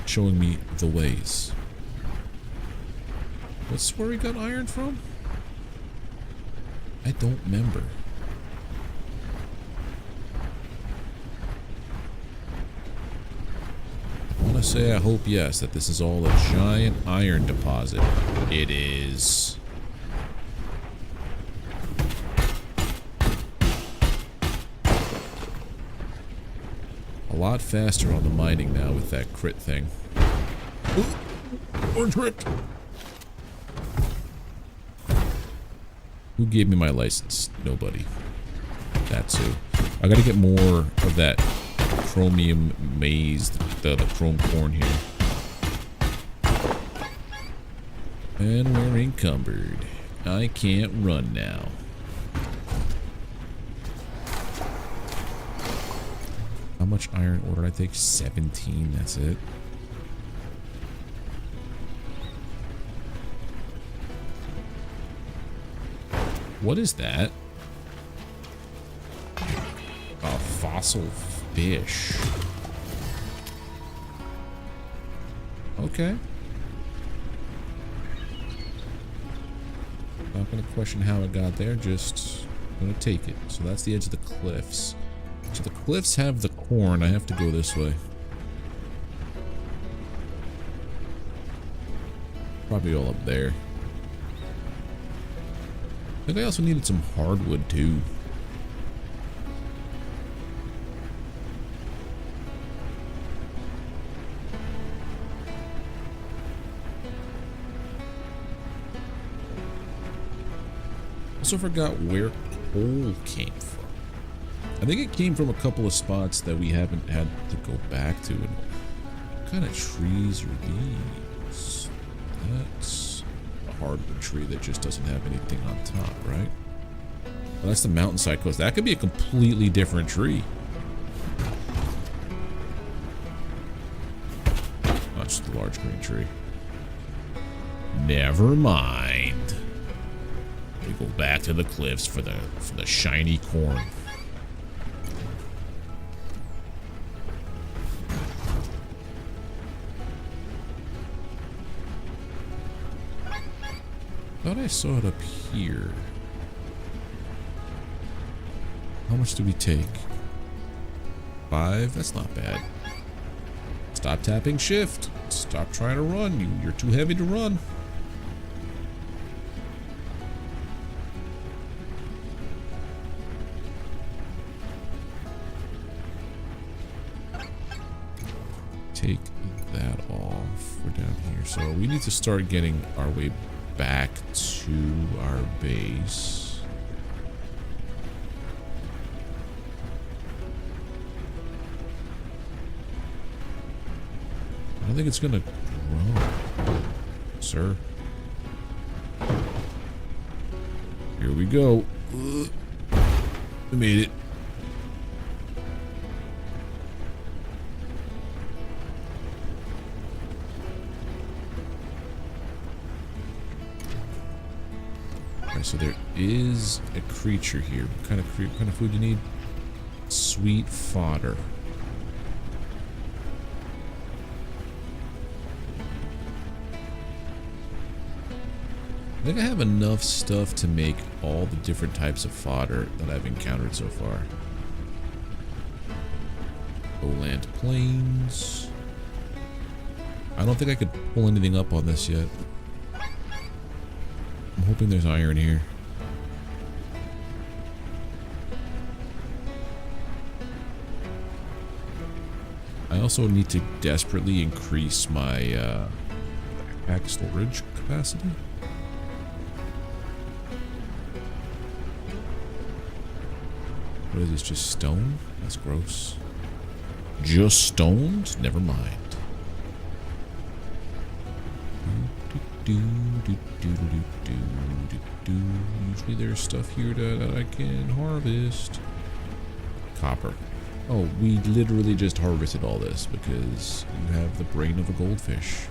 Speaker 1: showing me the ways. What's where we got iron from? I don't remember. I say I hope yes, that this is all a giant iron deposit. It is. A lot faster on the mining now with that crit thing. Ooh, orange ripped. Who gave me my license? Nobody. That's who. I gotta get more of that chromium maize, the chrome corn here. And we're encumbered. I can't run now. How much iron ore did I take? 17, that's it. What is that? A fossil fish. Okay. Not gonna question how it got there, just gonna take it. So that's the edge of the cliffs. So the cliffs have the corn. I have to go this way. Probably all up there. I think I also needed some hardwood too. also forgot where coal came from. I think it came from a couple of spots that we haven't had to go back to. And what kind of trees are these? That's a hardwood tree that just doesn't have anything on top, right? Well, that's the mountainside coast. That could be a completely different tree. Not just a large green tree. Never mind. We go back to the cliffs for the shiny corn. Thought I saw it up here. How much do we take? 5? That's not bad. Stop tapping shift. Stop trying to run. You're too heavy to run. Take that off. We're down here. So we need to start getting our way back to our base. I don't think it's gonna grow, sir. Here we go. We made it. Alright, so there is a creature here. What kind of food do you need? Sweet fodder. I think I have enough stuff to make all the different types of fodder that I've encountered so far. Lowland Plains. I don't think I could pull anything up on this yet. I'm hoping there's iron here. I also need to desperately increase my backpack storage capacity. What is this, just stone? That's gross. Just stones? Never mind. Usually there's stuff here that I can harvest. Copper. Oh, we literally just harvested all this because you have the brain of a goldfish.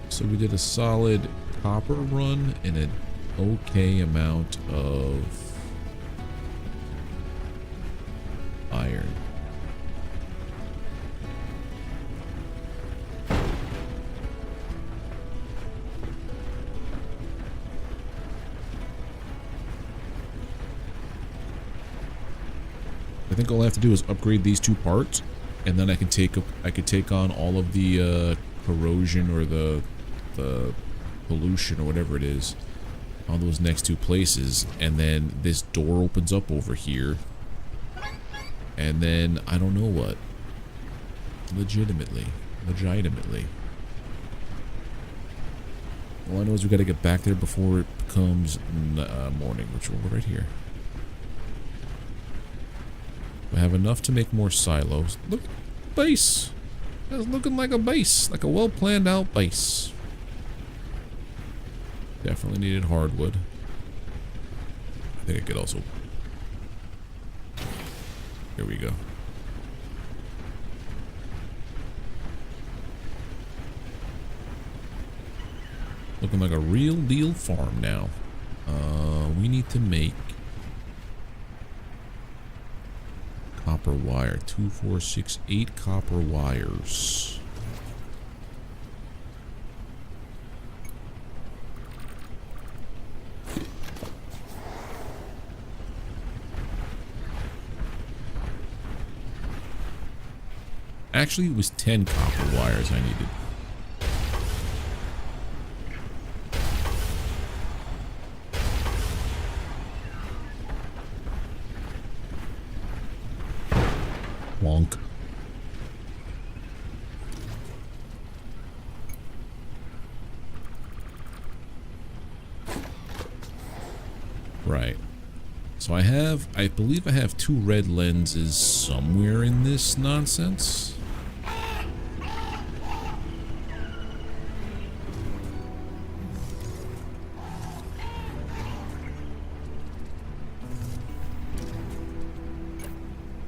Speaker 1: So we did a solid copper run and an okay amount of iron. I think all I have to do is upgrade these 2 parts, and then I could take on all of the corrosion or the pollution or whatever it is on those next 2 places, and then this door opens up over here, and then I don't know what. Legitimately. All I know is we gotta get back there before it becomes morning, which we're right here. We have enough to make more silos. Look, base. That's looking like a base, like a well planned out base. Definitely needed hardwood. I think I could also. Here we go. Looking like a real deal farm now. We need to make copper wire. 2, 4, 6, 8 copper wires. Actually, it was 10 copper wires I needed. Wonk. Right. So I believe I have 2 red lenses somewhere in this nonsense.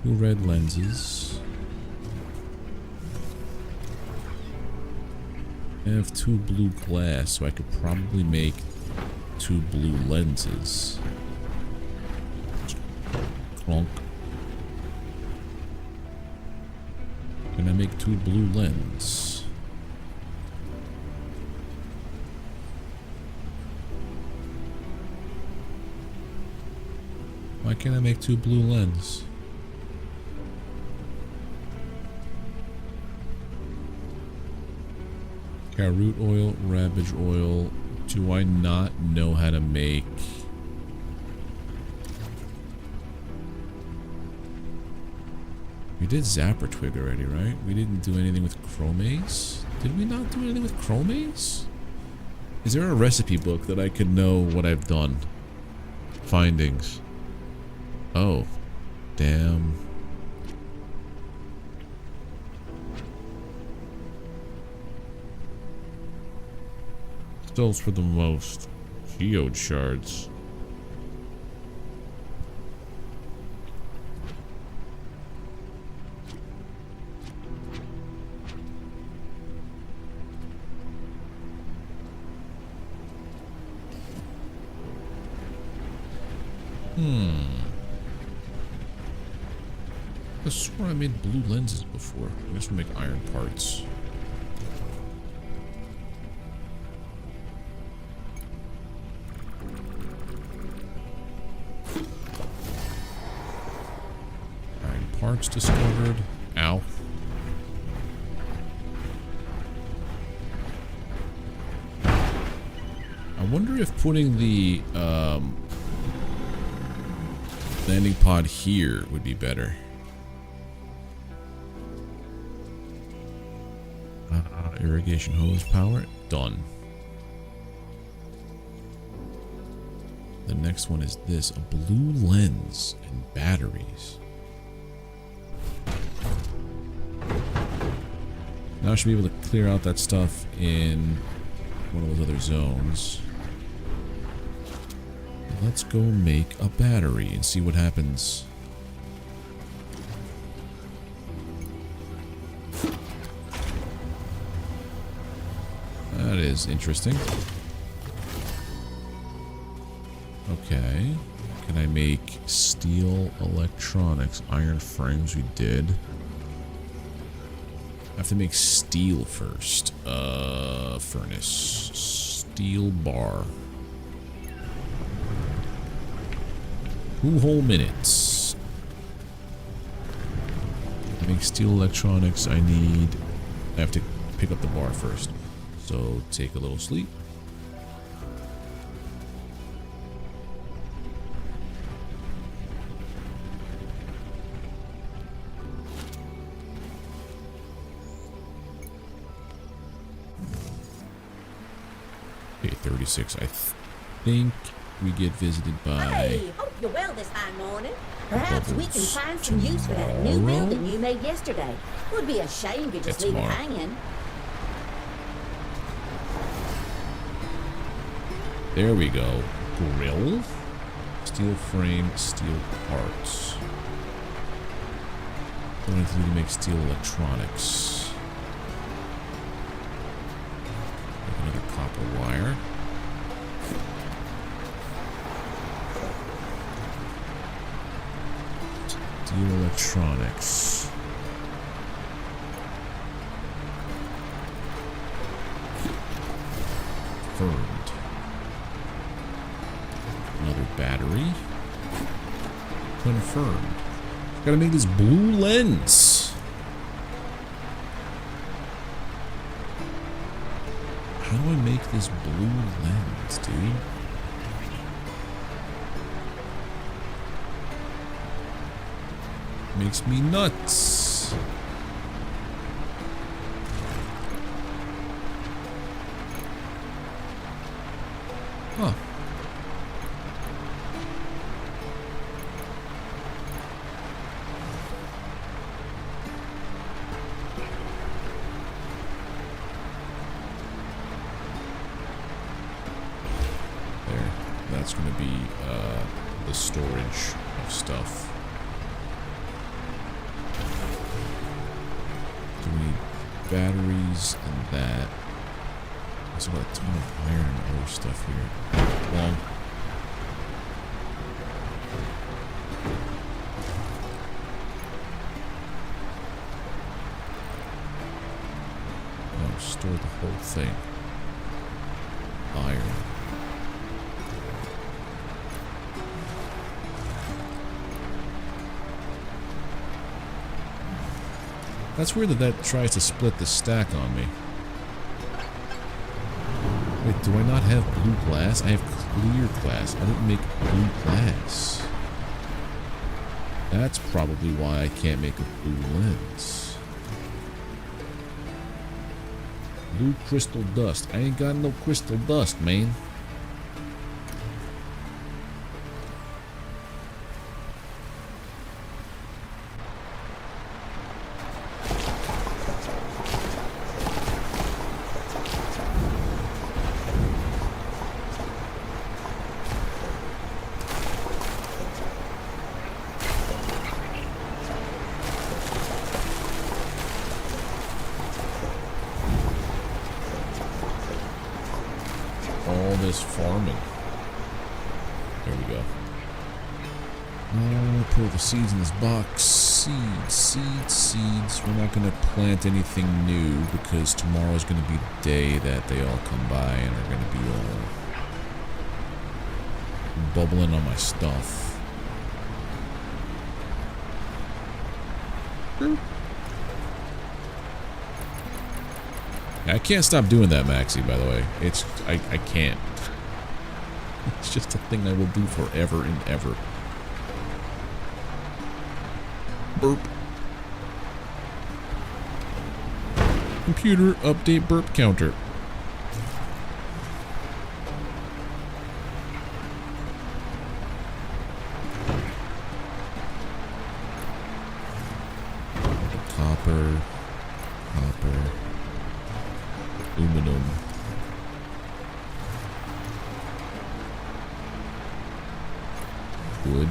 Speaker 1: Two red lenses. I have 2 blue glass, so I could probably make 2 blue lenses. Clonk. Can I make 2 blue lens? Why can't I make 2 blue lens? Root oil, rabbage oil. Do I not know how to make? We did Zapper Twig already, right? We didn't do anything with Chromase? Did we not do anything with Chromase? Is there a recipe book that I could know what I've done? Findings. Oh. Damn. Stills for the most. Geode shards. I swore I made blue lenses before. I guess we'll make iron parts. Iron parts discovered. Ow. I wonder if putting the landing pod here would be better. Irrigation hose power. Done. The next one is this. A blue lens and batteries. Now I should be able to clear out that stuff in one of those other zones. Let's go make a battery and see what happens. That is interesting. Okay. Can I make steel electronics? Iron frames we did. I have to make steel first. Furnace. Steel bar. 2 whole minutes. To make steel electronics, I have to pick up the bar first. So take a little sleep. Okay, 36. I think we get visited by...
Speaker 2: Hey, hope you're well this fine morning. Perhaps we can find some use for that new building you made yesterday. Would be a shame to just leave it hanging.
Speaker 1: There we go. Grill. Steel frame, steel parts. What do I need to do to make steel electronics? Make another copper wire. Steel electronics. Confirmed. Another battery. Confirmed. Gotta make this blue lens. How do I make this blue lens, dude? Makes me nuts. Huh. that's going to be the storage of stuff. So we need batteries and that. Also got a ton of iron and other stuff here. Long. No, store the whole thing. Iron. That's weird that that tries to split the stack on me. Wait, do I not have blue glass? I have clear glass. I didn't make blue glass. That's probably why I can't make a blue lens. Blue crystal dust. I ain't got no crystal dust, man. Farming. There we go. Put the seeds in this box. Seeds. We're not going to plant anything new because tomorrow's going to be the day that they all come by and are going to be all bubbling on my stuff. I can't stop doing that, Maxie, by the way. I can't. It's just a thing I will do forever and ever. Burp. Computer, update burp counter. Copper. Aluminum. Wood.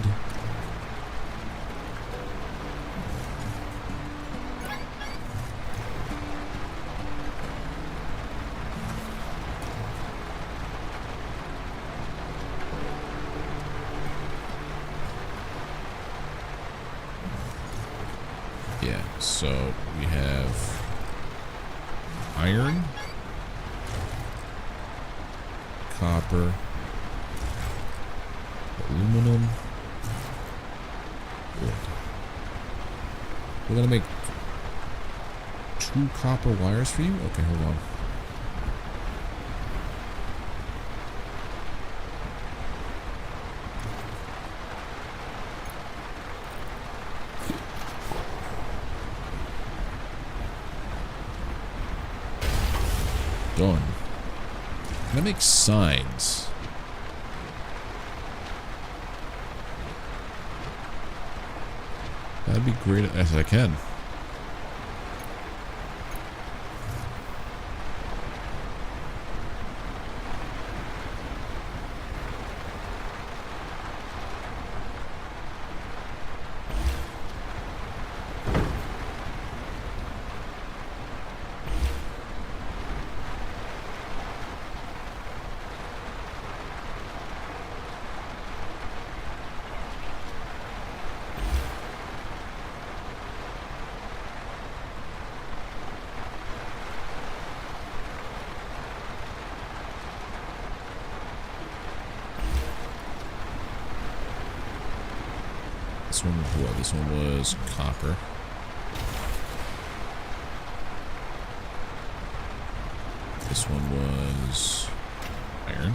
Speaker 1: Yeah, so we have iron, copper, aluminum, wood. We're gonna make 2 copper wires for you? Okay, hold on. Done. I'm gonna make signs. That'd be great as I can. This one was what? This one was copper. This one was iron.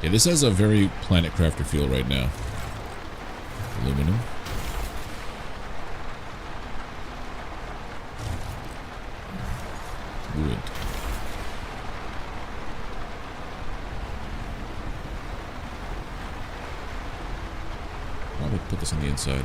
Speaker 1: Yeah, this has a very Planet Crafter feel right now. Aluminum. Wood. Probably put this on the inside.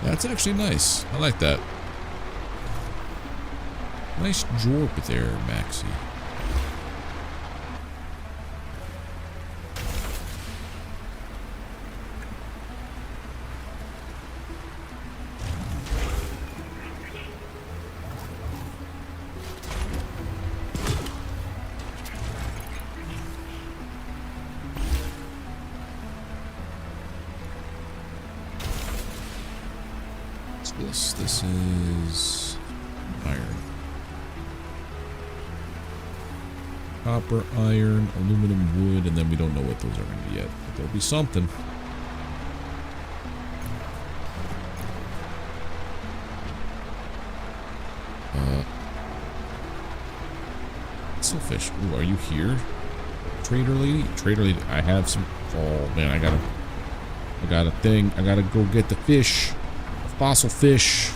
Speaker 1: That's actually nice. I like that. Nice jorp there, Maxie. This is iron. Copper, iron, aluminum, wood, and then we don't know what those are going to be yet. But there'll be something. Silfish. Ooh, are you here? Trader lady? Trader lady, I have some. Oh man, I got a thing. I gotta go get the fish. Fossil fish.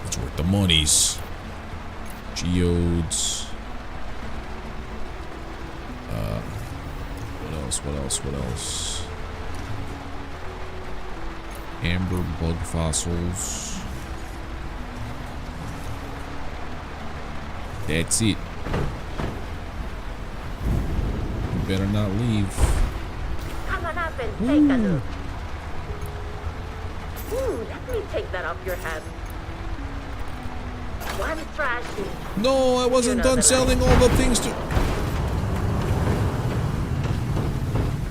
Speaker 1: It's worth the monies. Geodes. What else? Amber bug fossils. That's it. You better not leave.
Speaker 3: Come on up and take a look. Ooh, let me take that off your hands. One trashy.
Speaker 1: No, I wasn't done selling all the things to...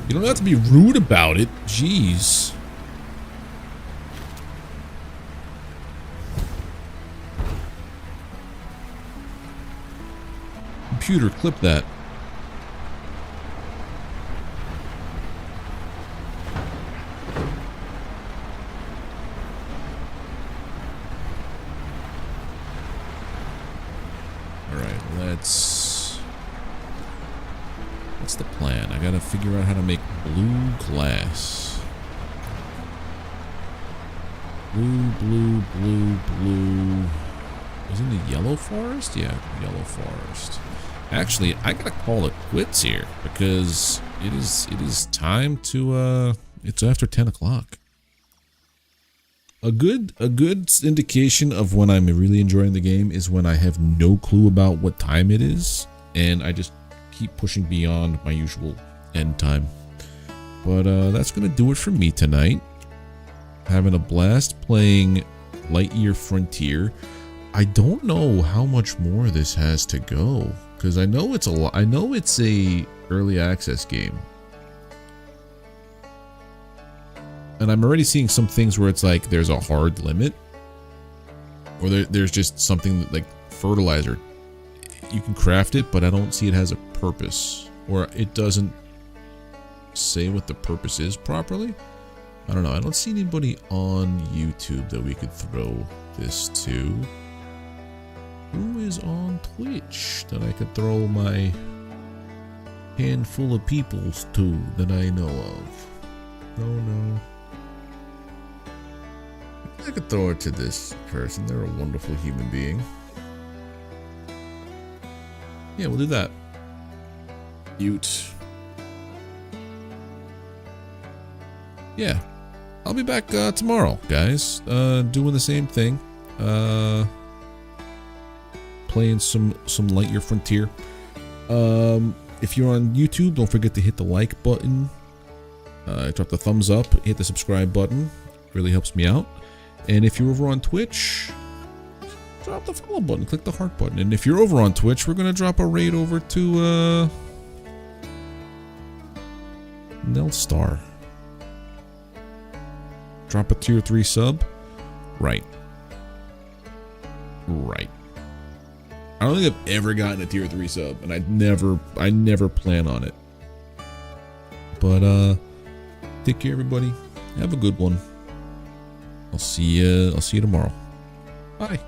Speaker 1: You don't have to be rude about it. Jeez. Computer, clip that. What's the plan? I gotta figure out how to make blue glass. Blue. Is it the yellow forest? Yeah, yellow forest. Actually, I gotta call it quits here because it is time to it's after 10 o'clock. A good indication of when I'm really enjoying the game is when I have no clue about what time it is and I just keep pushing beyond my usual end time. But that's gonna do it for me tonight. Having a blast playing Lightyear Frontier. I don't know how much more this has to go because I know it's a lot. I know it's a early access game. And I'm already seeing some things where it's like there's a hard limit. Or there's just something like fertilizer. You can craft it, but I don't see it has a purpose. Or it doesn't say what the purpose is properly. I don't know. I don't see anybody on YouTube that we could throw this to. Who is on Twitch that I could throw my handful of peoples to that I know of? No. I could throw it to this person. They're a wonderful human being. Yeah, we'll do that. Ute. Yeah. I'll be back tomorrow, guys. Doing the same thing. Playing some Lightyear Frontier. If you're on YouTube, don't forget to hit the like button. Drop the thumbs up. Hit the subscribe button. Really helps me out. And if you're over on Twitch, drop the follow button, click the heart button. And if you're over on Twitch, we're gonna drop a raid over to Nelstar. Drop a tier 3 sub. Right. I don't think I've ever gotten a tier 3 sub, and I never plan on it. But take care, everybody. Have a good one. I'll see you tomorrow. Bye.